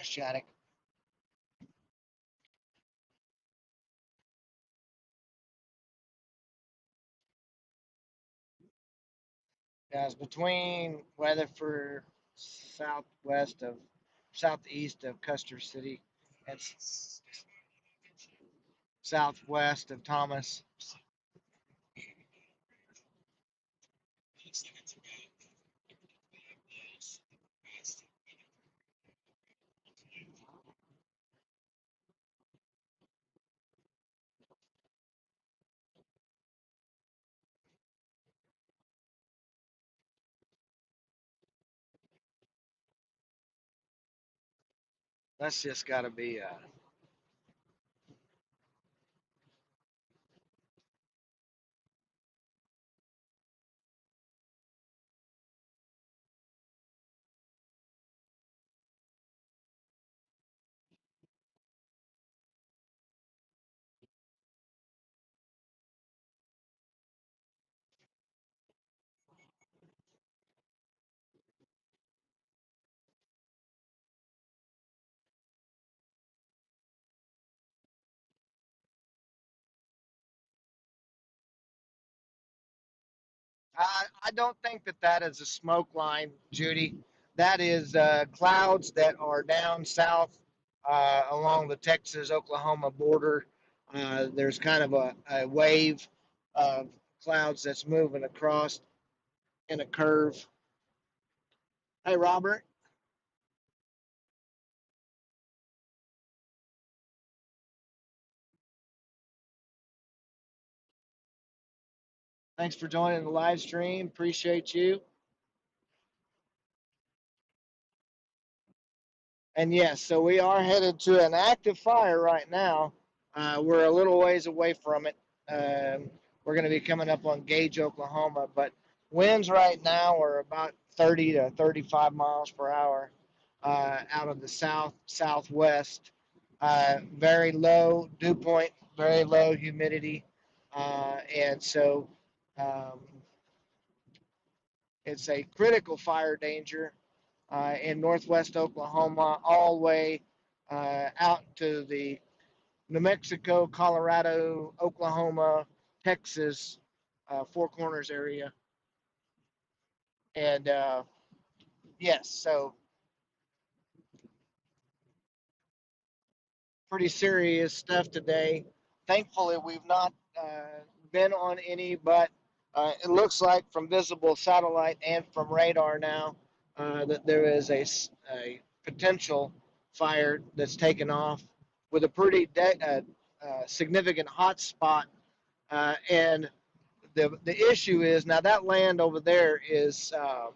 Shattuck. Yeah, it's between Weatherford, southwest of, southeast of Custer City, and southwest of Thomas. That's just got to be. I don't think that that is a smoke line, Judy. That is clouds that are down south along the Texas-Oklahoma border. There's kind of a wave of clouds that's moving across in a curve. Hey, Robert, thanks for joining the live stream. Appreciate you. And yes, so we are headed to an active fire right now. We're a little ways away from it. We're going to be coming up on Gage, Oklahoma, but winds right now are about 30 to 35 miles per hour out of the southwest. Very low dew point, very low humidity, and so um, it's a critical fire danger in northwest Oklahoma, all the way out to the New Mexico, Colorado, Oklahoma, Texas, Four Corners area. And yes, so pretty serious stuff today. Thankfully, we've not been on any, but it looks like from visible satellite and from radar now that there is a potential fire that's taken off with a pretty significant hot spot. And the issue is now that land over there is uh,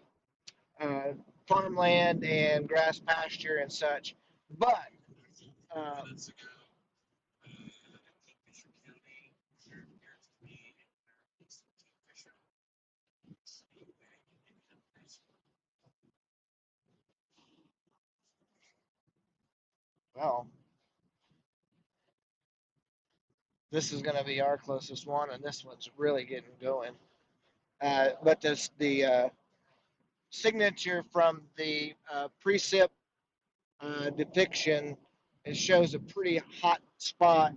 farmland and grass pasture and such. But uh, well, this is going to be our closest one, and this one's really getting going. But the signature from the precip depiction, it shows a pretty hot spot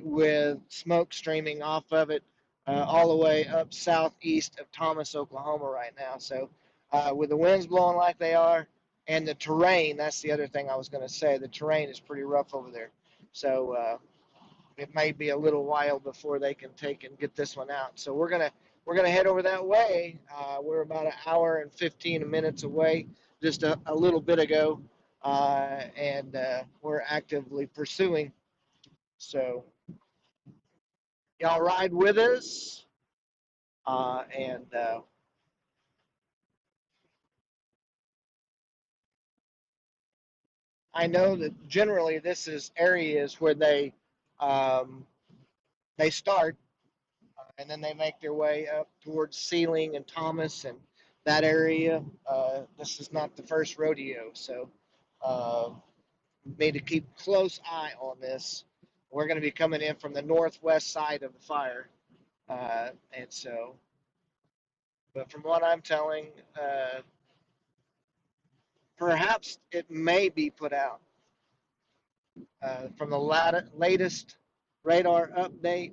with smoke streaming off of it all the way up southeast of Thomas, Oklahoma right now. So with the winds blowing like they are and the terrain, that's the other thing I was going to say. The terrain is pretty rough over there. So it may be a little while before they can take and get this one out. So we're going to we're going to head over that way. We're about an hour and 15 minutes away, just a little bit ago, and we're actively pursuing. So, y'all ride with us, and I know that generally this is areas where um, they start, and then they make their way up towards Sealing and Thomas and that area. This is not the first rodeo, so uh, need to keep close eye on this. We're going to be coming in from the northwest side of the fire, and so. But from what I'm telling, perhaps it may be put out. From the latest radar update,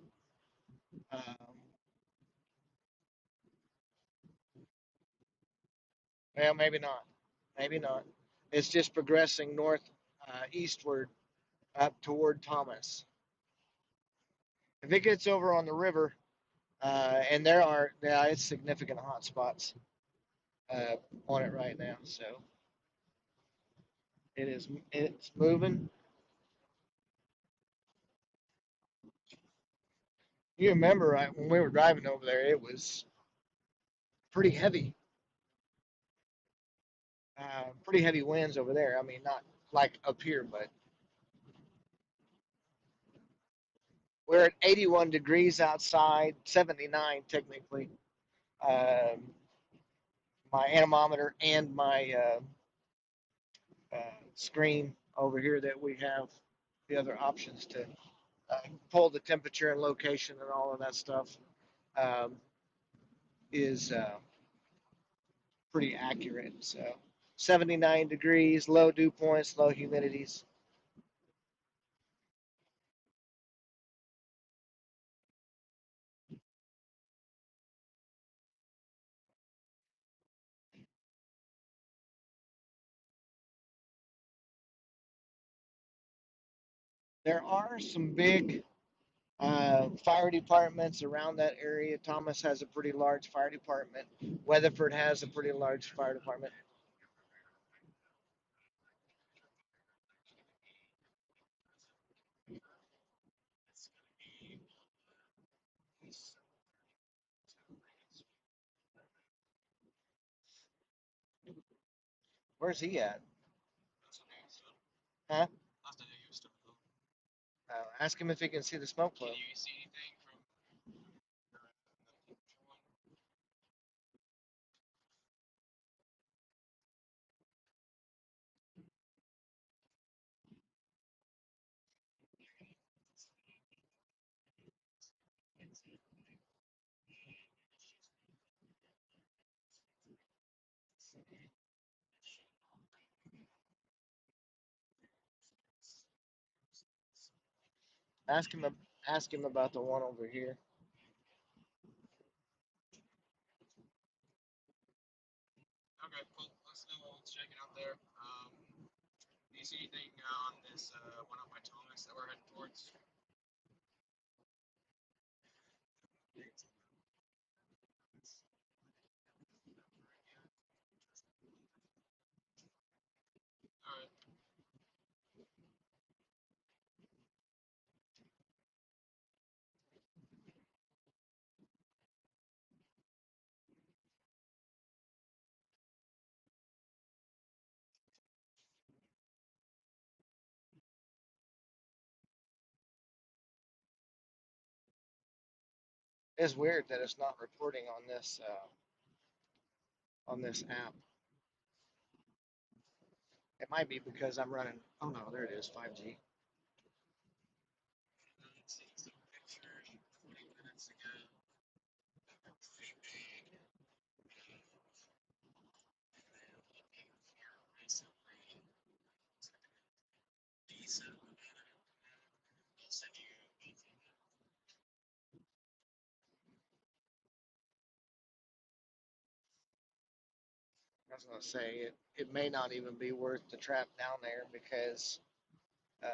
well, maybe not. Maybe not. It's just progressing north, eastward, up toward Thomas. If it gets over on the river, and yeah, it's significant hot spots on it right now. So it's moving. You remember, right, when we were driving over there, it was pretty heavy, pretty heavy winds over there. I mean, not like up here, but we're at 81 degrees outside, 79 technically. Um, my anemometer and my screen over here that we have the other options to pull the temperature and location and all of that stuff um, is pretty accurate. So 79 degrees, low dew points, low humidities. There are some big fire departments around that area. Thomas has a pretty large fire department. Weatherford has a pretty large fire department. Where's he at? Huh? Ask him if he can see the smoke plume. Ask him. Ask him about the one over here. It's weird that it's not reporting on this app. It might be because I'm running. Oh no, there it is, 5G. I was gonna say it may not even be worth the trap down there because uh,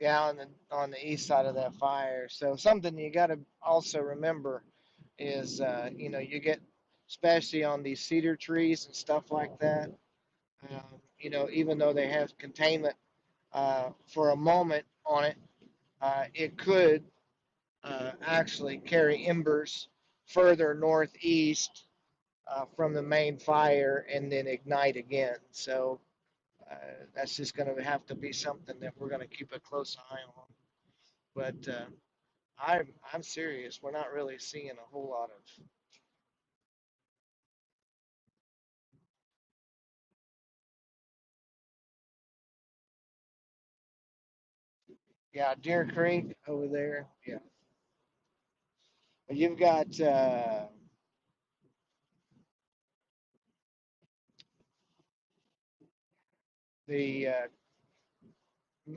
Yeah, on the east side of that fire. So something you got to also remember is, you get, especially on these cedar trees and stuff like that. Even though they have containment for a moment on it, it could actually carry embers further northeast from the main fire and then ignite again. So that's just going to have to be something that we're going to keep a close eye on. But I'm serious. We're not really seeing a whole lot of, yeah, Deer Creek over there. Yeah, but you've got the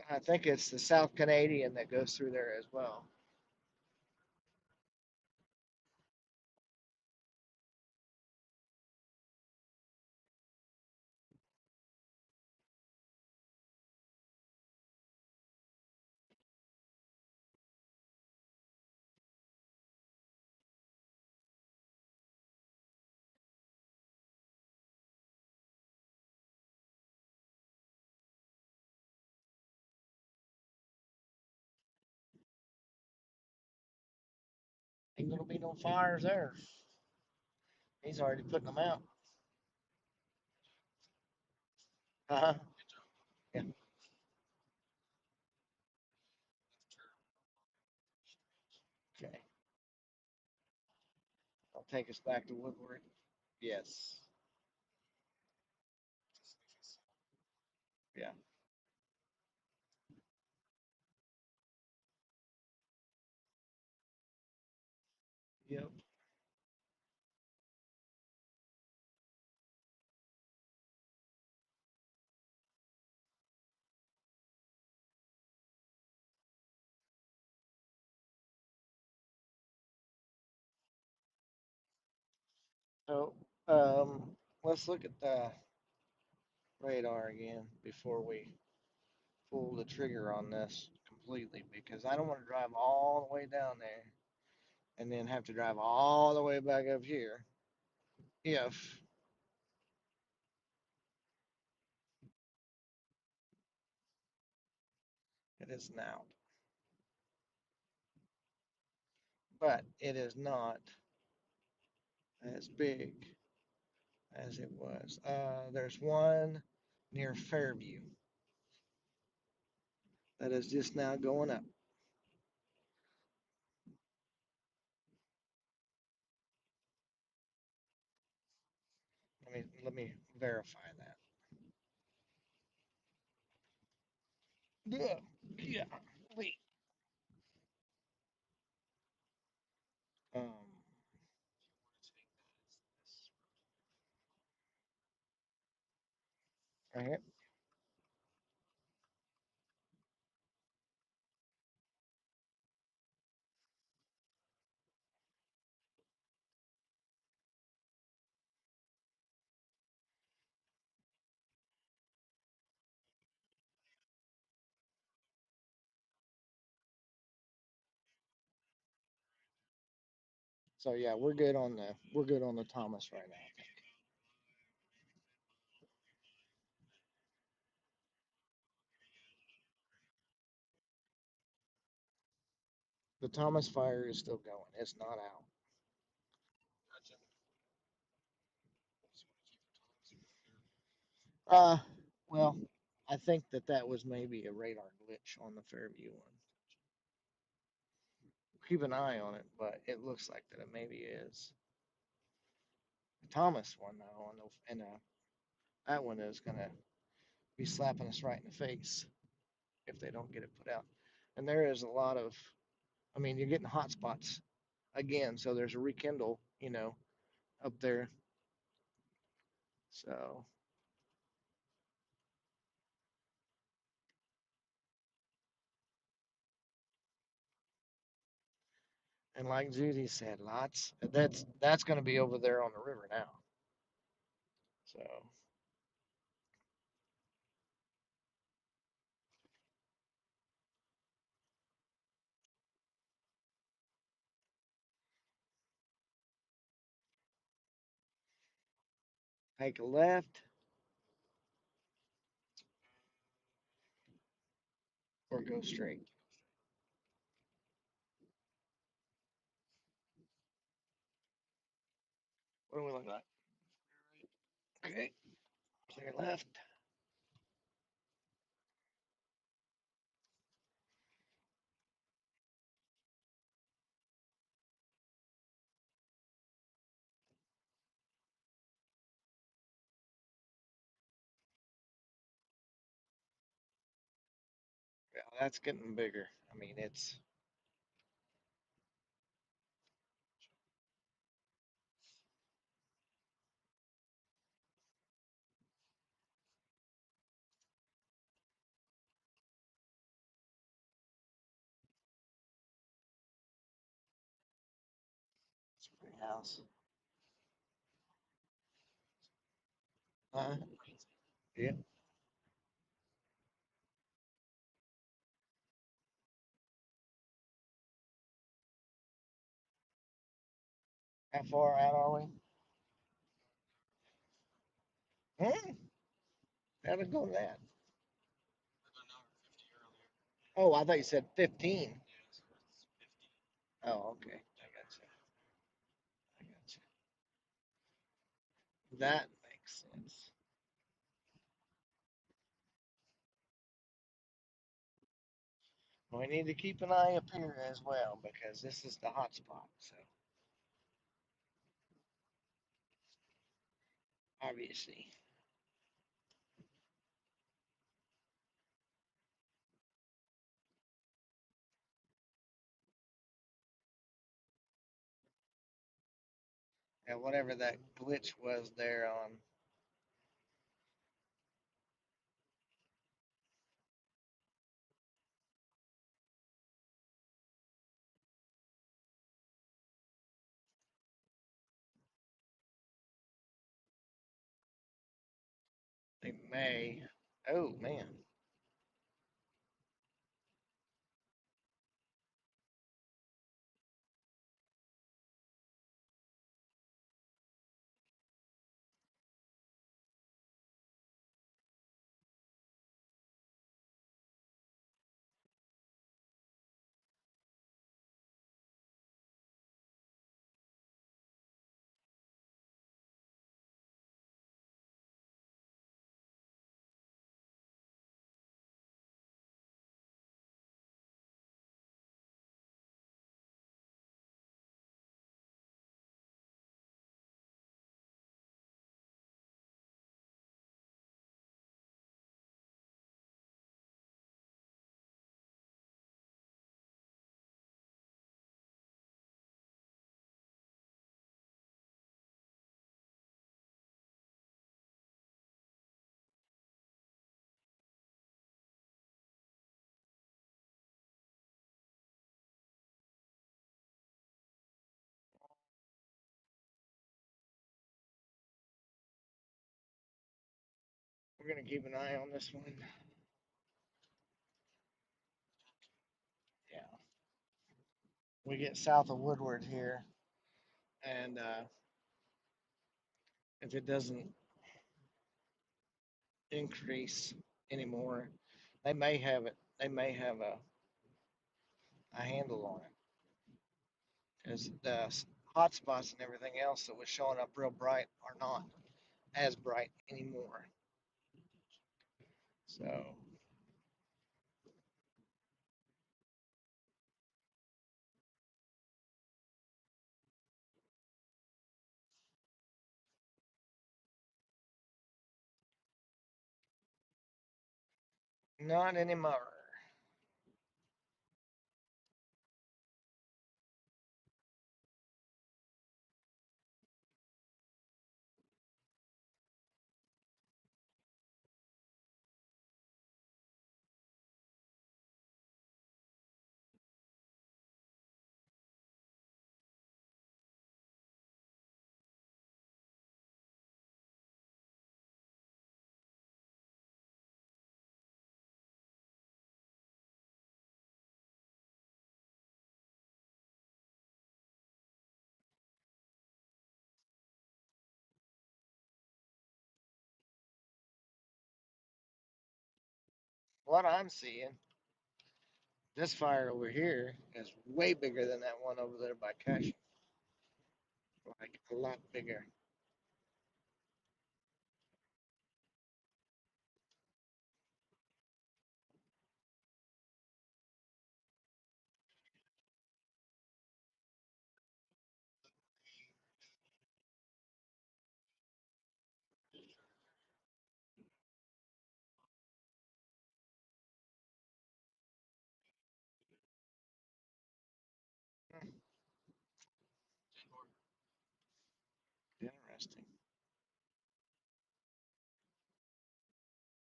I think it's the South Canadian that goes through there as well. Ain't gonna be no fires there. He's already putting them out. Uh-huh. Yeah. Okay. I'll take us back to Woodward. Yes. Yeah. Yep. So, let's look at the radar again before we pull the trigger on this completely because I don't want to drive all the way down there and then have to drive all the way back up here if it is now. But it is not as big as it was. There's one near Fairview that is just now going up. Let me verify that. Yeah, yeah. Wait. Um, right here. So yeah, we're good on the Thomas right now. The Thomas fire is still going. It's not out. Uh, well, I think that was maybe a radar glitch on the Fairview one. Keep an eye on it, but it looks like that it maybe is. The Thomas one though, and that one is gonna be slapping us right in the face if they don't get it put out. And there is a lot of, I mean, you're getting hot spots again, so there's a rekindle, up there. So, and like Judy said, lots. That's going to be over there on the river now. So, Take a left or go straight. What do we look like? Okay, clear left. Yeah, that's getting bigger. I mean, it's a pretty house. Uh, yeah. How far out are we? Hmm? How'd it go that? Oh, I thought you said 15. Oh, okay. I got you. I got you. That makes sense. We need to keep an eye up here as well because this is the hot spot. So obviously, yeah, whatever that glitch was there on, they may. Oh man, we're gonna keep an eye on this one. Yeah, we get south of Woodward here, and if it doesn't increase anymore, they may have it. They may have a handle on it because the hot spots and everything else that was showing up real bright are not as bright anymore. So not anymore. what I'm seeing, this fire over here is way bigger than that one over there by Cash. Like a lot bigger. Hmm, interesting.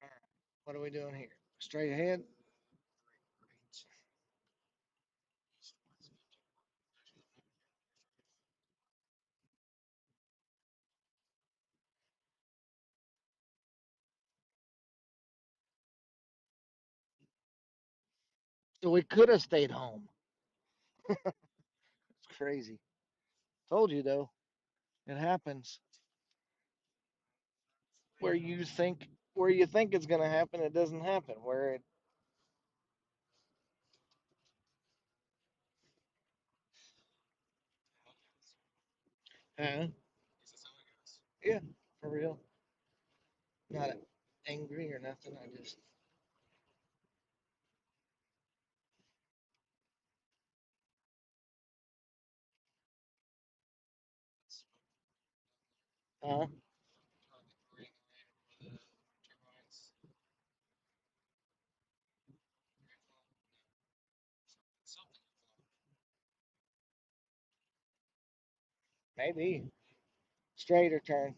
All right. What are we doing here? Straight ahead? So we could have stayed home. It's crazy. Told you though, it happens. Where you think where you think it's gonna happen, it doesn't happen. Where it yeah, for real. Not angry or nothing. I just uh maybe. Straight or turn.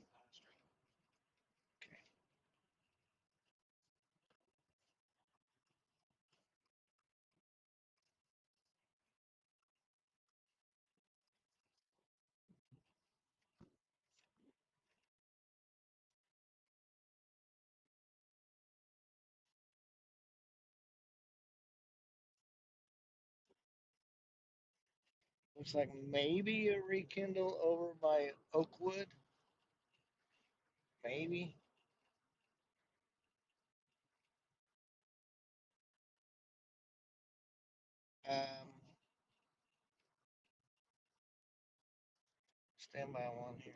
Looks like maybe a rekindle over by Oakwood. Maybe. Um, stand by one here.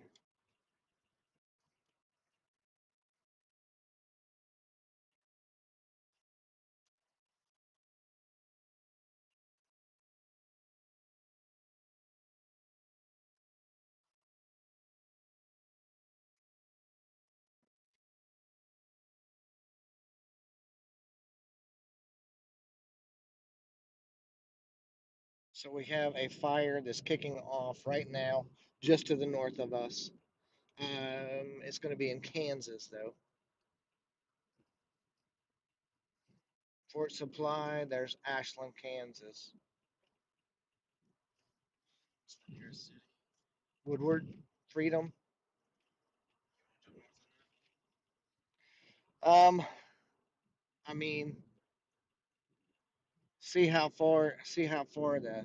So we have a fire that's kicking off right now, just to the north of us. It's going to be in Kansas though. Fort Supply. There's Ashland, Kansas. Woodward, Freedom. Um, I mean, see how far the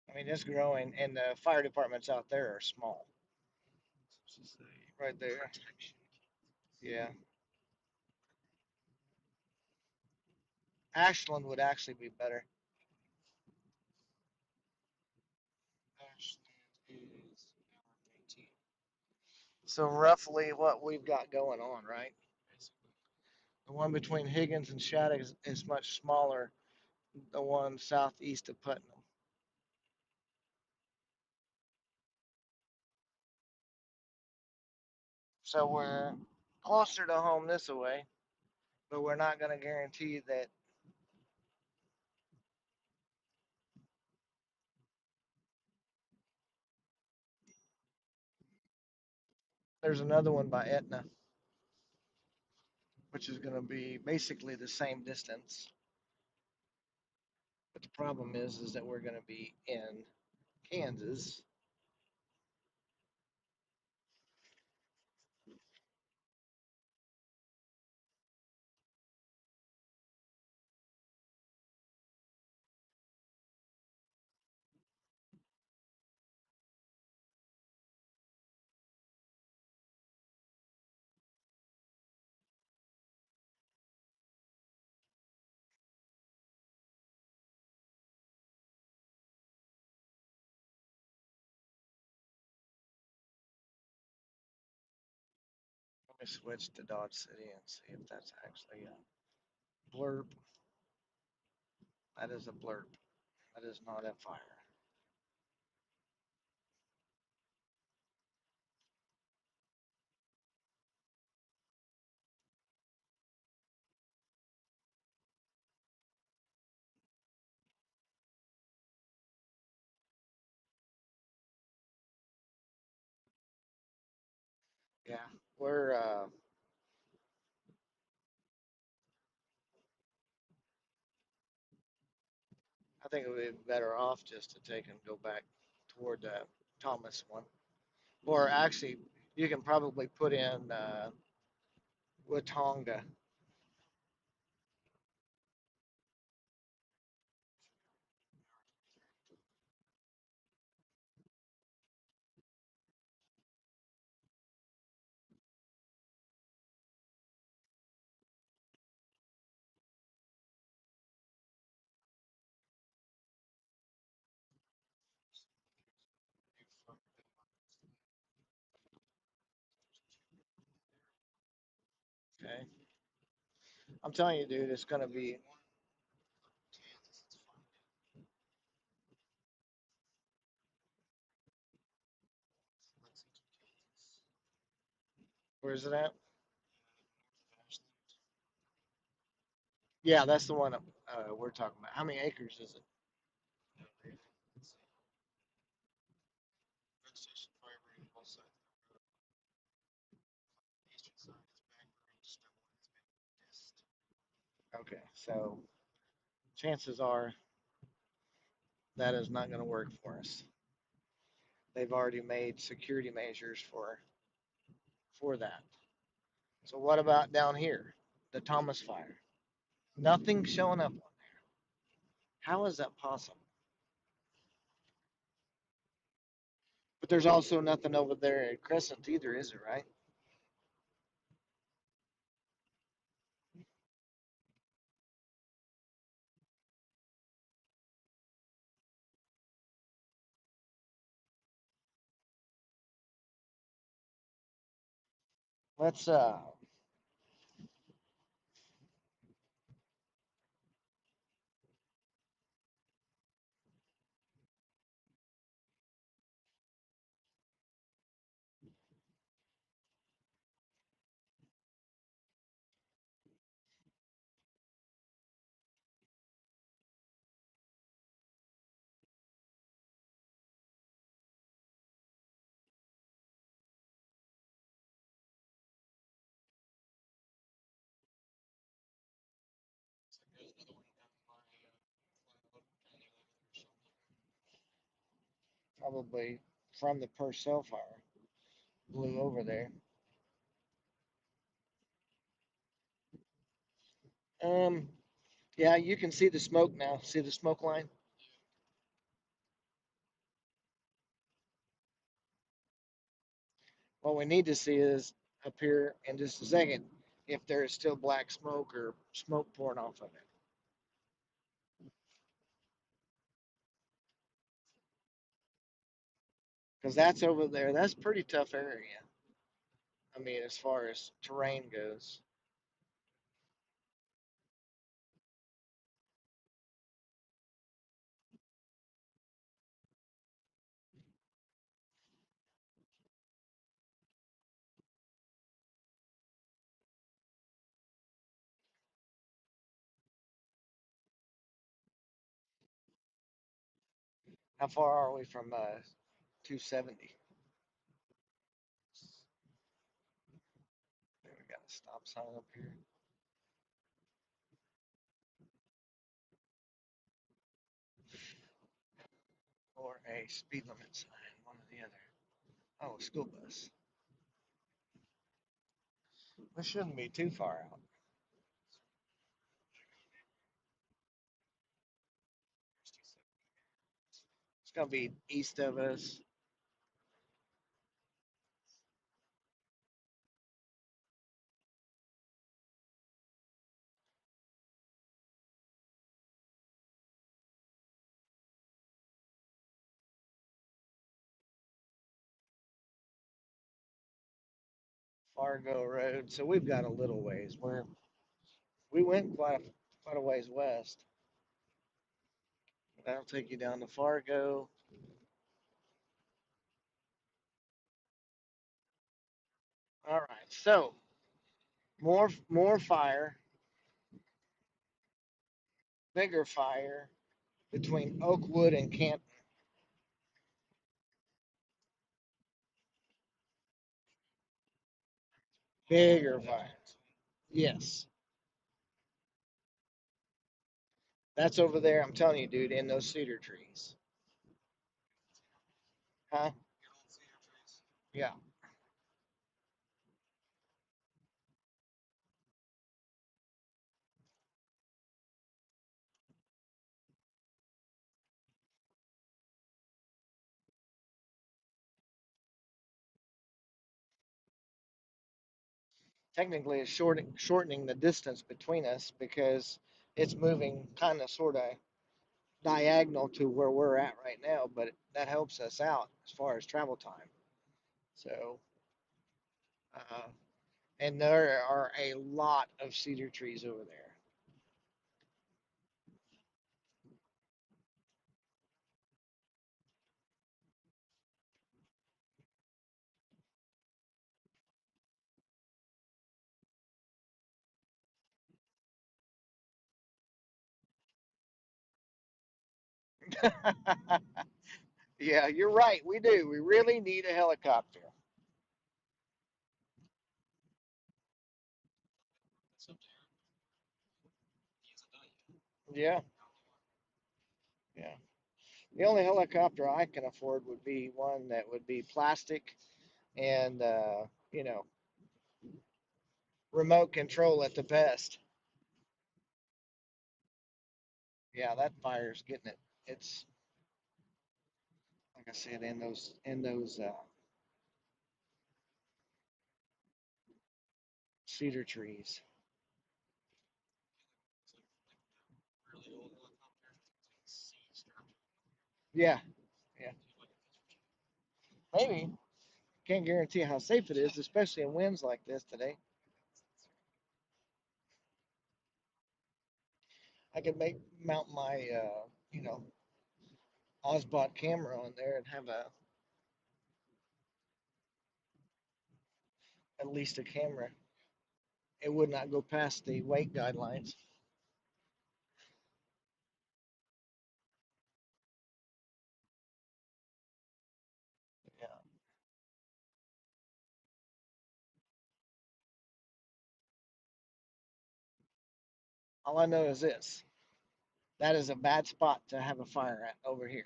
I mean, it's growing, and the fire departments out there are small. Right there. Yeah. Ashland would actually be better. So roughly what we've got going on, right? The one between Higgins and Shattuck is much smaller. The one southeast of Putnam. So we're closer to home this way, but we're not going to guarantee that there's another one by Etna, which is going to be basically the same distance. But the problem is that we're going to be in Kansas. Let me switch to Dodge City and see if that's actually a blurb. That is a blurb. That is not a fire. Yeah, we're. I think it would be better off just to take and go back toward the Thomas one, or actually, you can probably put in Watonga. Okay, I'm telling you, dude, it's gonna be. Where is it at? Yeah, that's the one we're talking about. How many acres is it? Okay, so chances are that is not going to work for us. They've already made security measures for that. So what about down here, the Thomas Fire? Nothing showing up on there. How is that possible? But there's also nothing over there at Crescent either, is it? Right? Let's probably from the Purcell Fire blew over there. Um, yeah, you can see the smoke now. See the smoke line? What we need to see is up here in just a second if there is still black smoke or smoke pouring off of it. Because that's over there. That's pretty tough area. I mean, as far as terrain goes. How far are we from 270? There we got a stop sign up here. Or a speed limit sign, one or the other. Oh, a school bus. We shouldn't be too far out. It's going to be east of us. Fargo Road. So we've got a little ways. We went quite a ways west. That'll take you down to Fargo. All right. So more fire, bigger fire between Oakwood and Canton. Bigger fire. Yes. That's over there. I'm telling you, dude, in those cedar trees. Huh? Yeah. Technically, it's shortening the distance between us because it's moving kind of sort of diagonal to where we're at right now, but that helps us out as far as travel time. So, uh, and there are a lot of cedar trees over there. Yeah, you're right. We do. We really need a helicopter. Yeah, yeah. The only helicopter I can afford would be one that would be plastic and, you know, remote control at the best. Yeah, that fire's getting it. It's like I said in those cedar trees. Yeah, yeah. Maybe. Can't guarantee how safe it is, especially in winds like this today. I could mount my Osbot camera on there and have a at least a camera. It would not go past the weight guidelines. Yeah. All I know is this: that is a bad spot to have a fire at over here.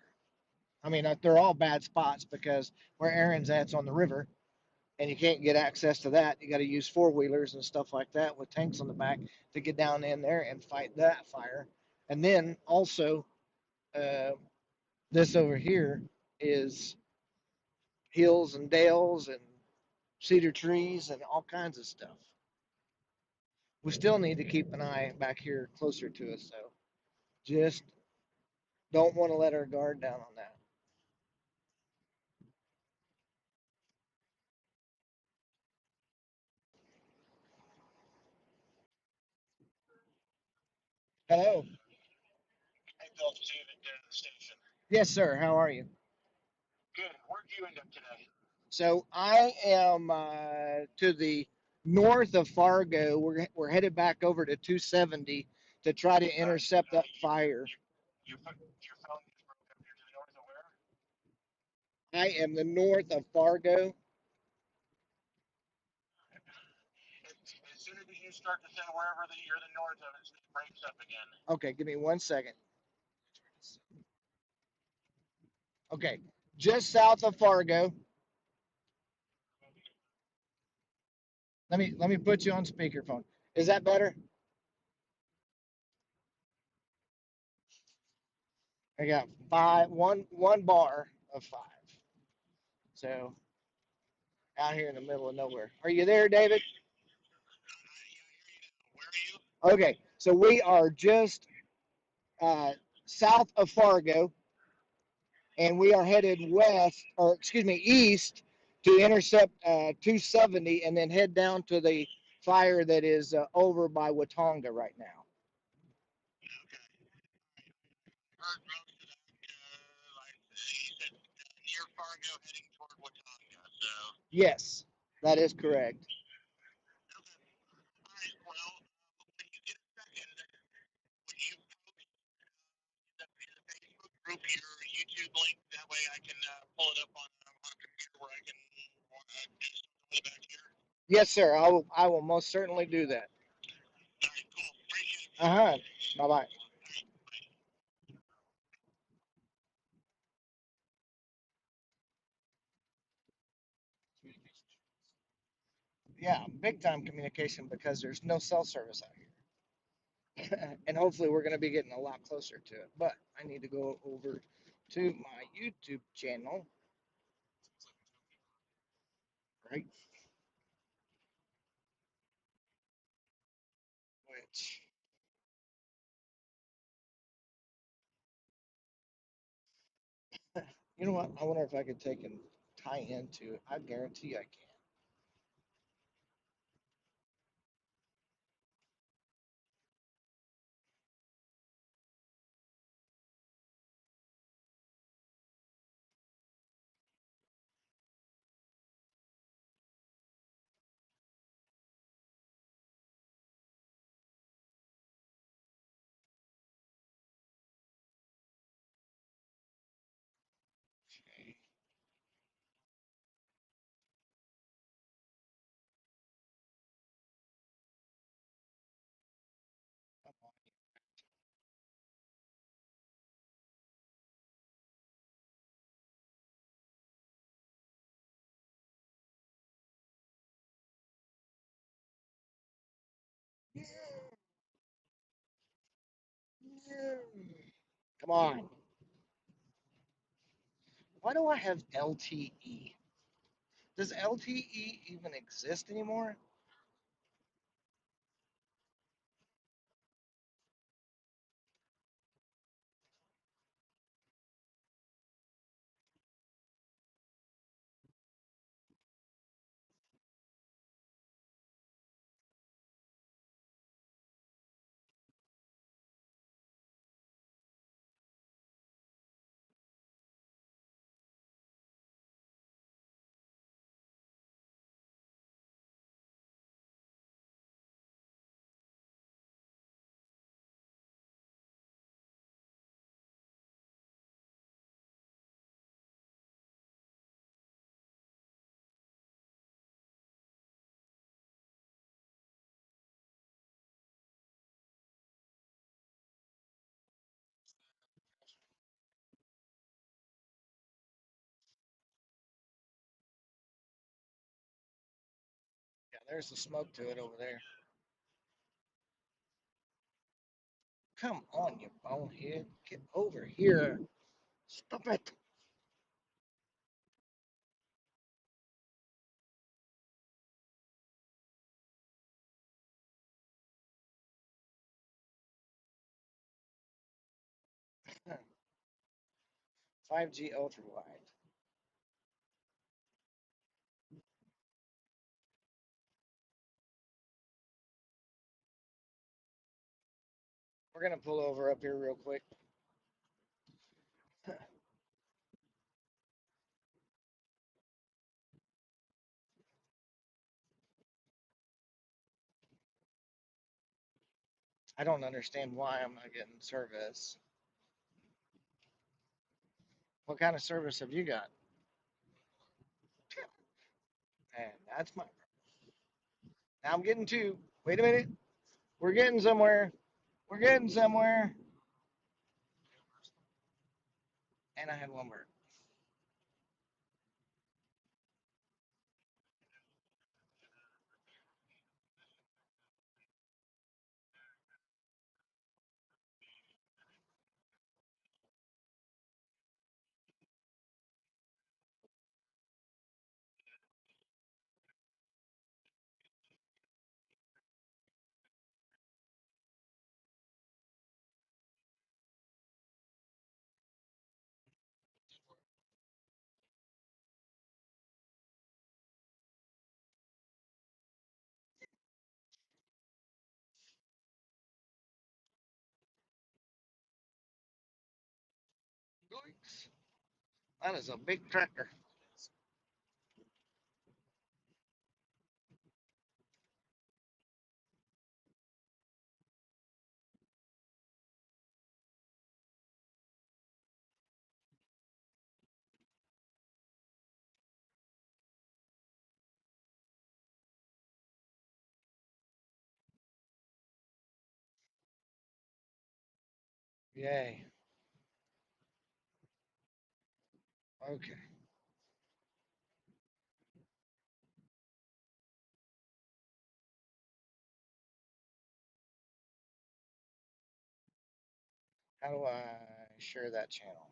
I mean, they're all bad spots because where Aaron's at's on the river, and you can't get access to that. You got to use four wheelers and stuff like that with tanks on the back to get down in there and fight that fire. And then also, uh, this over here is hills and dales and cedar trees and all kinds of stuff. We still need to keep an eye back here closer to us, though. Just don't want to let our guard down on that. Hello. Hey, Bill, it's David at the station. Yes, sir. How are you? Good. Where'd you end up today? So I am to the north of Fargo. We're headed back over to 270 to try to intercept that fire. Your phone just broke up. You're to the north of where? I am the north of Fargo. As soon as you start to say wherever you're the north of it, it breaks up again. Okay, give me 1 second. Okay, just south of Fargo. Let me put you on speakerphone. Is that better? I got one bar of five. So out here in the middle of nowhere. Are you there, David? Where are you? Okay, so we are just uh, south of Fargo, and we are headed west, or excuse me, east to intercept 270 and then head down to the fire that is over by Watonga right now. Heard most of that. Like you said, near Fargo, heading toward Watauga. So. Yes, that is correct. Okay. All right. Well, when you get a second, would you post the Facebook group your YouTube link? That way, I can pull it up on a computer where I can do something back here. Yes, sir. I will most certainly do that. All right. Cool. Appreciate it. Uh huh. Bye bye. All right. Bye. Yeah, big time communication because there's no cell service out here. And hopefully we're going to be getting a lot closer to it. But I need to go over to my YouTube channel, right? Which, you know what? I wonder if I could take and tie into it. I guarantee I can. Okay. Come on. Yeah. Yeah. Come on. Why do I have LTE? Does LTE even exist anymore? 'Cause yeah, there's the smoke to it over there. Come on, you bonehead. Get over here. Stop it. 5G ultra wide. We're gonna pull over up here real quick. I don't understand why I'm not getting service. What kind of service have you got? And that's my. Now I'm getting two. Wait a minute. We're getting somewhere. We're getting somewhere. And I had one word. That is a big tractor. Yay. Okay. How do I share that channel?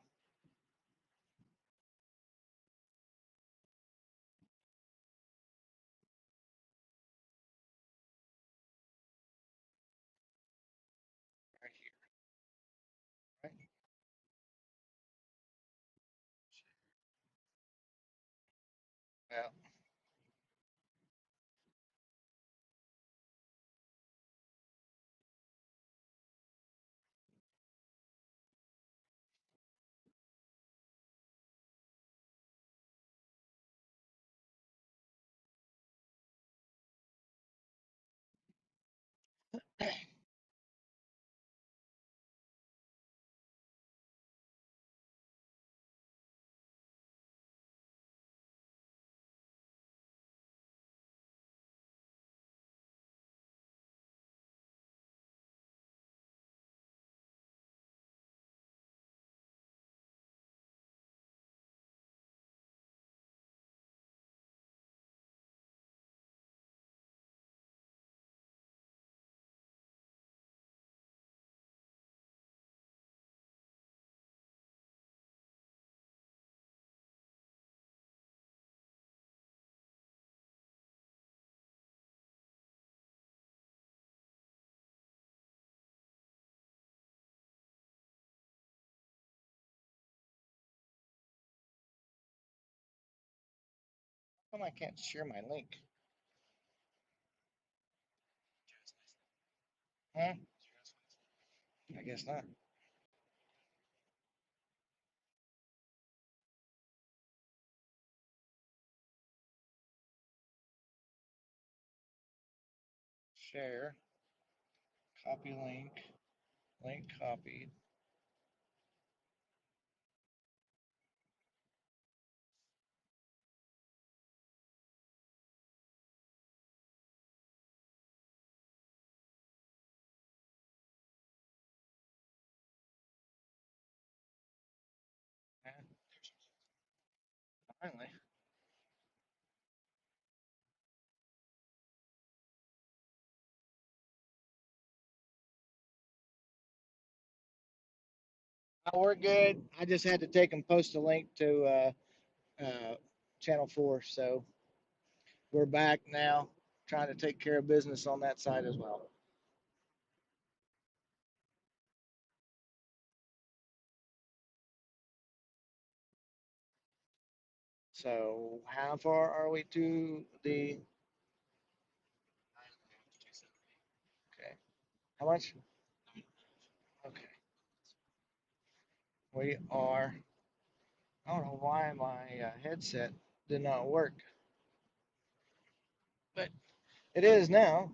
Right here, right? Well, how come I can't share my link? Huh? I guess not. Share, copy link, link copied. Yeah, finally. Oh, we're good. I just had to take and post a link to Channel 4. So we're back now, trying to take care of business on that side as well. So how far are we to the, okay, how much? Okay, we are, I don't know why my headset did not work, but it is now.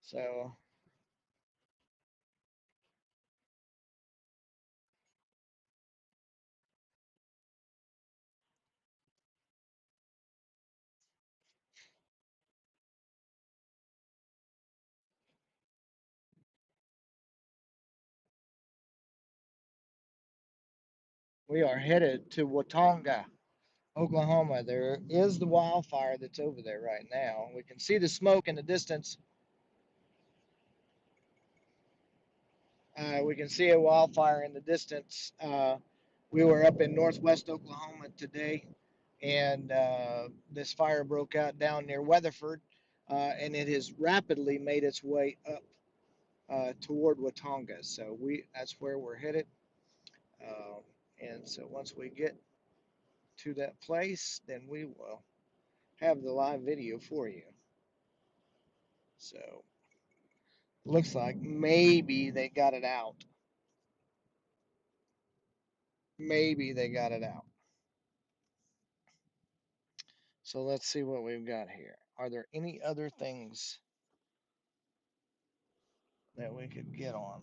So we are headed to Watonga, Oklahoma. There is the wildfire that's over there right now. We can see the smoke in the distance. We can see a wildfire in the distance. We were up in northwest Oklahoma today, and this fire broke out down near Weatherford, and it has rapidly made its way up toward Watonga. So that's where we're headed. Uh, and so once we get to that place, then we will have the live video for you. So looks like maybe they got it out. maybe they got it out. So let's see what we've got here. Are there any other things that we could get on?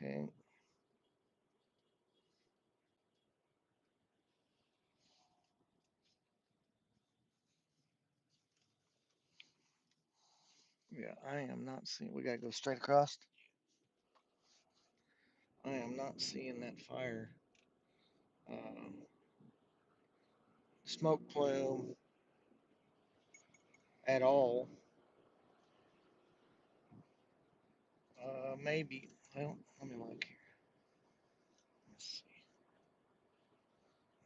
Okay. Yeah, I am not seeing. We got to go straight across. I am not seeing that fire. Um, Smoke plume at all. Maybe. Well, let me look here. Let's see.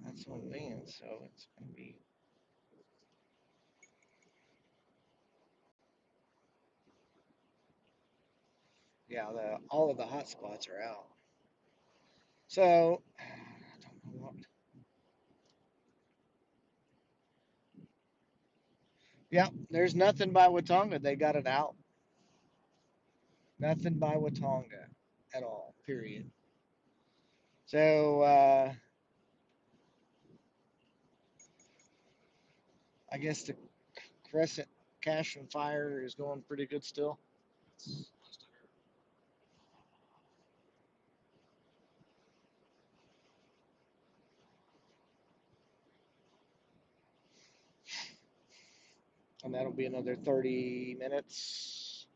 That's on van, so it's going to be. Yeah, all of the hot spots are out. So, I don't know what. Yeah, there's nothing by Watonga. They got it out. Nothing by Watonga at all, period. So, I guess the Crescent Cache and Fire is going pretty good still. And that'll be another 30 minutes.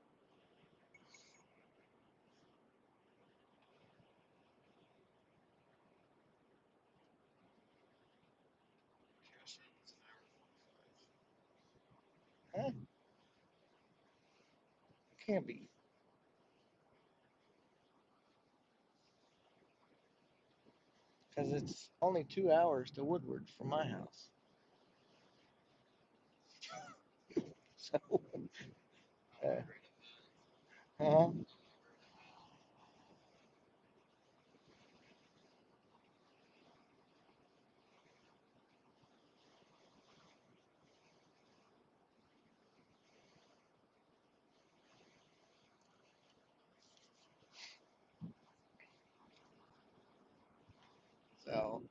Huh? Can't be. Because it's only 2 hours to Woodward from my house. So, uh, huh? So,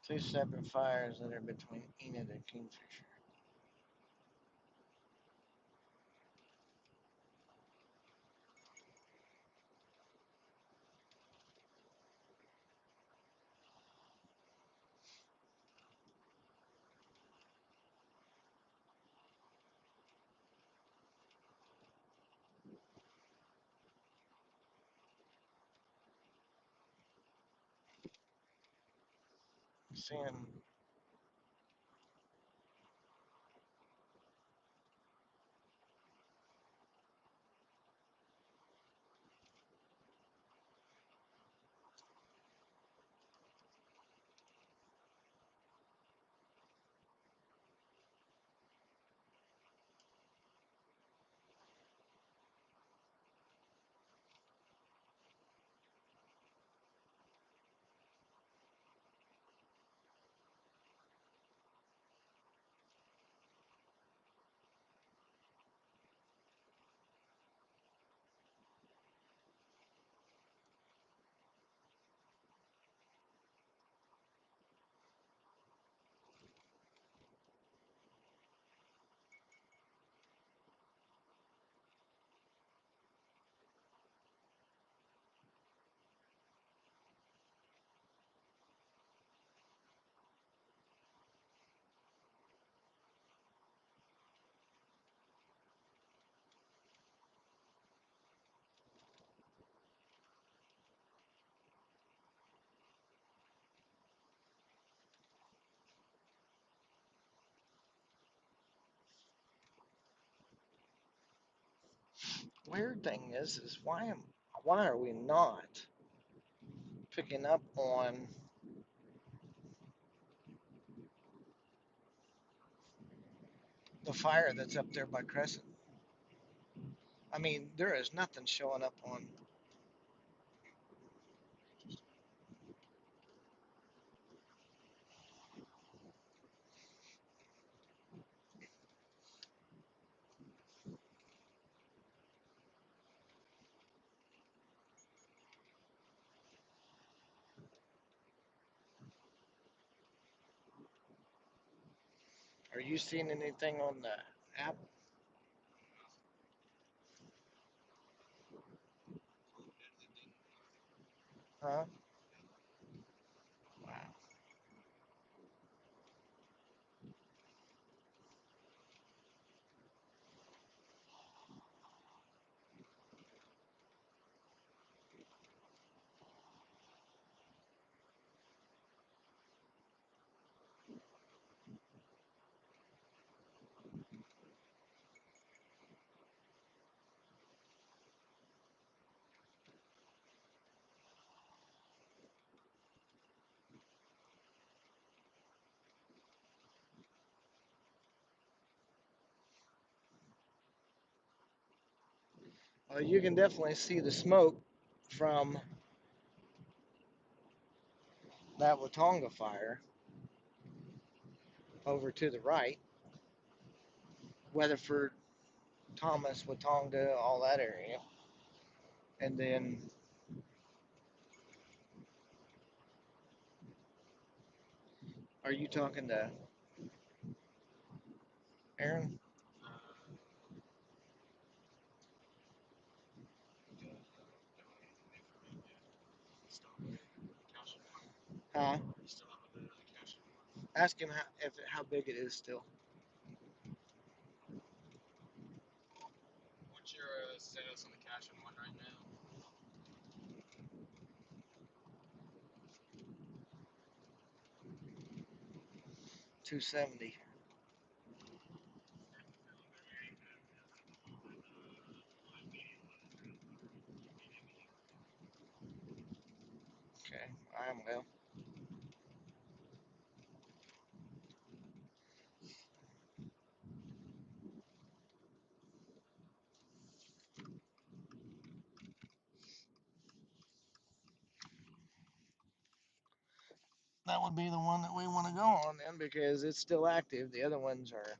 two separate fires that are between Enid and Kingfisher. Seeing, weird thing is why are we not picking up on the fire that's up there by Crescent? I mean, there is nothing showing up on. Are you seeing anything on the app? Huh? Wow. Well, you can definitely see the smoke from that Watonga fire over to the right. Weatherford, Thomas, Watonga, all that area. And then, are you talking to Aaron? Huh? Ask him how big it is still. What's your status on the cash in one right now? 270. Okay, I am well. That would be the one that we want to go on then because it's still active. The other ones are.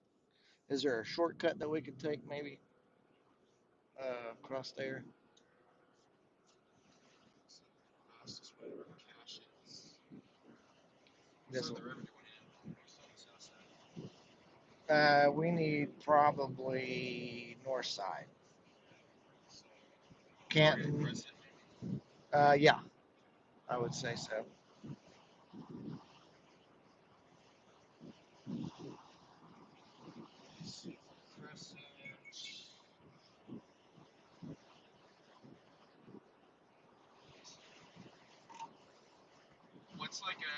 Is there a shortcut that we could take maybe across there? So the fastest way to cash is. This So the one. river going in north side and south side. We need probably north side. So Canton. Crescent. Yeah, I would say so. See Crescent. What's like a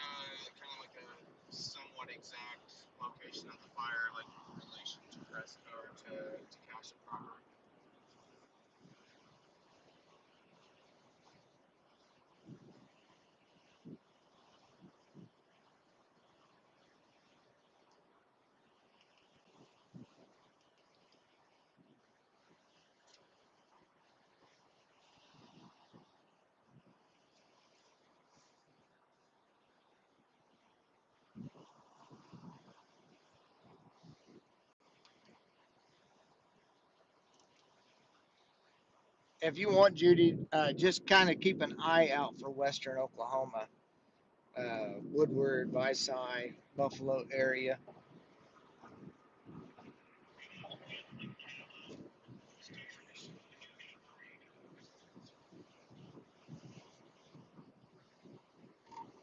kind of like a somewhat exact location of the fire, like in relation to Crescent or to Cache proper? If you want, Judy, just kind of keep an eye out for western Oklahoma, Woodward, Visay, Buffalo area.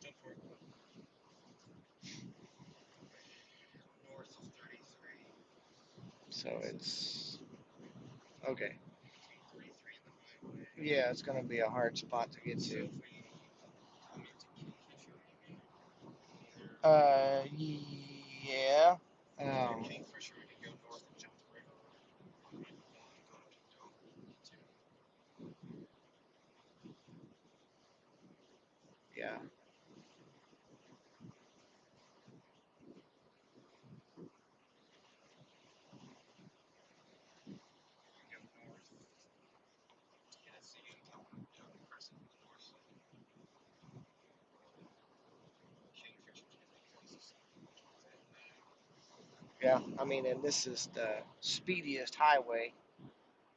Jump for it. North of 33. So it's okay. Between 33 and the highway. Yeah, it's going to be a hard spot to get So to. if we come into Kingfisher, maybe either Yeah. near Kingfisher, we can go north and jump the river. Or one go to Dover. Yeah, I mean, and this is the speediest highway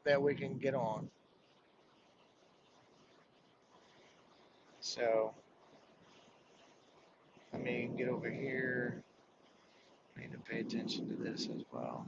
that we can get on. So, I mean, get over here. I need to pay attention to this as well.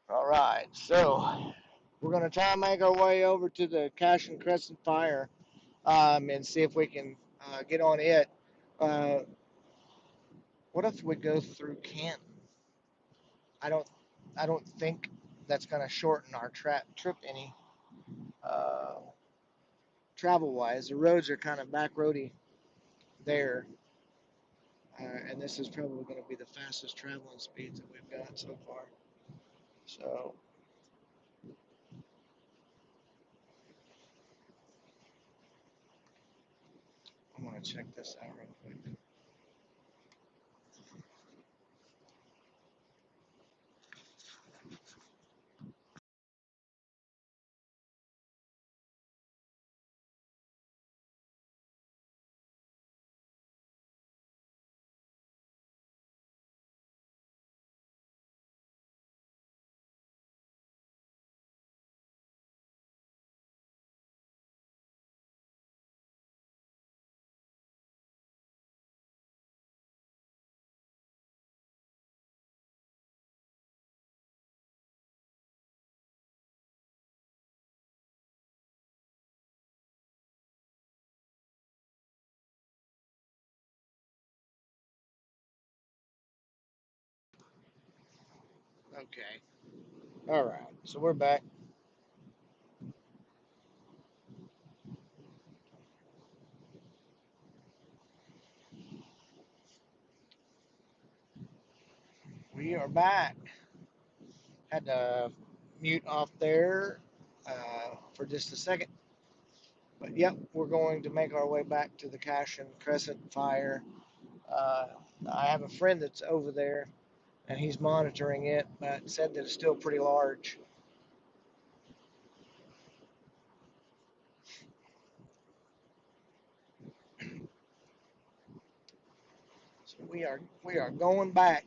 All right, so we're going to try and make our way over to the Cache and Crescent Fire and see if we can get on it. Uh, what if we go through Canton? I don't, I don't think that's going to shorten our trip any uh, travel wise. The roads are kind of back roady there, and this is probably going to be the fastest traveling speeds that we've got so far. So I'm going to check this out real quick. Okay. All right. So we're back. We are back. Had to mute off there for just a second. But yep, we're going to make our way back to the Cache and Crescent Fire. Uh, I have a friend that's over there, and he's monitoring it, but said that it's still pretty large. We are going back.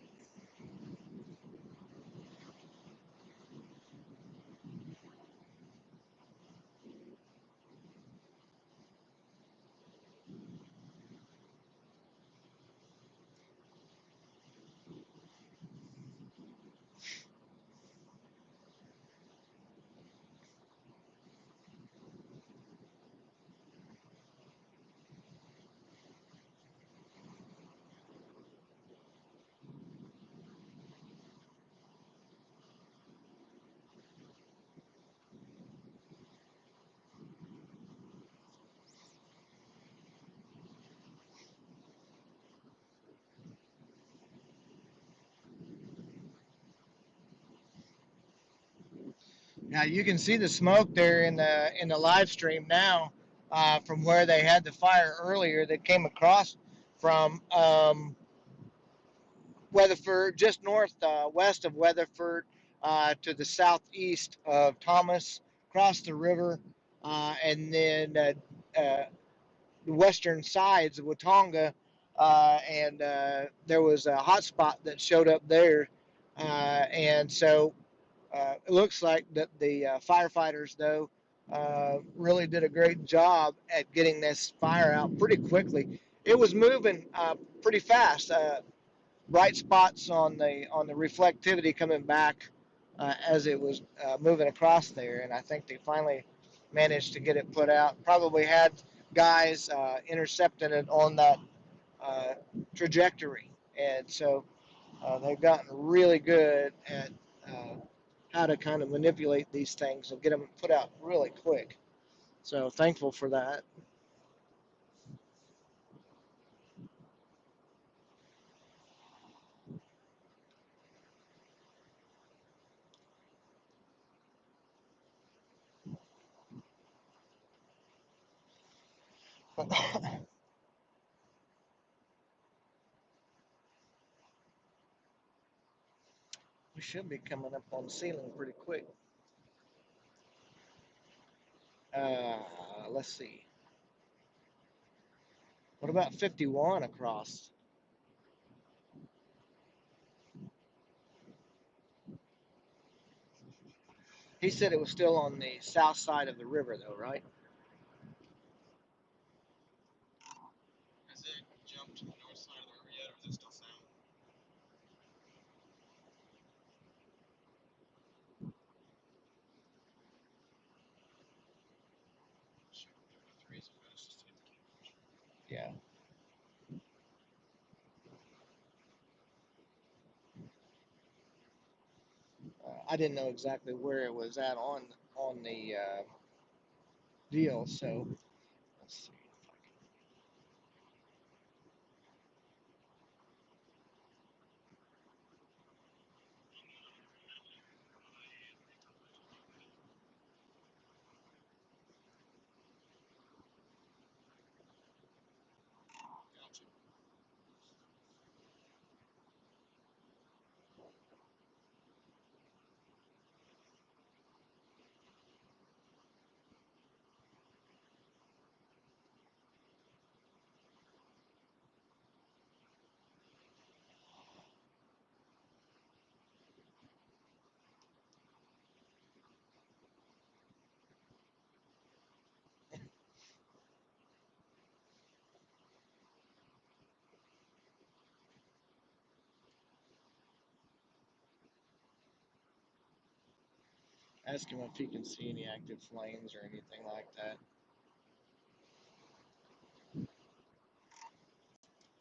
Now you can see the smoke there in the live stream now from where they had the fire earlier that came across from Weatherford, just north west of Weatherford to the southeast of Thomas, across the river, and then the western sides of Watonga, and there was a hot spot that showed up there, and so it looks like that the firefighters, though, really did a great job at getting this fire out pretty quickly. It was moving pretty fast. Bright spots on the reflectivity coming back as it was moving across there, and I think they finally managed to get it put out. Probably had guys intercepting it on that uh, trajectory, and so they've gotten really good at uh, how to kind of manipulate these things and get them put out really quick. So thankful for that. We should be coming up on the ceiling pretty quick. Let's see. What about 51 across? He said it was still on the south side of the river, though, right? Has it jumped to the north side of the river yet, or is it still south? Shoot, give it a 3 so fast just to hit the key. Yeah. I didn't know exactly where it was at on the deal, so let's see. Gotcha. Ask him if he can see any active flames or anything like that.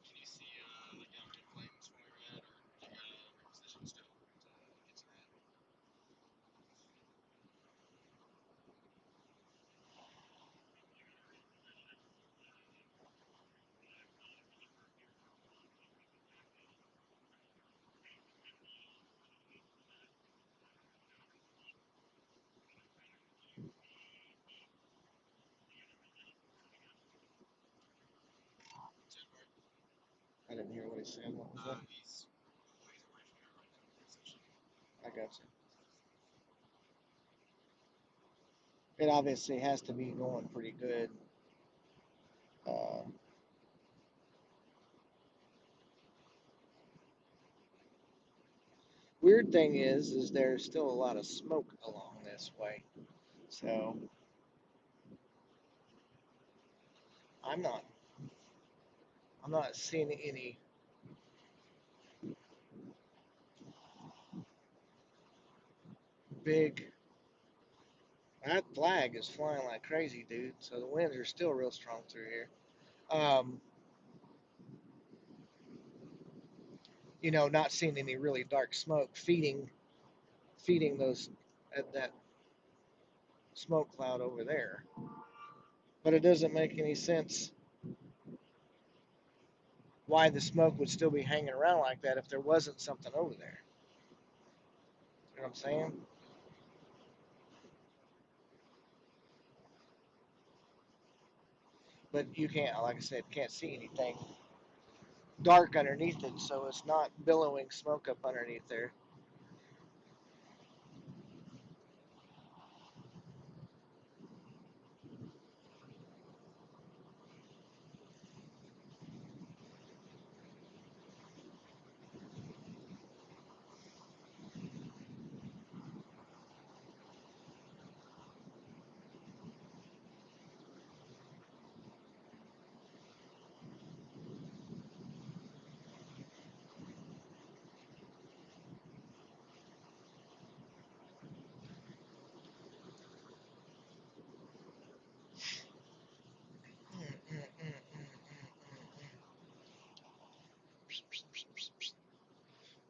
Can you see like active flames from where you're at, or you gotta reposition still to get to that? Edward, I didn't hear what he said. What was that? he's a ways away from your right now position. I got you. It obviously has to be going pretty good. Uh, Weird thing is there's still a lot of smoke along this way. So I'm not I'm not seeing any big. That flag is flying like crazy, dude. So the winds are still real strong through here. Um, not seeing any really dark smoke feeding those that smoke cloud over there. But it doesn't make any sense why the smoke would still be hanging around like that if there wasn't something over there. You know what I'm saying? But you can't, like I said, can't see anything dark underneath it, so it's not billowing smoke up underneath there.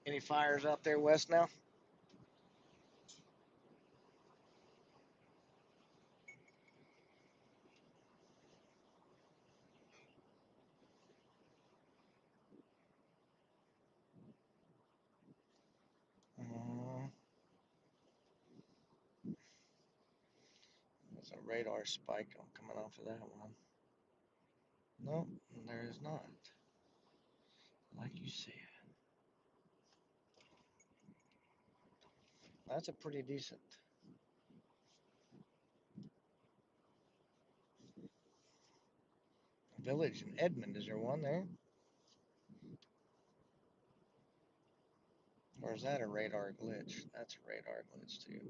Any fires out there west now? There's a radar spike coming off of that one. No, there is not. Like you said. That's a pretty decent village in Edmond. Is there one there? Or is that a radar glitch? That's a radar glitch too.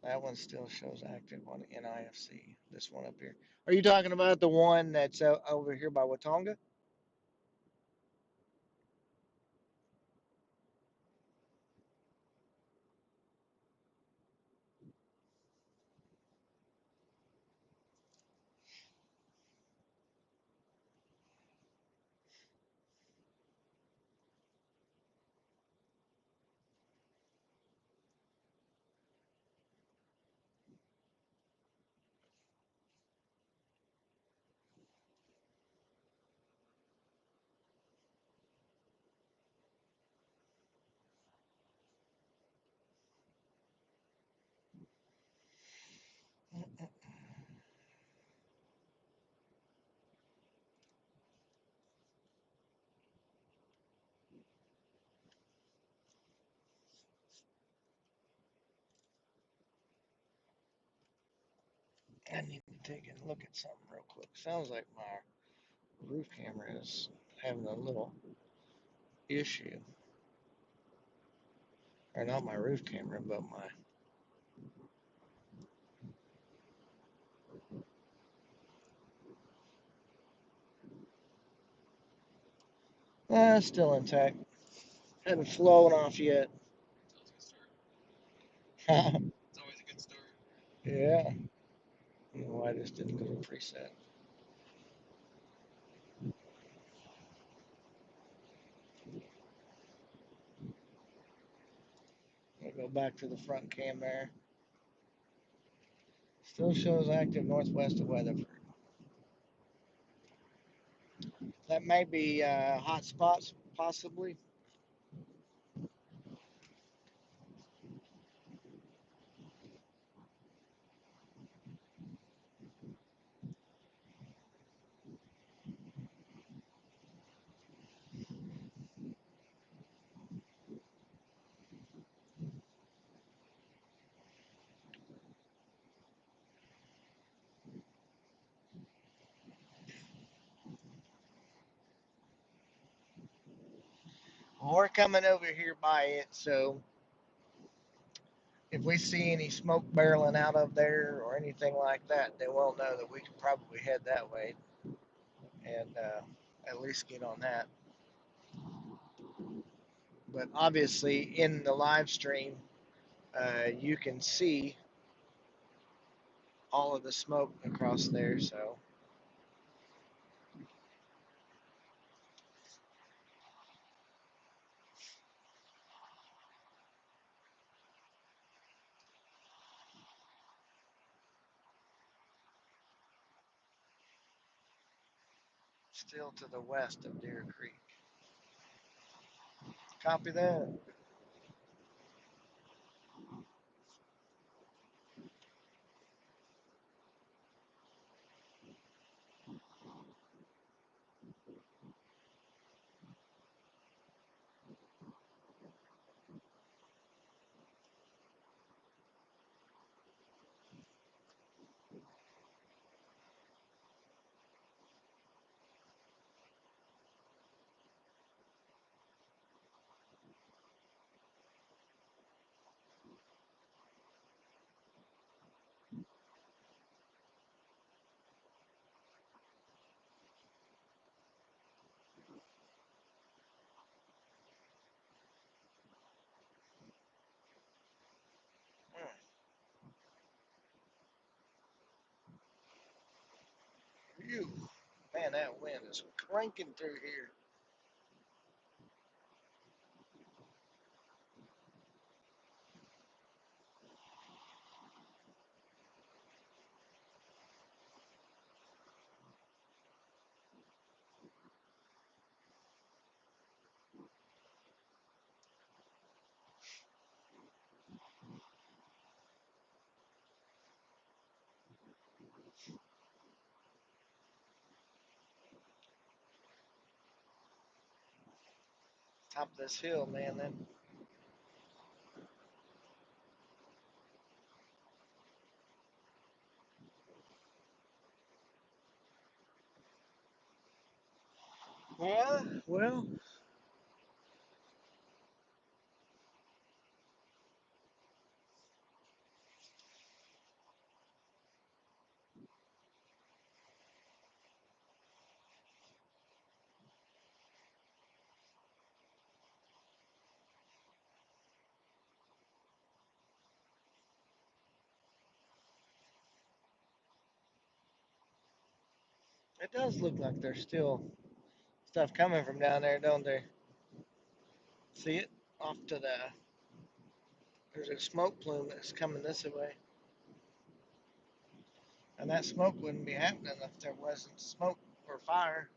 That one still shows active on NIFC. This one up here. Are you talking about the one that's over here by Watonga? I need to take a look at something real quick. Sounds like my roof camera is having a little issue. Or not my roof camera, but my. Still intact. Haven't flown off yet. Yeah. It's always a good start. I don't know why this didn't go to preset. I'll go back to the front cam there. Still shows active northwest of Weatherford. That may be hot spots, possibly. We're coming over here by it, so if we see any smoke barreling out of there or anything like that, then we'll know that we can probably head that way and at least get on that. But obviously, in the live stream, you can see all of the smoke across there. So still to the west of Deer Creek. Copy that. Phew. Man, that wind is cranking through here. Top of this hill, man. That yeah, well, it does look like there's still stuff coming from down there, don't they? See it off to the. There's a smoke plume that's coming this way, and that smoke wouldn't be happening if there wasn't smoke or fire.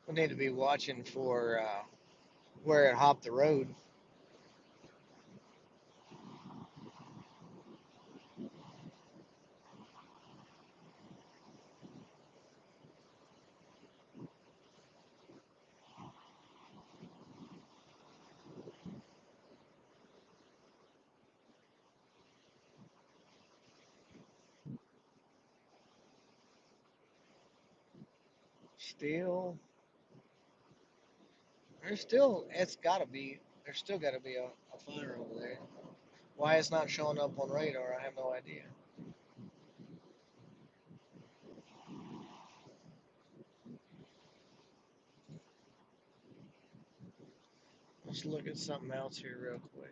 We need to be watching for where it hopped the road. Still, it's gotta be, there's still gotta be a fire over there. Why it's not showing up on radar, I have no idea. Let's look at something else here real quick.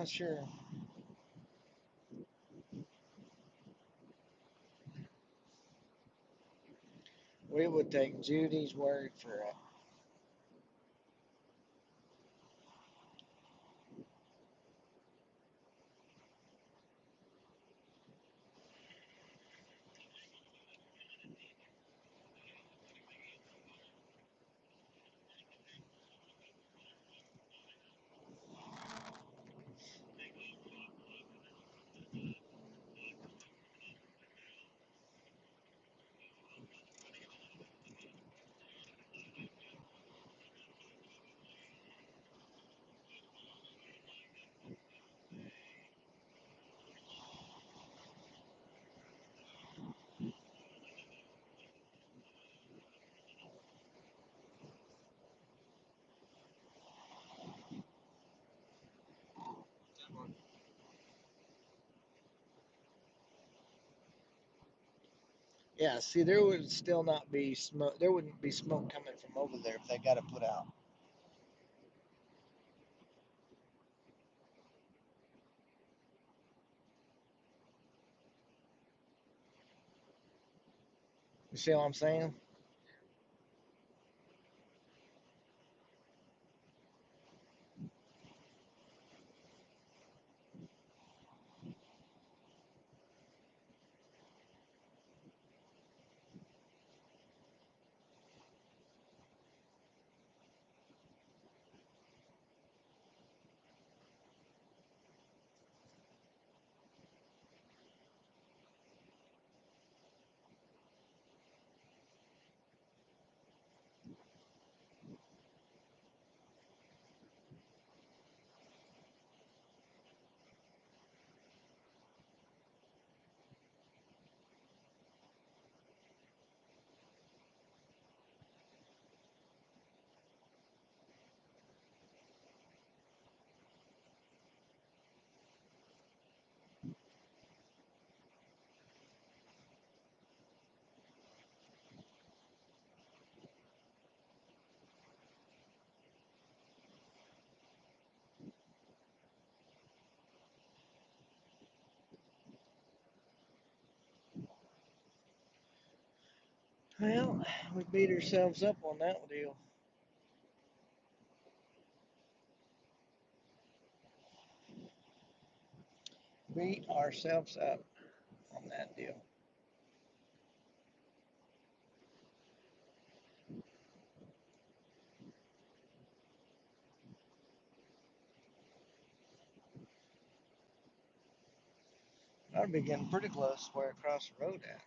sure. We would take Judy's word for it. That one. Yeah, see, there would still not be smoke. There wouldn't be smoke coming from over there if they got it put out. You see what I'm saying? Well, we beat ourselves up on that deal. Beat ourselves up on that deal. I'd be getting pretty close to where across the road at.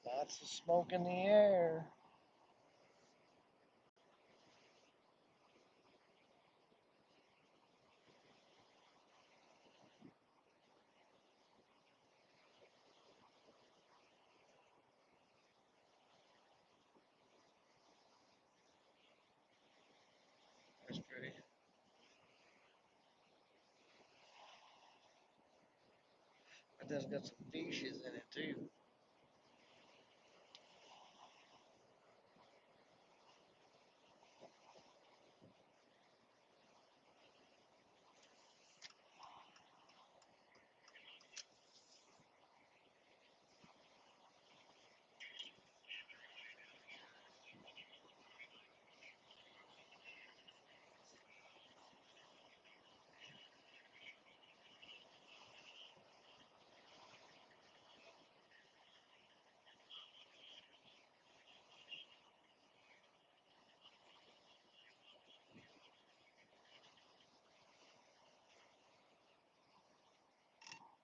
Lots of smoke in the air. That's pretty. But that's got some fishes in it too.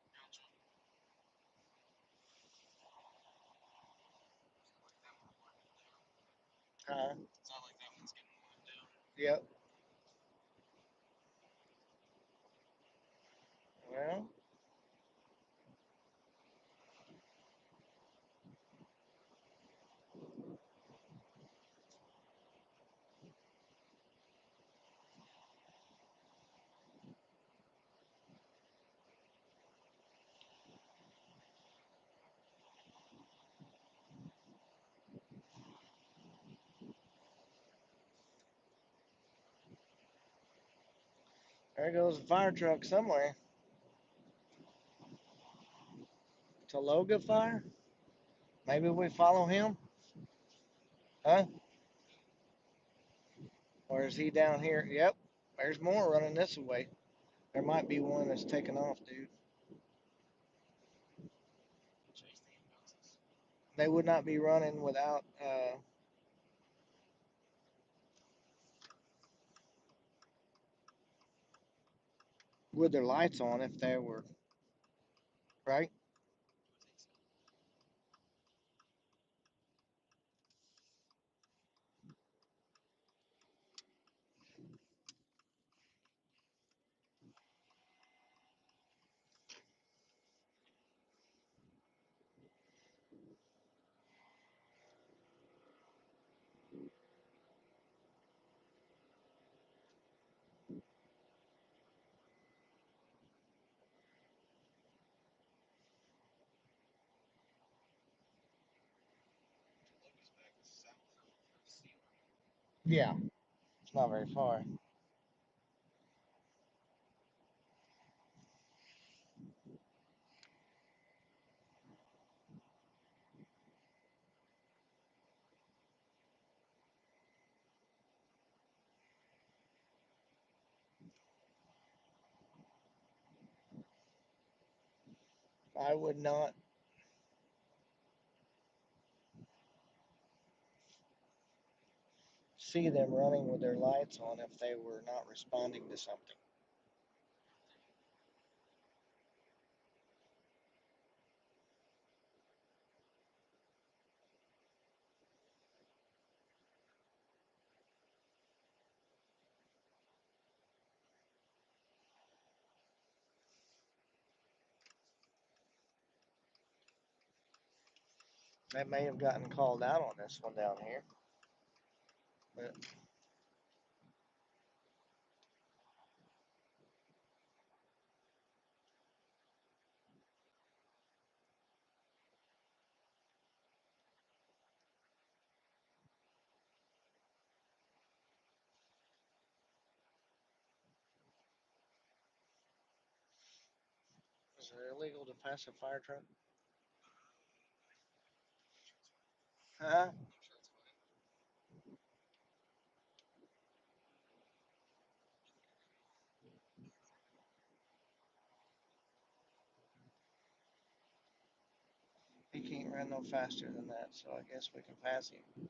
Gotcha. It's not like that one's winding down. Huh? It's not like that one's getting wound down. Yep. Well, there goes a fire truck somewhere. Taloga fire? Maybe we follow him? Huh? Or is he down here? Yep. There's more running this way. There might be one that's taking off, dude. Chase the ambulances. They would not be running without with their lights on if they were right. You would think so. Logan's back south of Sealand. Yeah, it's not very far. I would not see them running with their lights on if they were not responding to something. They may have gotten called out on this one down here. But is it illegal to pass a fire truck? Huh? I'm sure it's fine. He can't run no faster than that, so I guess we can pass him.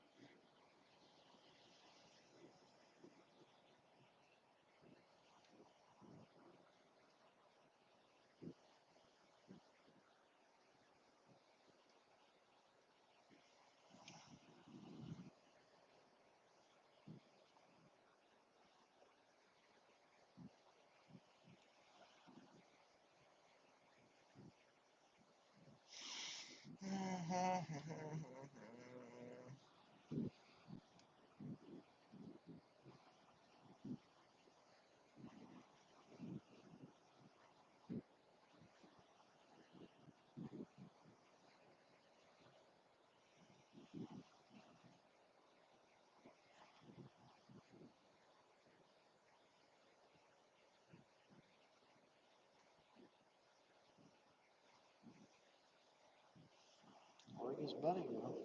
Where'd his buddy go?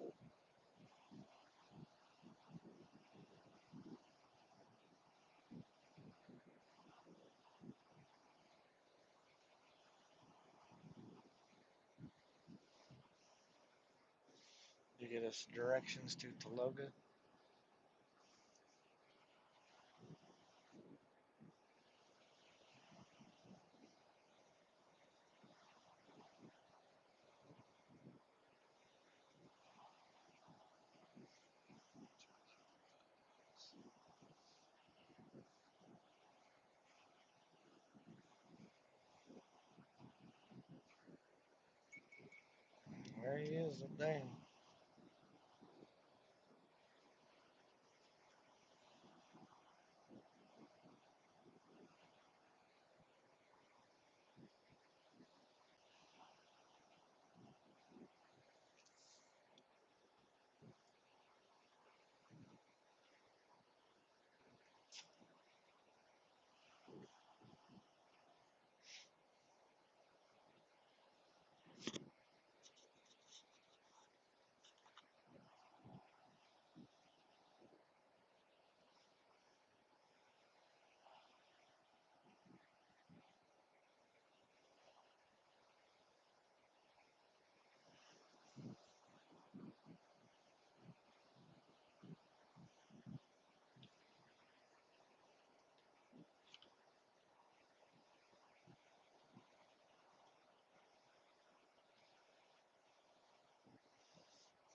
Did you get us directions to Taloga? There he is up there.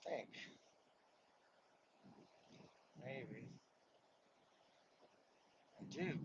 I think. Maybe. I do.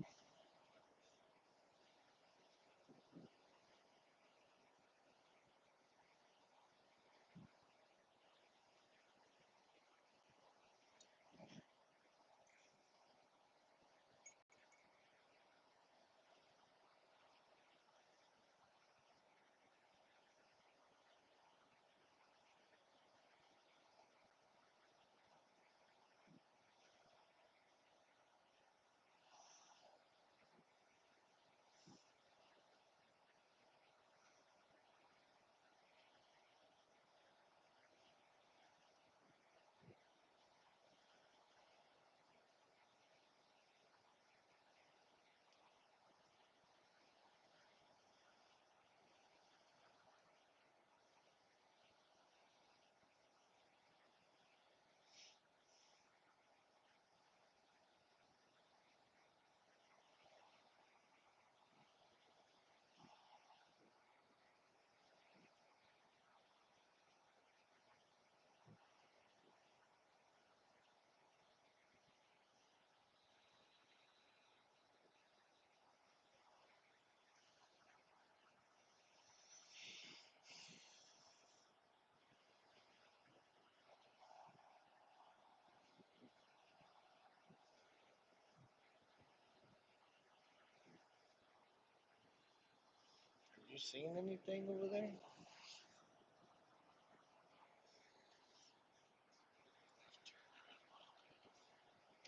Have you seen anything over there?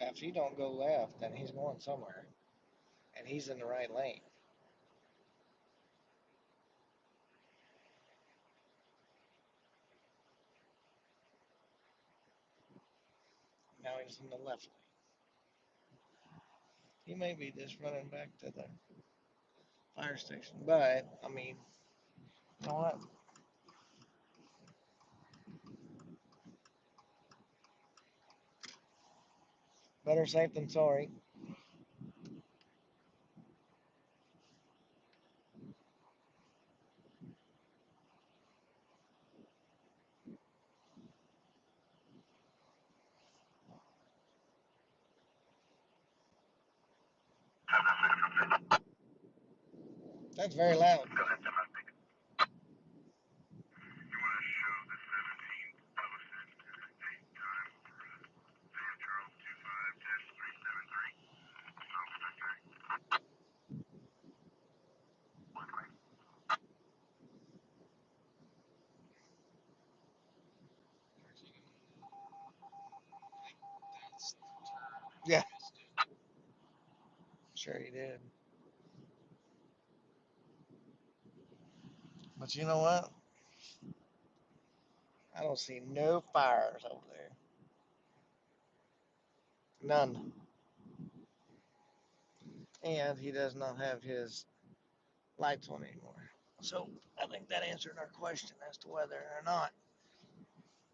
If he don't go left, then he's going somewhere. And he's in the right lane. Now he's in the left lane. He may be just running back to the fire station. But, I mean, you know what? Better safe than sorry. That's very loud. That's the turn. Yeah, Missed it. sure he did. But you know what? I don't see no fires over there. None. And he does not have his lights on anymore. So I think that answered our question as to whether or not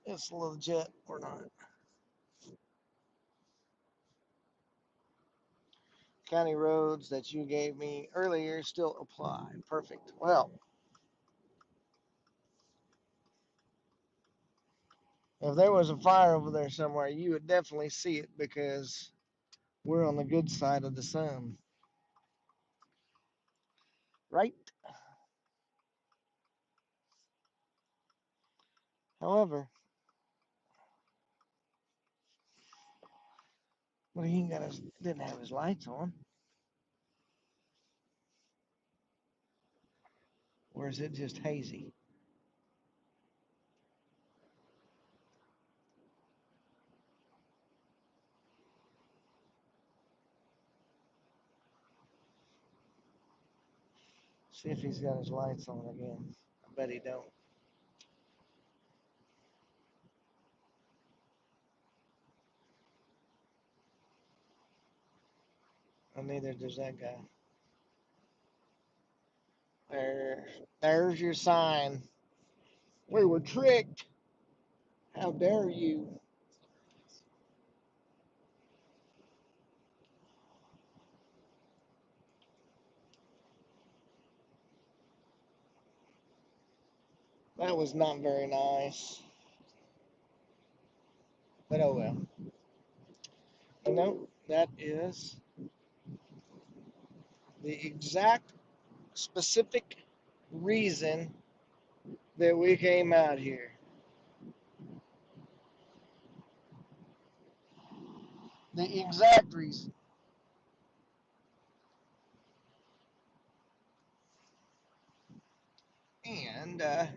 it's legit or not. County roads that you gave me earlier still apply. Perfect. Well, if there was a fire over there somewhere, you would definitely see it because we're on the good side of the sun. Right? However, well, he didn't have his lights on. Or is it just hazy? See if he's got his lights on again. I bet he don't. And neither does that guy. There's your sign. We were tricked. How dare you? That was not very nice. But oh well. That is the exact specific reason that we came out here. The exact reason. And nada,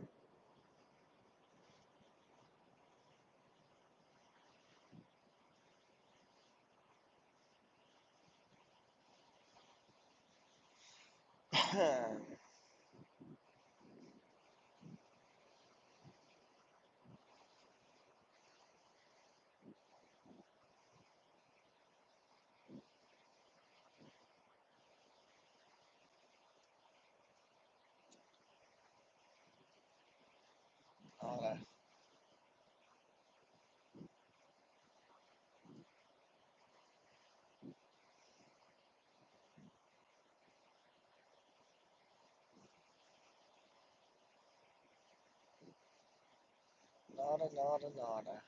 nada, nada, nada.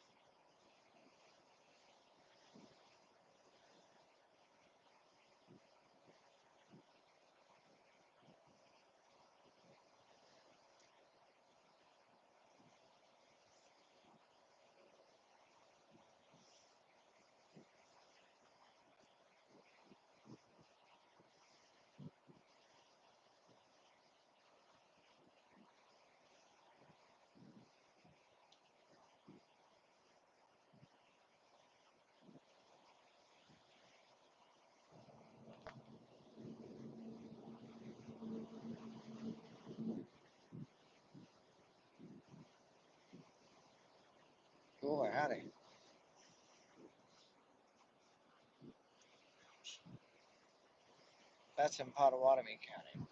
Boy, howdy. That's in Pottawatomie County.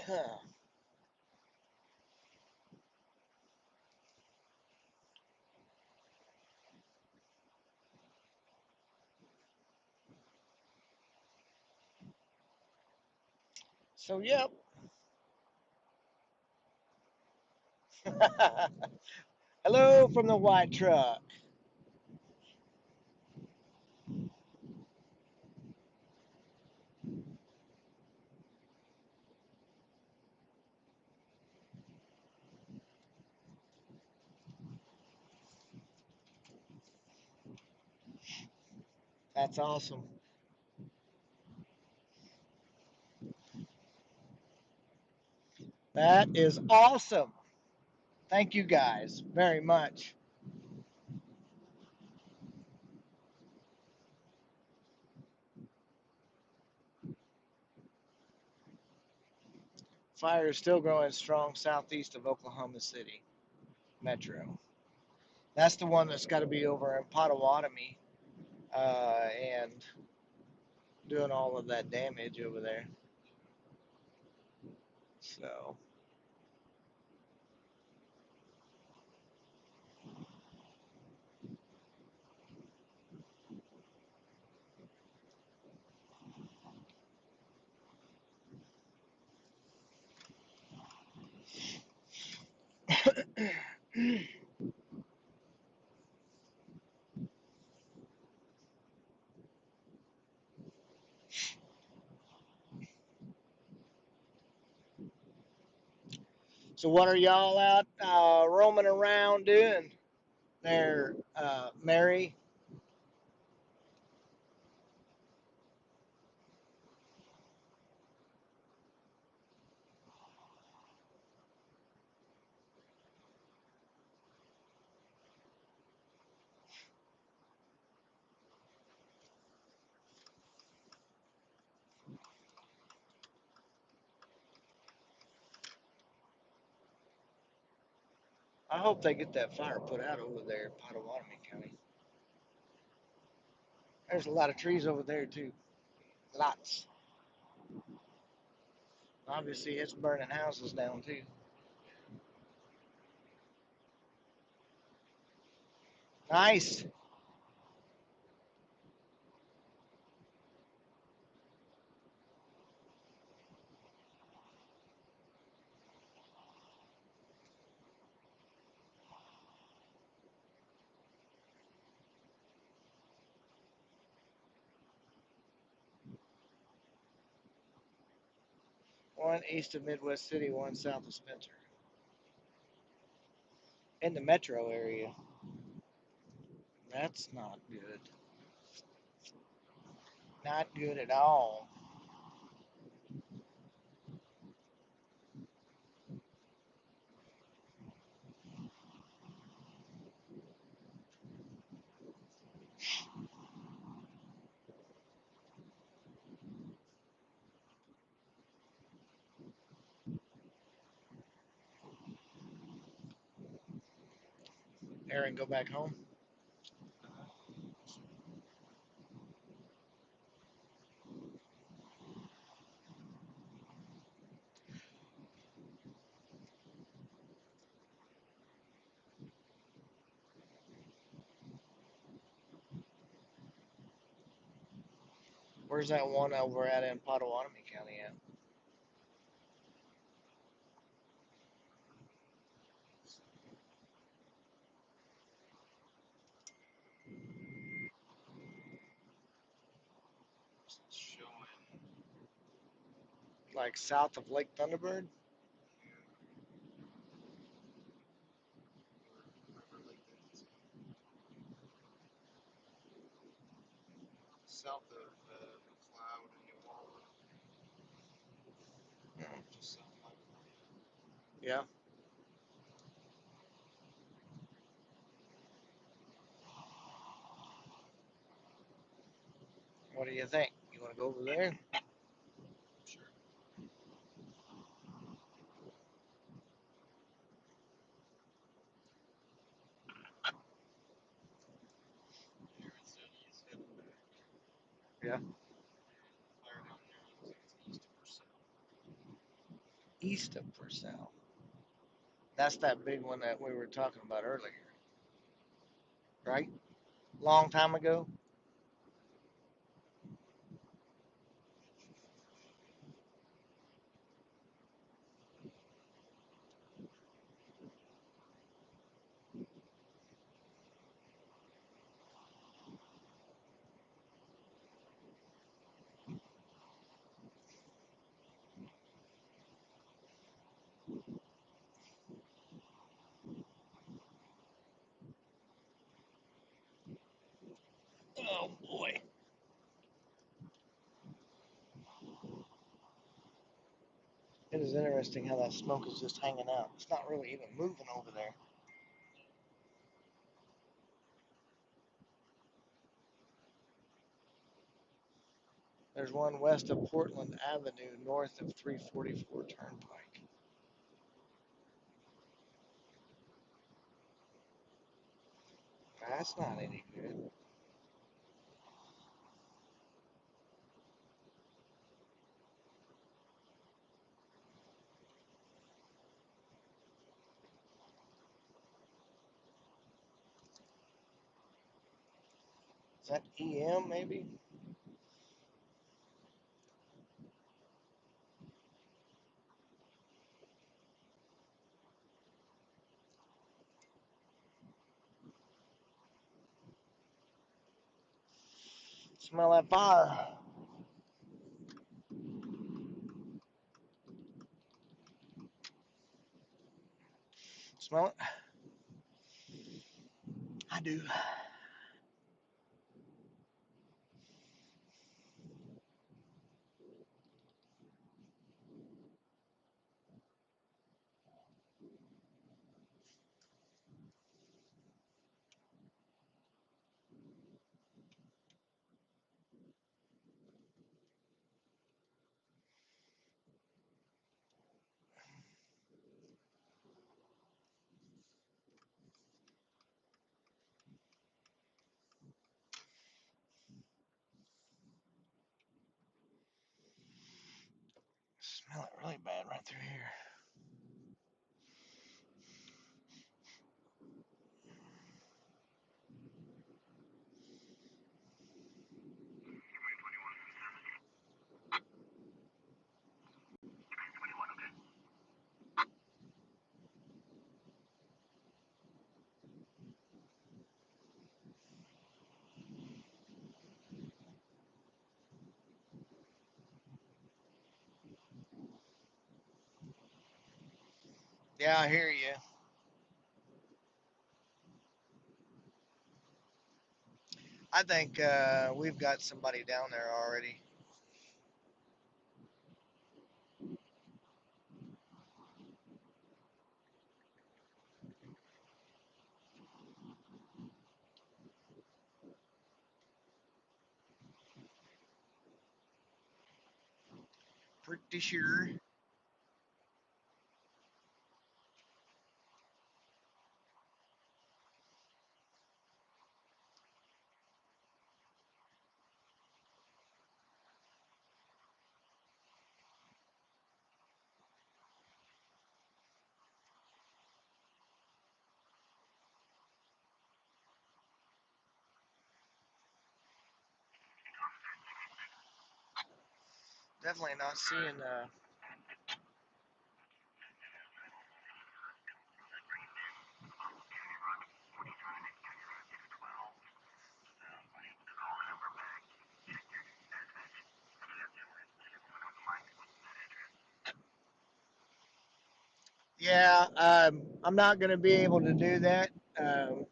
So, yep. Hello from the white truck. That's awesome. That is awesome. Thank you guys very much. Fire is still growing strong southeast of Oklahoma City Metro. That's the one that's got to be over in Potawatomi and doing all of that damage over there. So, so what are y'all out roaming around doing there, Mary? I hope they get that fire put out over there in Potawatomi County. There's a lot of trees over there too. Lots. Obviously, it's burning houses down too. Nice. One east of Midwest City, one south of Spencer. In the metro area. That's not good. Not good at all. Aaron, go back home. Where's that one over at in Potawatomi County at? It's showing. Like south of Lake Thunderbird? Wherever like that is. South of McLeod and New Orleans. Just south of Yeah. What do you think? You want to go over there? Sure. Aaron said he's heading back. Yeah. Fire down there. Looks like it's east of Purcell. east of Purcell. That's that big one that we were talking about earlier, right? Long time ago. Oh boy. It is interesting how that smoke is just hanging out. It's not really even moving over there. There's one west of Portland Avenue, north of 344 Turnpike. That's not any good. Is that EM maybe? Smell that fire. Smell it? I do. Smell it really bad right through here. Yeah, I hear you. I think we've got somebody down there already. Pretty sure. Definitely not seeing. Yeah, I'm not going to be able to do that. Um,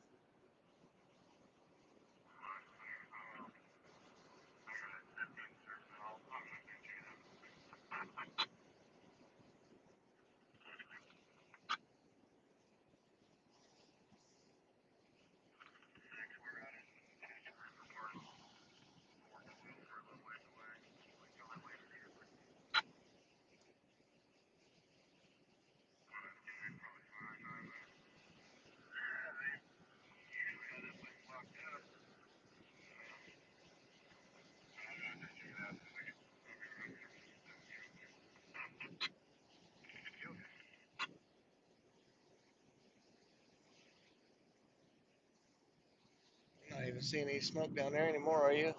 even see any smoke down there anymore, are you?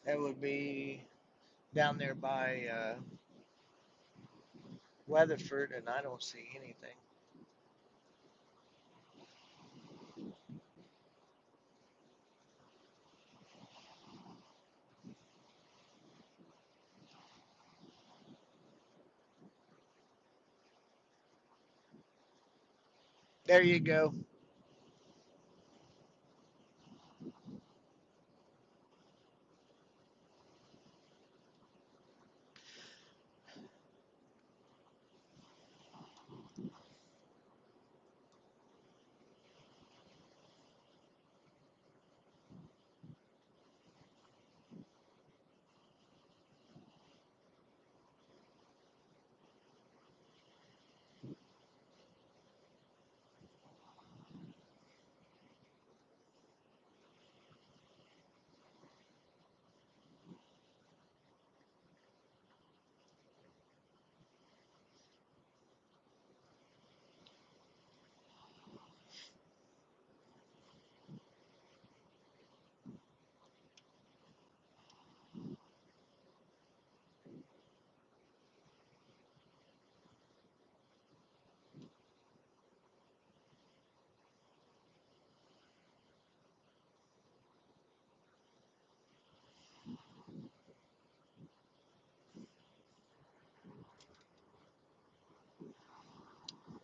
That would be down there by Weatherford, and I don't see anything. There you go.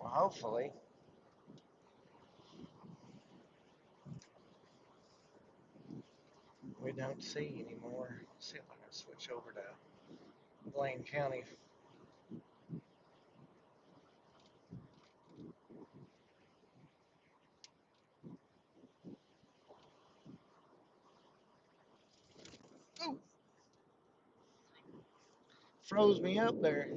Well, hopefully. We don't see anymore. Let's see if I can switch over to Blaine County. Ooh, froze me up there.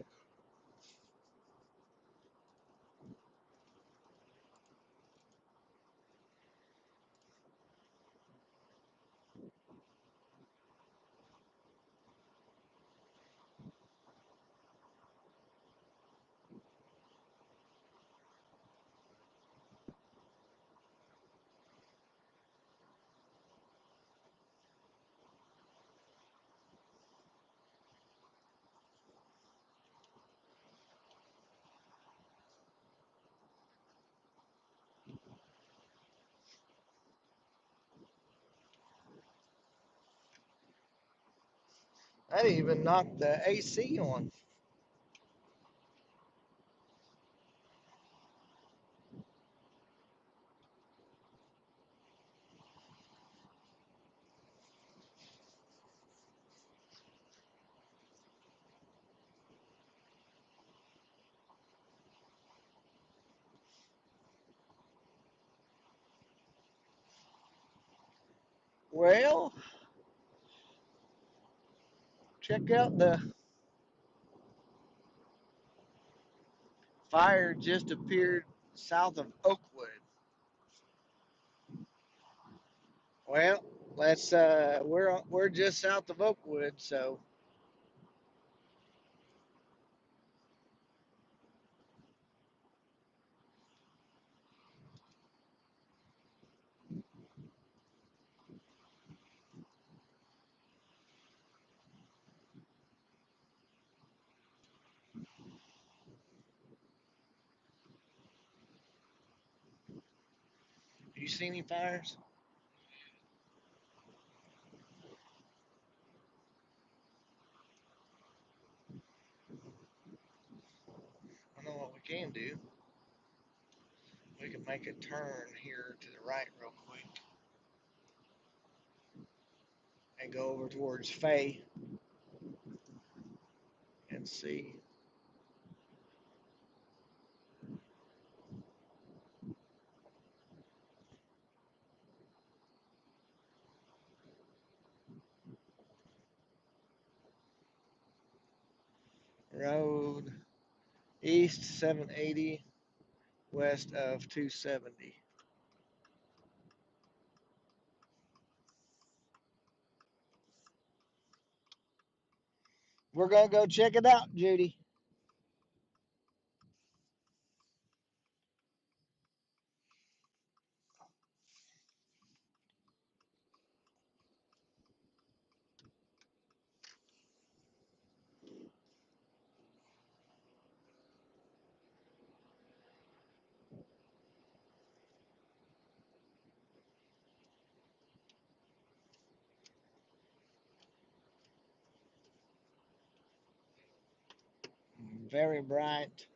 That even knocked the AC on. Well, check out the fire just appeared south of Oakwood. Well, let's we're just south of Oakwood, so you see any fires? I know what we can do. We can make a turn here to the right real quick and go over towards Fay and see. Road east 780 west of 270. We're gonna go check it out, Judy. very bright.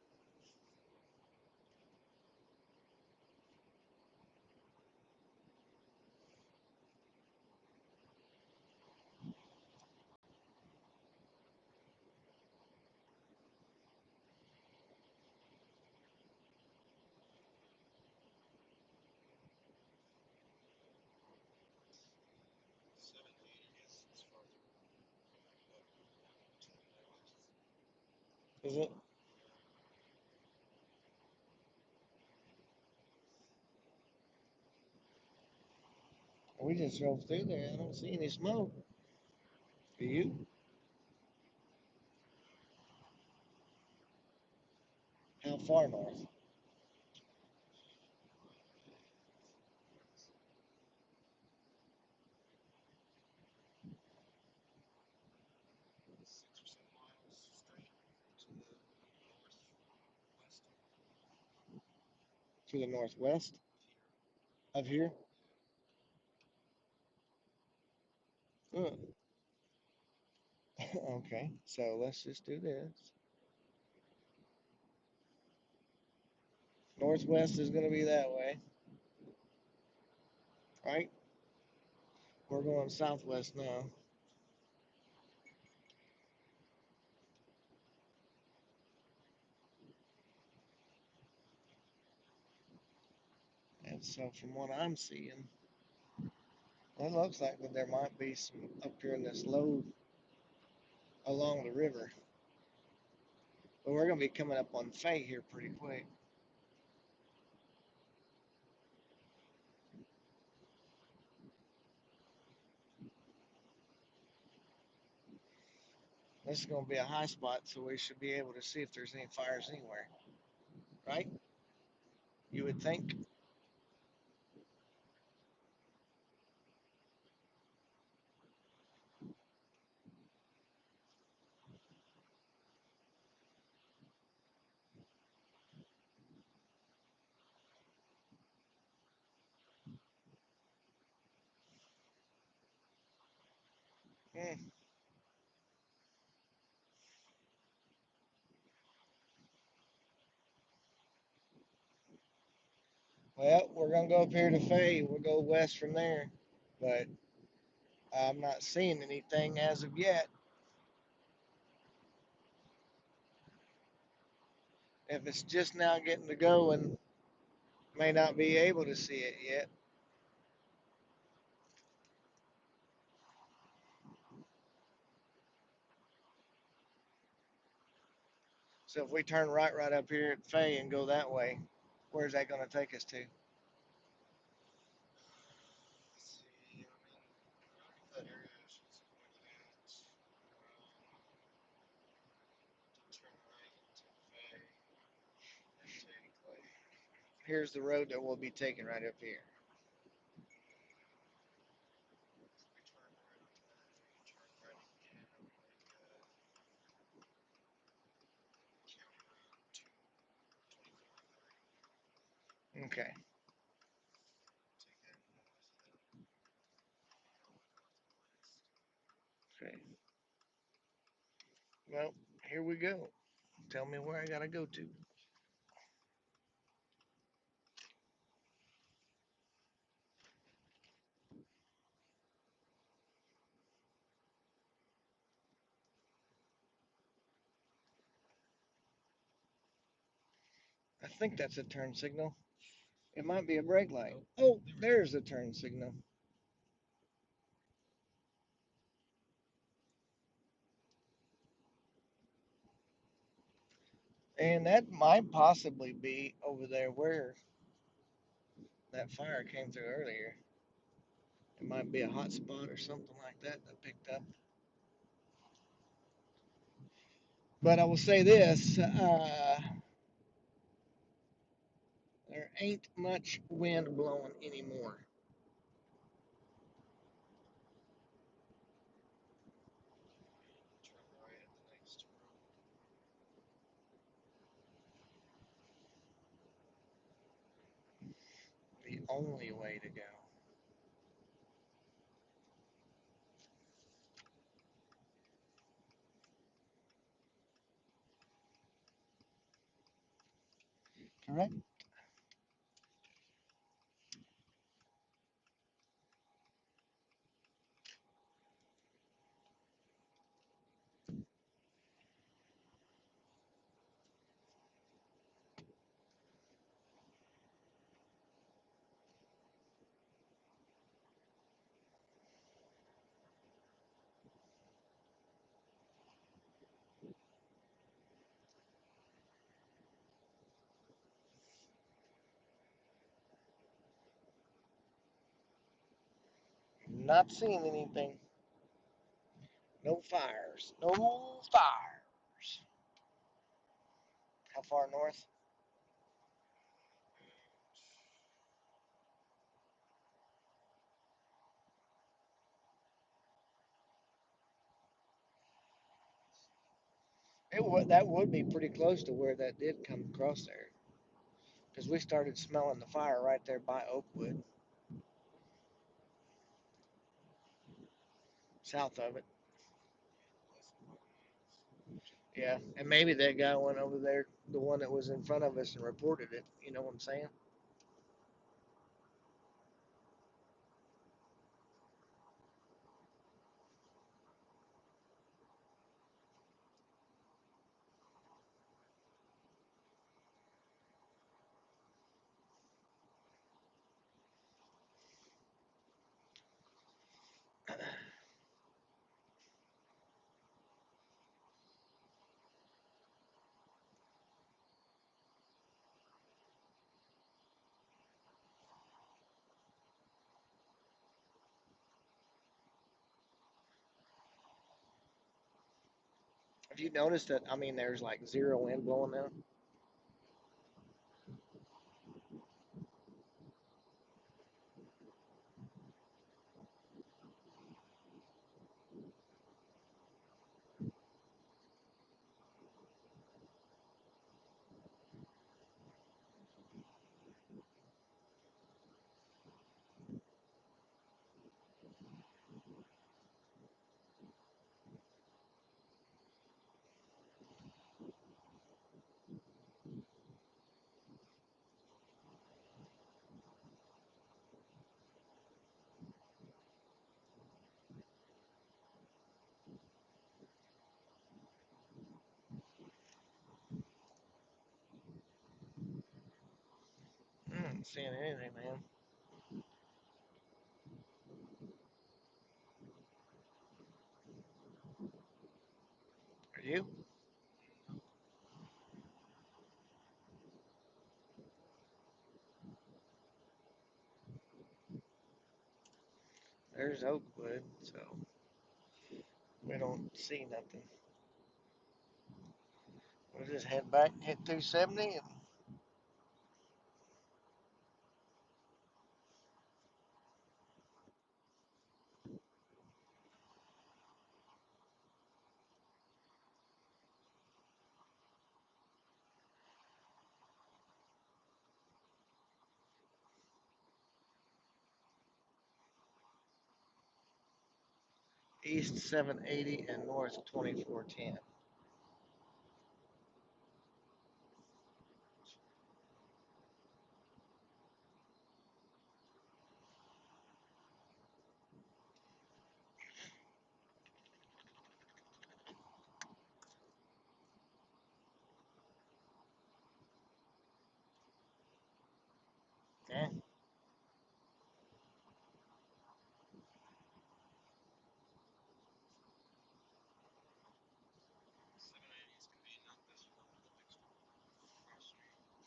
Is it? We just drove through there. I don't see any smoke. Do you? How far north? To the northwest of here? Uh, okay, so let's just do this. Northwest is going to be that way, right? We're going southwest now. And so from what I'm seeing, it looks like that there might be some up here in this low along the river. But we're going to be coming up on Fay here pretty quick. This is going to be a high spot, so we should be able to see if there's any fires anywhere, right? You would think. Hmm. Well, we're going to go up here to Fay. We'll go west from there. But I'm not seeing anything as of yet. If it's just now getting to go and may not be able to see it yet. So if we turn right up here at Fay and go that way, where's that going to take us to? Here's the road that we'll be taking right up here. Okay. Okay. Well, here we go. Tell me where I got to go to. I think that's a turn signal. It might be a brake light. Oh, there's a turn signal. And that might possibly be over there where that fire came through earlier. It might be a hot spot or something like that that picked up. But I will say this, there ain't much wind blowing anymore. The only way to go. Correct. Not seeing anything. No fires. No fires. How far north? That would be pretty close to where that did come across there, because we started smelling the fire right there by Oakwood, south of it. Yeah, and maybe that guy went over there, the one that was in front of us, and reported it. You know what I'm saying? Have you noticed that? I mean, there's like zero wind blowing now. I ain't seeing anything, man. Are you? There's Oakwood, so we don't see nothing. We'll just head back, hit 270, and east 780 and north 2410. Yeah.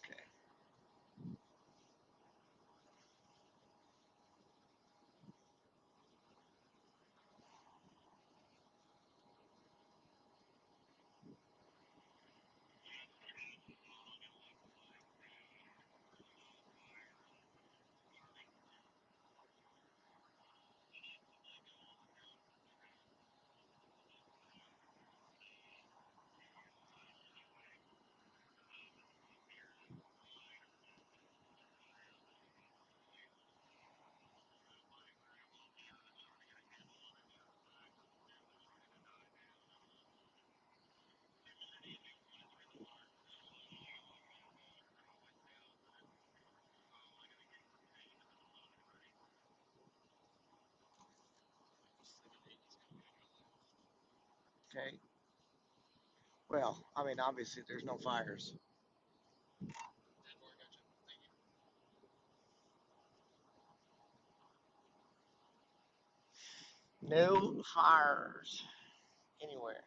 Okay. Okay. Well, I mean, obviously there's no fires. Gotcha. Thank you. No fires anywhere.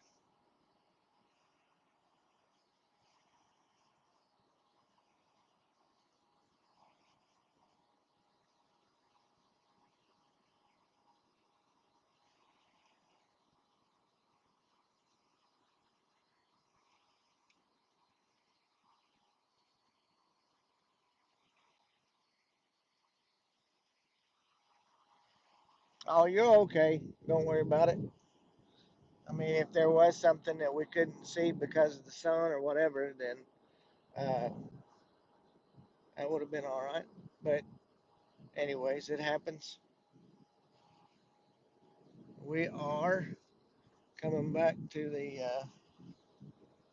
Oh, you're okay. Don't worry about it. I mean, if there was something that we couldn't see because of the sun or whatever, then uh, that would have been all right. But anyways, it happens. We are coming back to the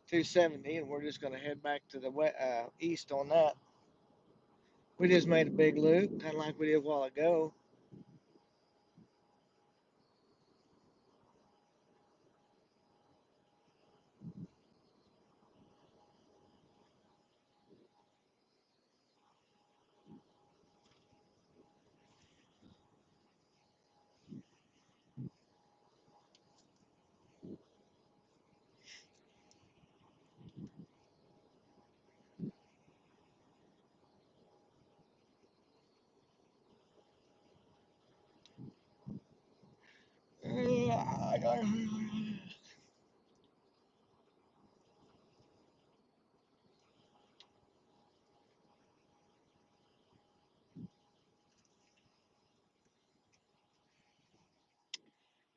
270, and we're just going to head back to the east on that. We just made a big loop, kind of like we did a while ago.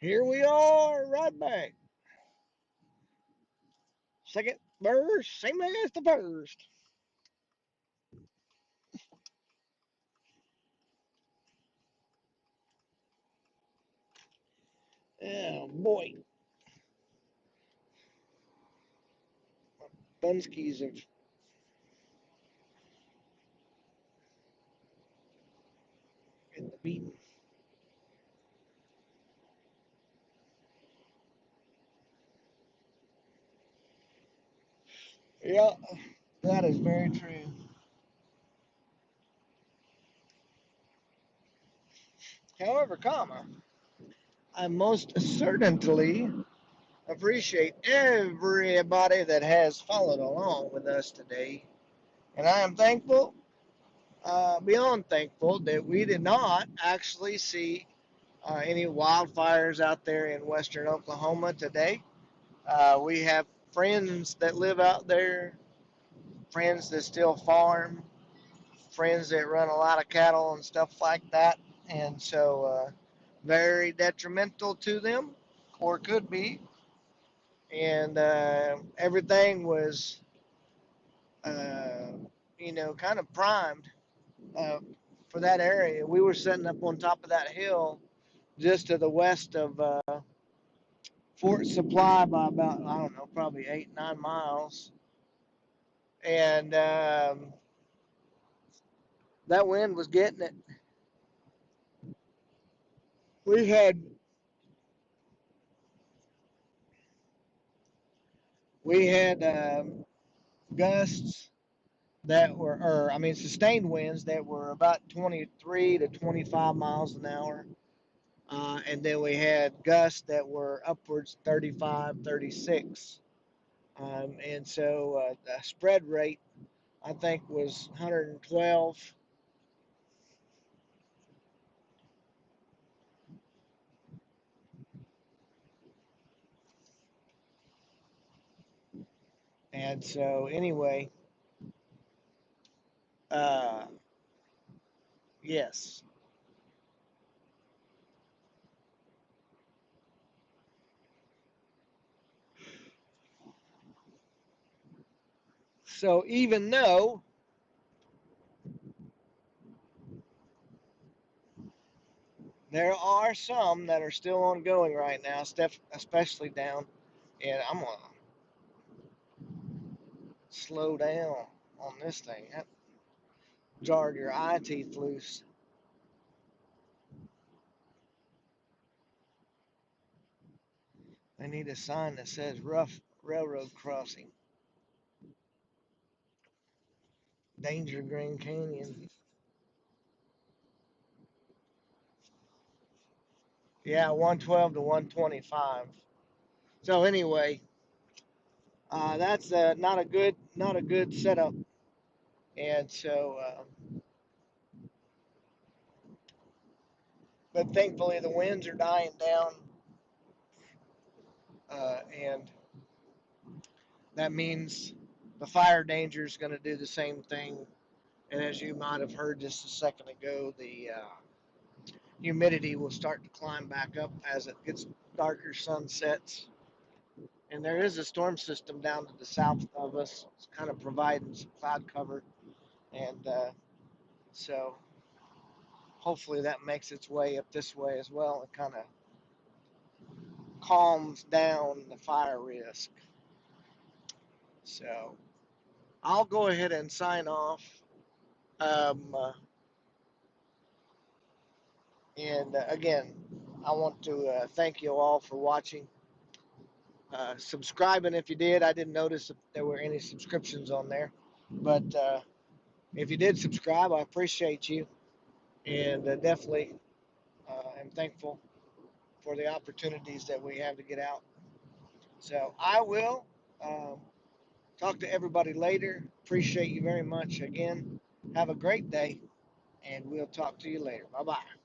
Here we are, right back. Second verse, same as the first. Oh boy, Bunskies have in the beat. Yeah, that is very true. However, comma, I most certainly appreciate everybody that has followed along with us today. And I am thankful, beyond thankful, that we did not actually see any wildfires out there in western Oklahoma today. We have friends that live out there, friends that still farm, friends that run a lot of cattle and stuff like that. And so, very detrimental to them, or could be. And everything was, uh, kind of primed uh, for that area. We were sitting up on top of that hill just to the west of Fort Supply by about, I don't know, probably 8, 9 miles. And that wind was getting it. We had we had gusts that were, or I mean, sustained winds that were about 23 to 25 miles an hour. And then we had gusts that were upwards 35, 36. And so the spread rate, I think, was 112. And so, anyway, uh, yes. So, even though there are some that are still ongoing right now, especially down, and I'm going to slow down on this thing. That jarred your eye teeth loose. I need a sign that says rough railroad crossing. Danger Grand Canyon. Yeah, 112 to 125. So anyway, that's not a good setup. And so, but thankfully the winds are dying down, and that means the fire danger is going to do the same thing. And as you might have heard just a second ago, the humidity will start to climb back up as it gets darker, sun sets. And there is a storm system down to the south of us. It's kind of providing some cloud cover. And so hopefully that makes its way up this way as well and kind of calms down the fire risk. So I'll go ahead and sign off. Um, uh, and again, I want to thank you all for watching. Subscribing if you did. I didn't notice if there were any subscriptions on there. But if you did subscribe, I appreciate you. And definitely am thankful for the opportunities that we have to get out. So I will talk to everybody later. Appreciate you very much again. Have a great day, and we'll talk to you later. Bye bye.